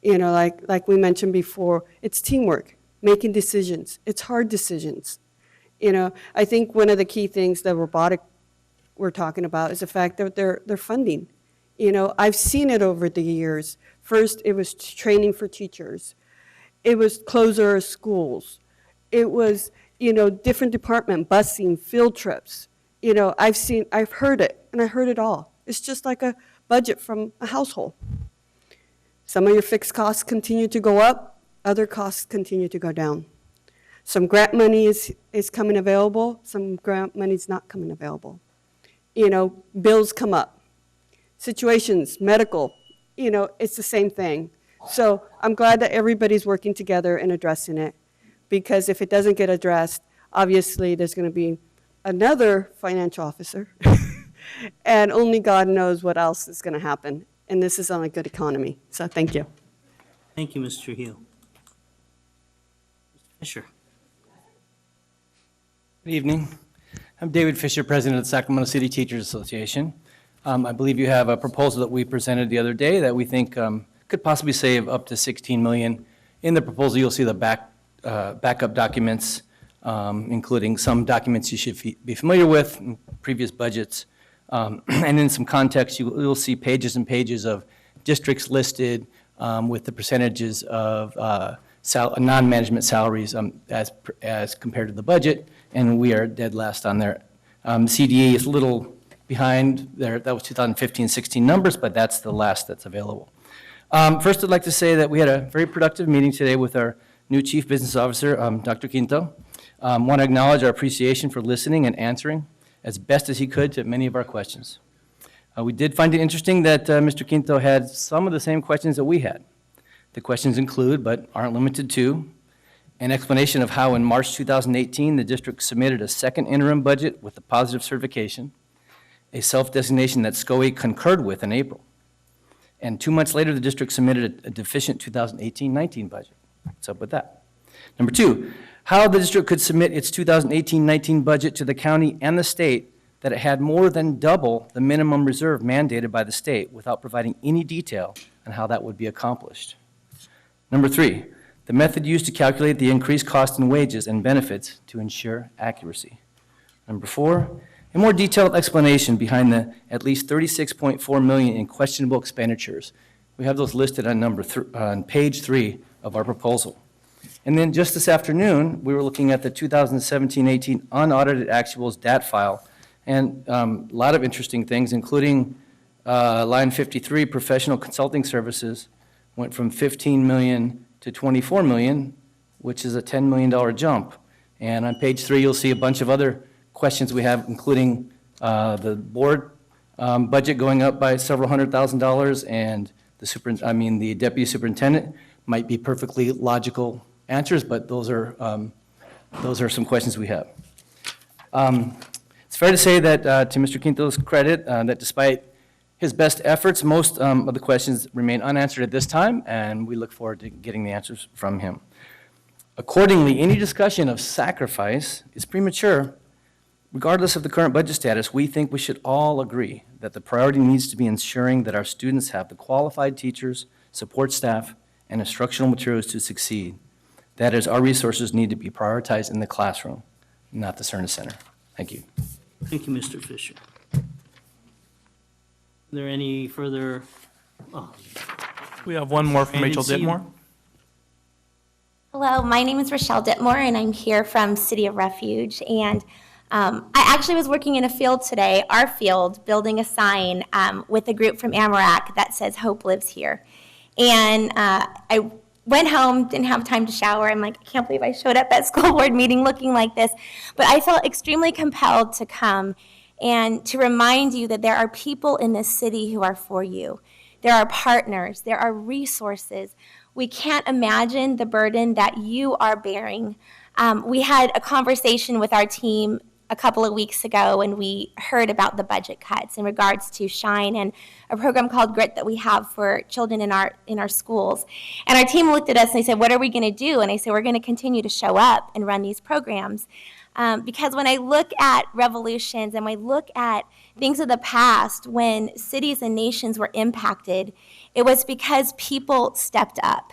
S18: Like we mentioned before, it's teamwork, making decisions. It's hard decisions. I think one of the key things that robotic we're talking about is the fact that they're funding. I've seen it over the years. First, it was training for teachers. It was closure of schools. It was, different department, busing, field trips. You know, I've heard it, and I heard it all. It's just like a budget from a household. Some of your fixed costs continue to go up, other costs continue to go down. Some grant money is coming available, some grant money is not coming available. You know, bills come up. Situations, medical, you know, it's the same thing. So I'm glad that everybody's working together and addressing it, because if it doesn't get addressed, obviously there's going to be another financial officer, and only God knows what else is going to happen. And this is on a good economy. So thank you.
S1: Thank you, Mr. Trujillo. Mr. Fisher.
S17: Good evening. I'm David Fisher, President of the Sacramento City Teachers Association. I believe you have a proposal that we presented the other day that we think could possibly save up to $16 million. In the proposal, you'll see the backup documents, including some documents you should be familiar with in previous budgets. And in some context, you'll see pages and pages of districts listed with the percentages of non-management salaries as compared to the budget, and we are dead last on there. CDA is a little behind there. That was 2015-16 numbers, but that's the last that's available. First, I'd like to say that we had a very productive meeting today with our new Chief Business Officer, Dr. Quinto. Want to acknowledge our appreciation for listening and answering as best as he could to many of our questions. We did find it interesting that Mr. Quinto had some of the same questions that we had. The questions include, but aren't limited to, an explanation of how in March 2018 the district submitted a second interim budget with a positive certification, a self-designation that SCOE concurred with in April. And 2 months later, the district submitted a deficient 2018-19 budget. What's up with that? Number two, how the district could submit its 2018-19 budget to the county and the state that it had more than double the minimum reserve mandated by the state without providing any detail on how that would be accomplished. Number three, the method used to calculate the increased cost in wages and benefits to ensure accuracy. Number four, a more detailed explanation behind the at least $36.4 million in questionable expenditures. We have those listed on on page 3 of our proposal. And then just this afternoon, we were looking at the 2017-18 unaudited actuals DAT file, and a lot of interesting things, including line 53, professional consulting services, went from $15 million to $24 million, which is a $10 million jump. And on page 3, you'll see a bunch of other questions we have, including the board budget going up by several $100,000, and the deputy superintendent might be perfectly logical answers, but those are some questions we have. It's fair to say that to Mr. Quinto's credit, that despite his best efforts, most of the questions remain unanswered at this time, and we look forward to getting the answers from him. Accordingly, any discussion of sacrifice is premature. Regardless of the current budget status, we think we should all agree that the priority needs to be ensuring that our students have the qualified teachers, support staff, and instructional materials to succeed. That is, our resources need to be prioritized in the classroom, not the Cerna Center. Thank you.
S1: Thank you, Mr. Fisher. Are there any further? Oh.
S16: We have one more from
S1: I
S16: Rachel
S1: didn't see you.
S16: Ditmore.
S22: Hello, my name is Rochelle Ditmore, and I'm here from City of Refuge. And I actually was working in a field today, our field, building a sign with a group from Amarak that says "Hope lives here." And I went home, didn't have time to shower. I'm like, I can't believe I showed up at school board meeting looking like this. But I felt extremely compelled to come and to remind you that there are people in this city who are for you. There are partners, there are resources. We can't imagine the burden that you are bearing. We had a conversation with our team a couple of weeks ago, and we heard about the budget cuts in regards to Shine and a program called Grit that we have for children in our schools. And our team looked at us and they said, what are we going to do? And I said, we're going to continue to show up and run these programs. Because when I look at revolutions and when I look at things of the past, when cities and nations were impacted, it was because people stepped up.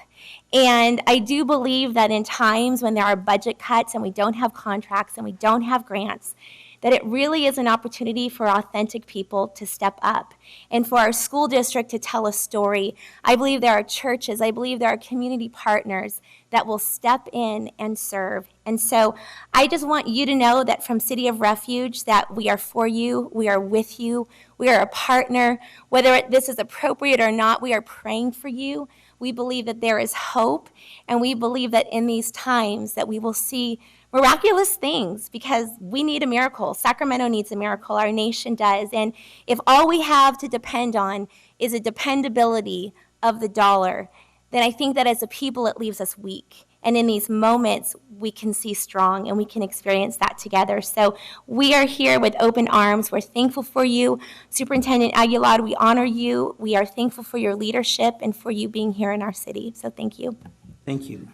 S22: And I do believe that in times when there are budget cuts and we don't have contracts and we don't have grants, that it really is an opportunity for authentic people to step up and for our school district to tell a story. I believe there are churches, I believe there are community partners that will step in and serve. And so I just want you to know that from City of Refuge, that we are for you, we are with you, we are a partner. Whether this is appropriate or not, we are praying for you. We believe that there is hope, and we believe that in these times that we will see miraculous things, because we need a miracle. Sacramento needs a miracle. Our nation does. And if all we have to depend on is a dependability of the dollar, then I think that as a people it leaves us weak. And in these moments, we can see strong, and we can experience that together. So we are here with open arms. We're thankful for you. Superintendent Aguilar, we honor you. We are thankful for your leadership and for you being here in our city. So thank you.
S1: Thank you.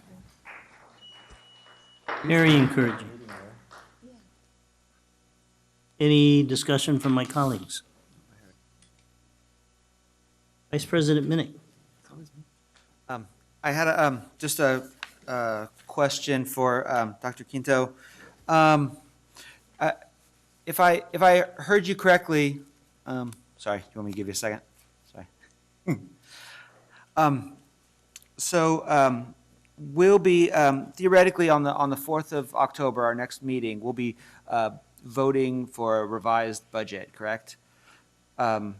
S1: Very encouraging. Any discussion from my colleagues? Vice President Minnick.
S3: I had just a question for Dr. Quinto. If I heard you correctly, sorry, do you want me to give you a second? Sorry. We'll be theoretically on the 4th of October, our next meeting, we'll be voting for a revised budget, correct? Am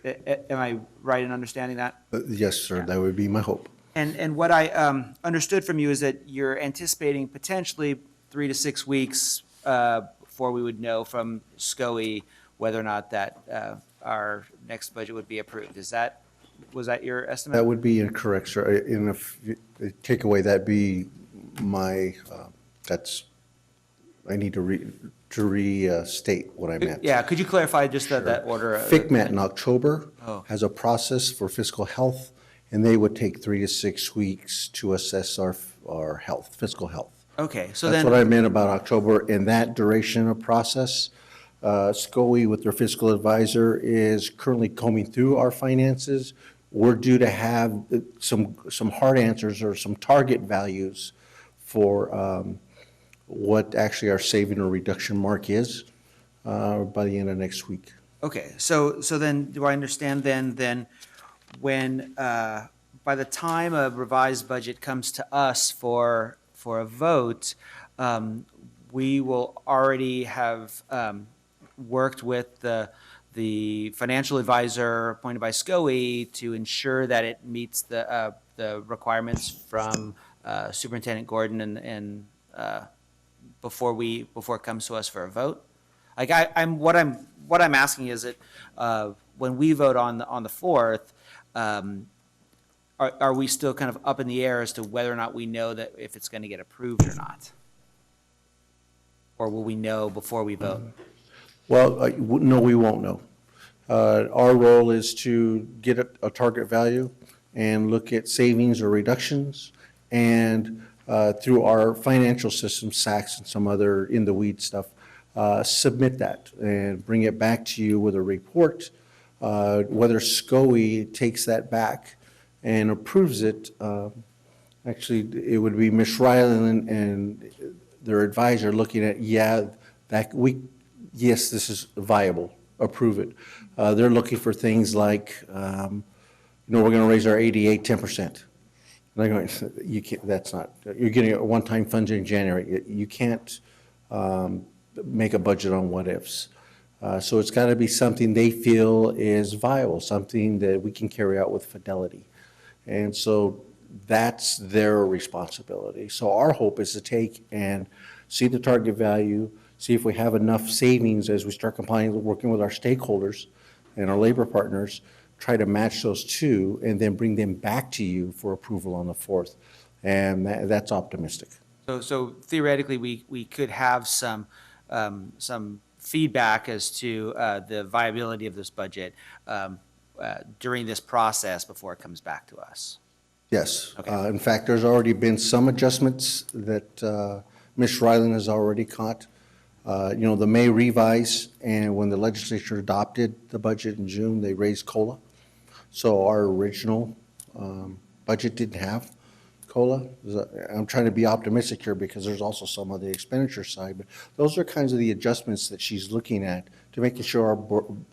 S3: I right in understanding that?
S14: Yes, sir, that would be my hope.
S3: And what I understood from you is that you're anticipating potentially 3 to 6 weeks before we would know from SCOE whether or not that our next budget would be approved. Was that your estimate?
S14: That would be incorrect, sir. In a takeaway, that'd be my, I need to restate what I meant.
S3: Yeah, could you clarify just that order?
S14: FICMAT in October
S3: Oh.
S14: has a process for fiscal health, and they would take 3 to 6 weeks to assess our health, fiscal health.
S3: Okay, so
S14: That's
S3: then.
S14: what I meant about October. In that duration of process, SCOE with their fiscal advisor is currently combing through our finances. We're due to have some hard answers or some target values for what actually our saving or reduction mark is by the end of next week.
S3: Okay, so then, do I understand then when, by the time a revised budget comes to us for a vote, we will already have worked with the financial advisor appointed by SCOE to ensure that it meets the requirements from Superintendent Gordon and before it comes to us for a vote? Like what I'm asking is that when we vote on the 4th, are we still kind of up in the air as to whether or not we know that if it's going to get approved or not? Or will we know before we vote?
S14: Well, no, we won't know. Our role is to get a target value and look at savings or reductions, and through our financial system, SACS and some other in-the-weeds stuff, submit that and bring it back to you with a report. Whether SCOE takes that back and approves it, actually, it would be Ms. Ryland and their advisor looking at, yes, this is viable, approve it. They're looking for things like, we're going to raise our ADA 10%. And they're going, you can't, that's not, you're getting a one-time fund in January. You can't make a budget on what ifs. So it's got to be something they feel is viable, something that we can carry out with fidelity. And so that's their responsibility. So our hope is to take and see the target value, see if we have enough savings as we start complying, working with our stakeholders and our labor partners, try to match those two, and then bring them back to you for approval on the 4th. And that's optimistic.
S3: So theoretically, we could have some feedback as to the viability of this budget during this process before it comes back to us.
S14: Yes.
S3: Okay.
S14: In fact, there's already been some adjustments that Ms. Ryland has already caught. The May revise, and when the legislature adopted the budget in June, they raised COLA. So our original budget didn't have COLA. I'm trying to be optimistic here because there's also some on the expenditure side, but those are kinds of the adjustments that she's looking at to making sure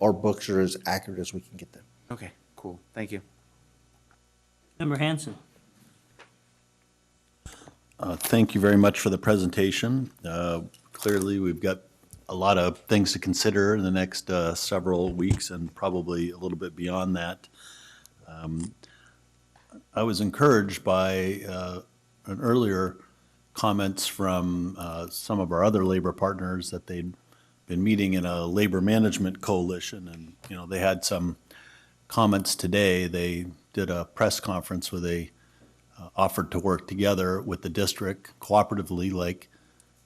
S14: our books are as accurate as we can get them.
S3: Okay, cool. Thank you.
S1: Member Hanson.
S4: Thank you very much for the presentation. Clearly, we've got a lot of things to consider in the next several weeks and probably a little bit beyond that. I was encouraged by an earlier comments from some of our other labor partners that they'd been meeting in a labor management coalition, and they had some comments today. They did a press conference where they offered to work together with the district cooperatively, like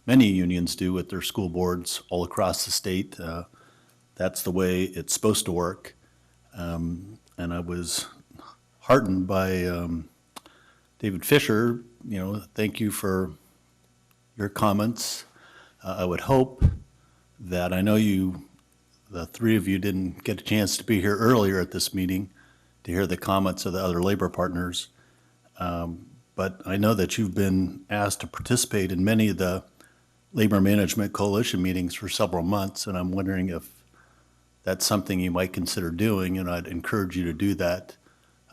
S4: many unions do with their school boards all across the state. That's the way it's supposed to work. And I was heartened by David Fisher. Thank you for your comments. I would hope that, I know the three of you didn't get a chance to be here earlier at this meeting to hear the comments of the other labor partners. But I know that you've been asked to participate in many of the Labor Management Coalition meetings for several months, and I'm wondering if that's something you might consider doing, and I'd encourage you to do that.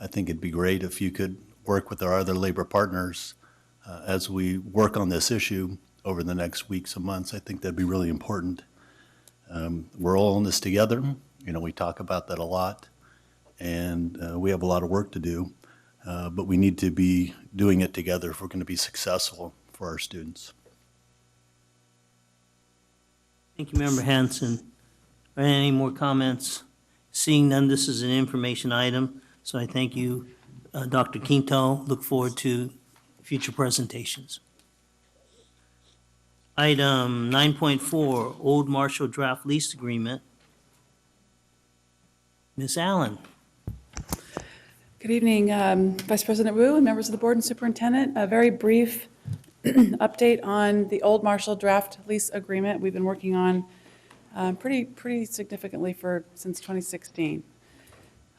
S4: I think it'd be great if you could work with our other labor partners as we work on this issue over the next weeks and months. I think that'd be really important. We're all in this together. We talk about that a lot, and we have a lot of work to do. But we need to be doing it together if we're going to be successful for our students.
S1: Thank you, Member Hanson. Are there any more comments? Seeing none, this is an information item, so I thank you, Dr. Quinto. Look forward to future presentations. Item 9.4, Old Marshall Draft Lease Agreement. Ms. Allen.
S5: Good evening, Vice President Wu and members of the board and superintendent. A very brief update on the Old Marshall Draft Lease Agreement we've been working on pretty significantly since 2016.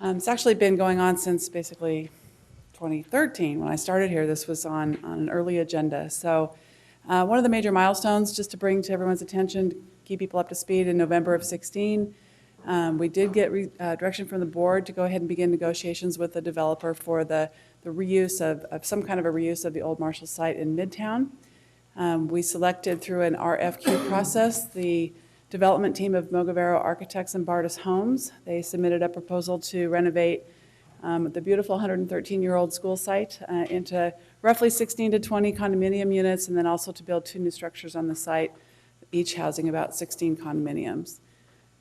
S5: It's actually been going on since basically 2013. When I started here, this was on an early agenda. So one of the major milestones, just to bring to everyone's attention, to keep people up to speed, in November of 16, we did get direction from the board to go ahead and begin negotiations with the developer for the reuse of some kind of a reuse of the Old Marshall site in Midtown. We selected through an RFQ process the development team of Mogavero Architects and Bardis Homes. They submitted a proposal to renovate the beautiful 113-year-old school site into roughly 16 to 20 condominium units, and then also to build 2 new structures on the site, each housing about 16 condominiums.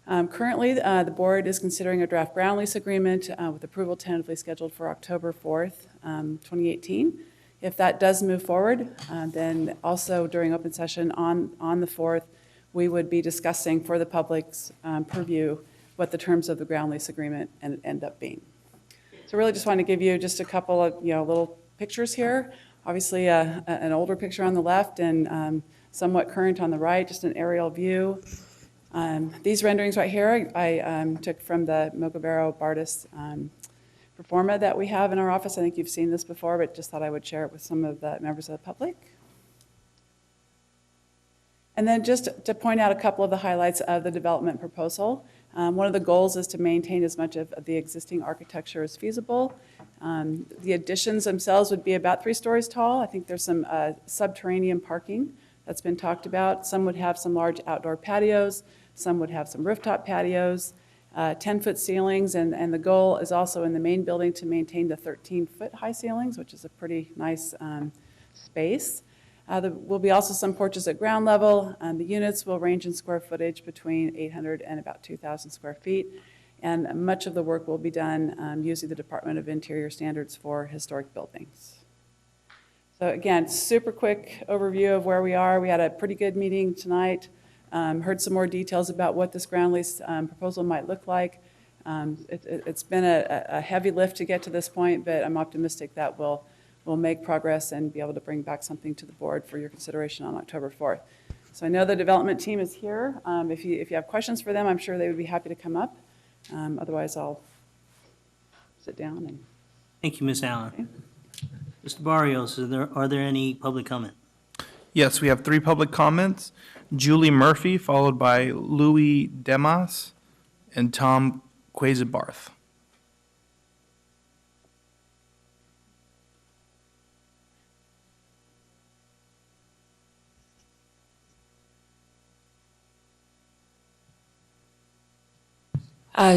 S5: Currently, the board is considering a draft ground lease agreement with approval tentatively scheduled for October 4th, 2018. If that does move forward, then also during open session on the 4th, we would be discussing for the public's purview what the terms of the ground lease agreement end up being. So really just want to give you just a couple of little pictures here. Obviously an older picture on the left and somewhat current on the right, just an aerial view. These renderings right here I took from the Mogavero Bardis Performa that we have in our office. I think you've seen this before, but just thought I would share it with some of the members of the public. And then just to point out a couple of the highlights of the development proposal. One of the goals is to maintain as much of the existing architecture as feasible. The additions themselves would be about 3 stories tall. I think there's some subterranean parking that's been talked about. Some would have some large outdoor patios. Some would have some rooftop patios, 10-foot ceilings, and the goal is also in the main building to maintain the 13-foot high ceilings, which is a pretty nice space. There will be also some porches at ground level. The units will range in square footage between 800 and about 2,000 square feet. And much of the work will be done using the Department of Interior standards for historic buildings. So again, super quick overview of where we are. We had a pretty good meeting tonight. Heard some more details about what this ground lease proposal might look like. It's been a heavy lift to get to this point, but I'm optimistic that we'll make progress and be able to bring back something to the board for your consideration on October 4th. So I know the development team is here. If you have questions for them, I'm sure they would be happy to come up. Otherwise, I'll sit down. And
S1: Thank you, Ms. Allen. Okay. Mr. Barrios, are there any public comment?
S16: Yes, we have 3 public comments. Julie Murphy, followed by Louis Demas and Tom Quazibarth.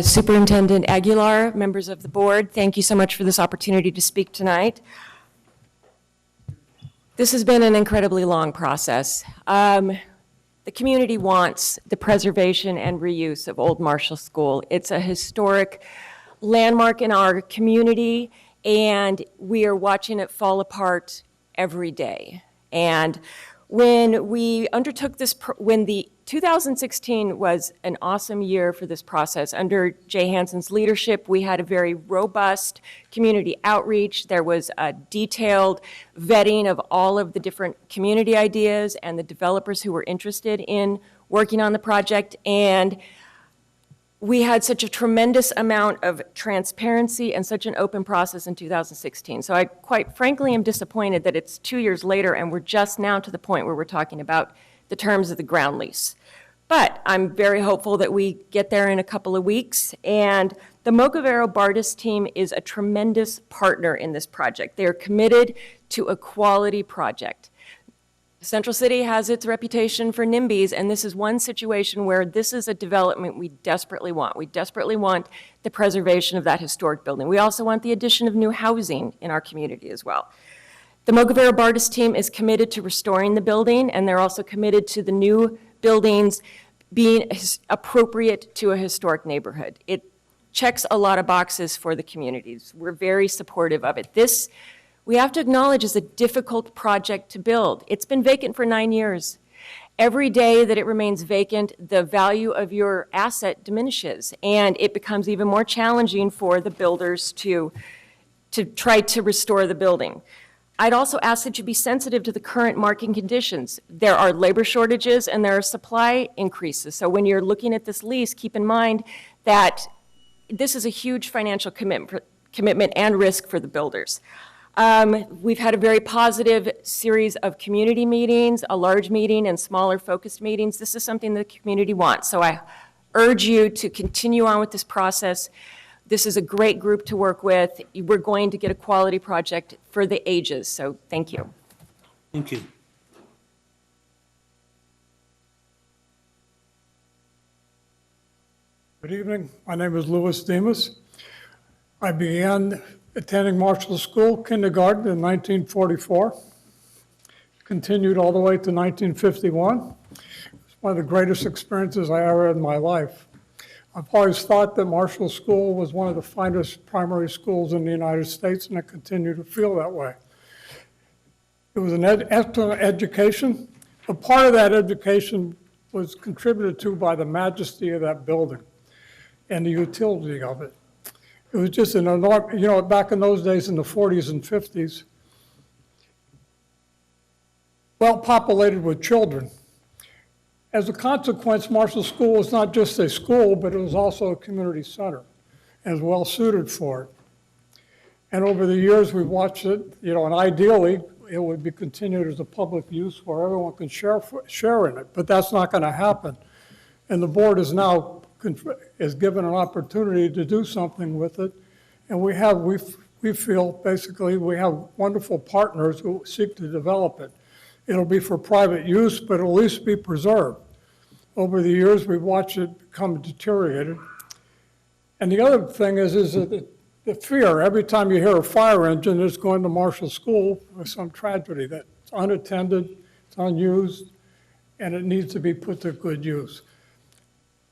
S6: Superintendent Aguilar, members of the board, thank you so much for this opportunity to speak tonight. This has been an incredibly long process. The community wants the preservation and reuse of Old Marshall School. It's a historic landmark in our community, and we are watching it fall apart every day. And when we undertook this, when the 2016 was an awesome year for this process. Under Jay Hansen's leadership, we had a very robust community outreach. There was a detailed vetting of all of the different community ideas and the developers who were interested in working on the project. And we had such a tremendous amount of transparency and such an open process in 2016. So I quite frankly am disappointed that it's 2 years later and we're just now to the point where we're talking about the terms of the ground lease. But I'm very hopeful that we get there in a couple of weeks. And the Mocavero Bardis team is a tremendous partner in this project. They are committed to a quality project. Central City has its reputation for NIMBYs, and this is one situation where this is a development we desperately want. We desperately want the preservation of that historic building. We also want the addition of new housing in our community as well. The Mocavero Bardis team is committed to restoring the building, and they're also committed to the new buildings being appropriate to a historic neighborhood. It checks a lot of boxes for the communities. We're very supportive of it. This, we have to acknowledge, is a difficult project to build. It's been vacant for 9 years. Every day that it remains vacant, the value of your asset diminishes, and it becomes even more challenging for the builders to try to restore the building. I'd also ask that you be sensitive to the current market conditions. There are labor shortages and there are supply increases. So when you're looking at this lease, keep in mind that this is a huge financial commitment and risk for the builders. We've had a very positive series of community meetings, a large meeting and smaller focused meetings. This is something the community wants. So I urge you to continue on with this process. This is a great group to work with. We're going to get a quality project for the ages, so thank you.
S1: Thank you.
S20: Good evening. My name is Louis Demas. I began attending Marshall School kindergarten in 1944, continued all the way to 1951. It's one of the greatest experiences I ever had in my life. I've always thought that Marshall School was one of the finest primary schools in the United States, and I continue to feel that way. It was an excellent education, but part of that education was contributed to by the majesty of that building and the utility of it. It was just an enormous, you know, back in those days in the 40s and 50s, well populated with children. As a consequence, Marshall School was not just a school, but it was also a community center and was well suited for it. And over the years, we've watched it, you know, and ideally, it would be continued as a public use where everyone can share in it, but that's not going to happen. And the board is now given an opportunity to do something with it. And we feel basically we have wonderful partners who seek to develop it. It'll be for private use, but it'll at least be preserved. Over the years, we've watched it become deteriorated. And the other thing is that the fear, every time you hear a fire engine is going to Marshall School with some tragedy, that it's unattended, it's unused, and it needs to be put to good use.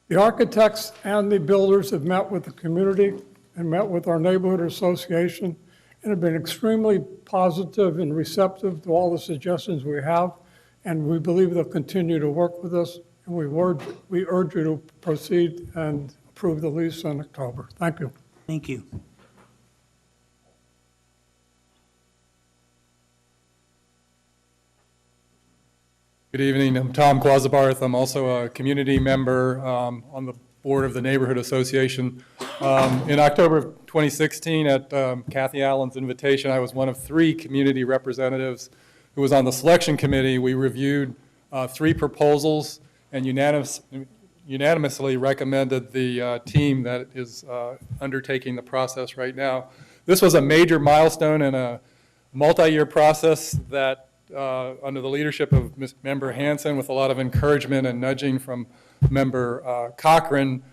S20: The architects and the builders have met with the community and met with our neighborhood association and have been extremely positive and receptive to all the suggestions we have, and we believe they'll continue to work with us, and we urge you to proceed and approve the lease in October. Thank you.
S1: Thank you.
S23: Good evening. I'm Tom Quazabarth. I'm also a community member on the board of the Neighborhood Association. In October of 2016, at Kathy Allen's invitation, I was one of 3 community representatives who was on the selection committee. We reviewed 3 proposals and unanimously recommended the team that is undertaking the process right now. This was a major milestone in a multi-year process that under the leadership of Member Hansen, with a lot of encouragement and nudging from Member Cochran,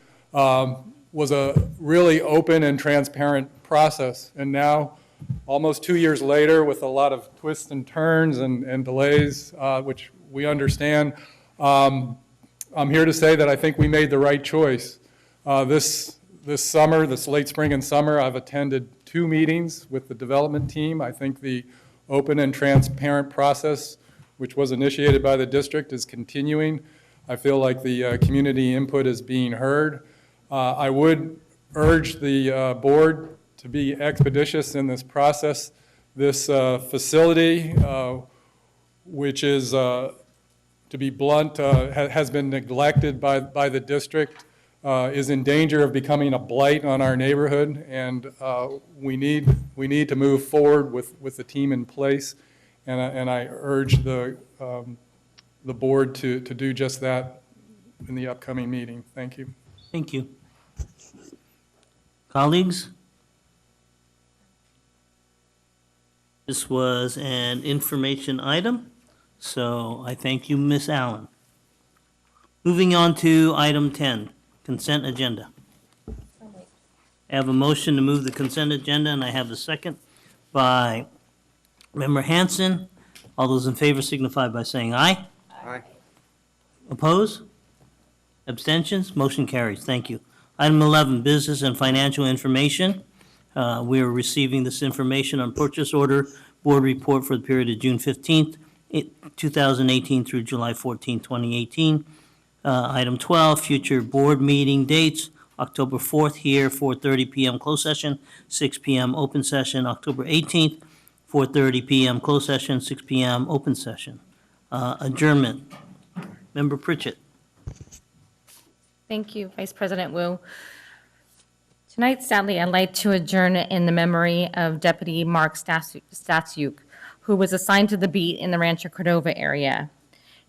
S23: was a really open and transparent process. And now, almost 2 years later, with a lot of twists and turns and delays, which we understand, I'm here to say that I think we made the right choice. This summer, this late spring and summer, I've attended 2 meetings with the development team. I think the open and transparent process, which was initiated by the district, is continuing. I feel like the community input is being heard. I would urge the board to be expeditious in this process. This facility, which is, to be blunt, has been neglected by the district, is in danger of becoming a blight on our neighborhood, and we need to move forward with the team in place, and I urge the board to do just that in the upcoming meeting. Thank you.
S1: Thank you. Colleagues? This was an information item, so I thank you, Ms. Allen. Moving on to item 10, consent agenda. I have a motion to move the consent agenda, and I have a second by Member Hanson. All those in favor signify by saying aye.
S3: Aye.
S1: Oppose? Abstentions? Motion carries. Thank you. Item 11, business and financial information. We are receiving this information on purchase order board report for the period of June 15th, 2018 through July 14th, 2018. Item 12, future board meeting dates. October 4th here, 4:30 p.m. closed session, 6 p.m. open session. October 18th, 4:30 p.m. closed session, 6 p.m. open session. Adjournment. Member Pritchett.
S10: Thank you, Vice President Wu. Tonight, sadly, I'd like to adjourn in the memory of Deputy Mark Stasyuk, who was assigned to the beat in the Rancho Cordova area.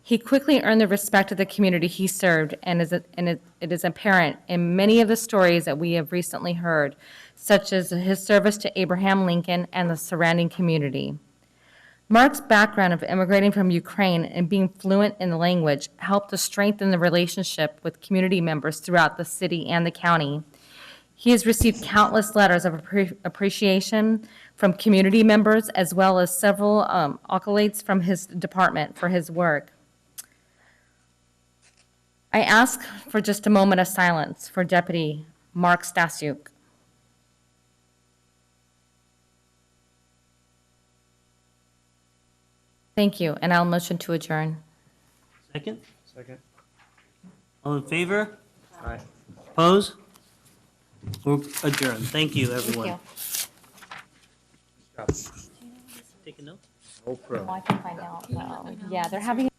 S10: He quickly earned the respect of the community he served, and it is apparent in many of the stories that we have recently heard, such as his service to Abraham Lincoln and the surrounding community. Mark's background of immigrating from Ukraine and being fluent in the language helped to strengthen the relationship with community members throughout the city and the county. He has received countless letters of appreciation from community members, as well as several accolades from his department for his work. I ask for just a moment of silence for Deputy Mark Stasyuk. Thank you, and I'll motion to adjourn.
S1: Second?
S3: Second.
S1: All in favor?
S3: Aye.
S1: Oppose? We're adjourned. Thank you, everyone.
S10: Thank you.
S1: Take a note?
S3: No problem.
S10: I can find out. Yeah, they're having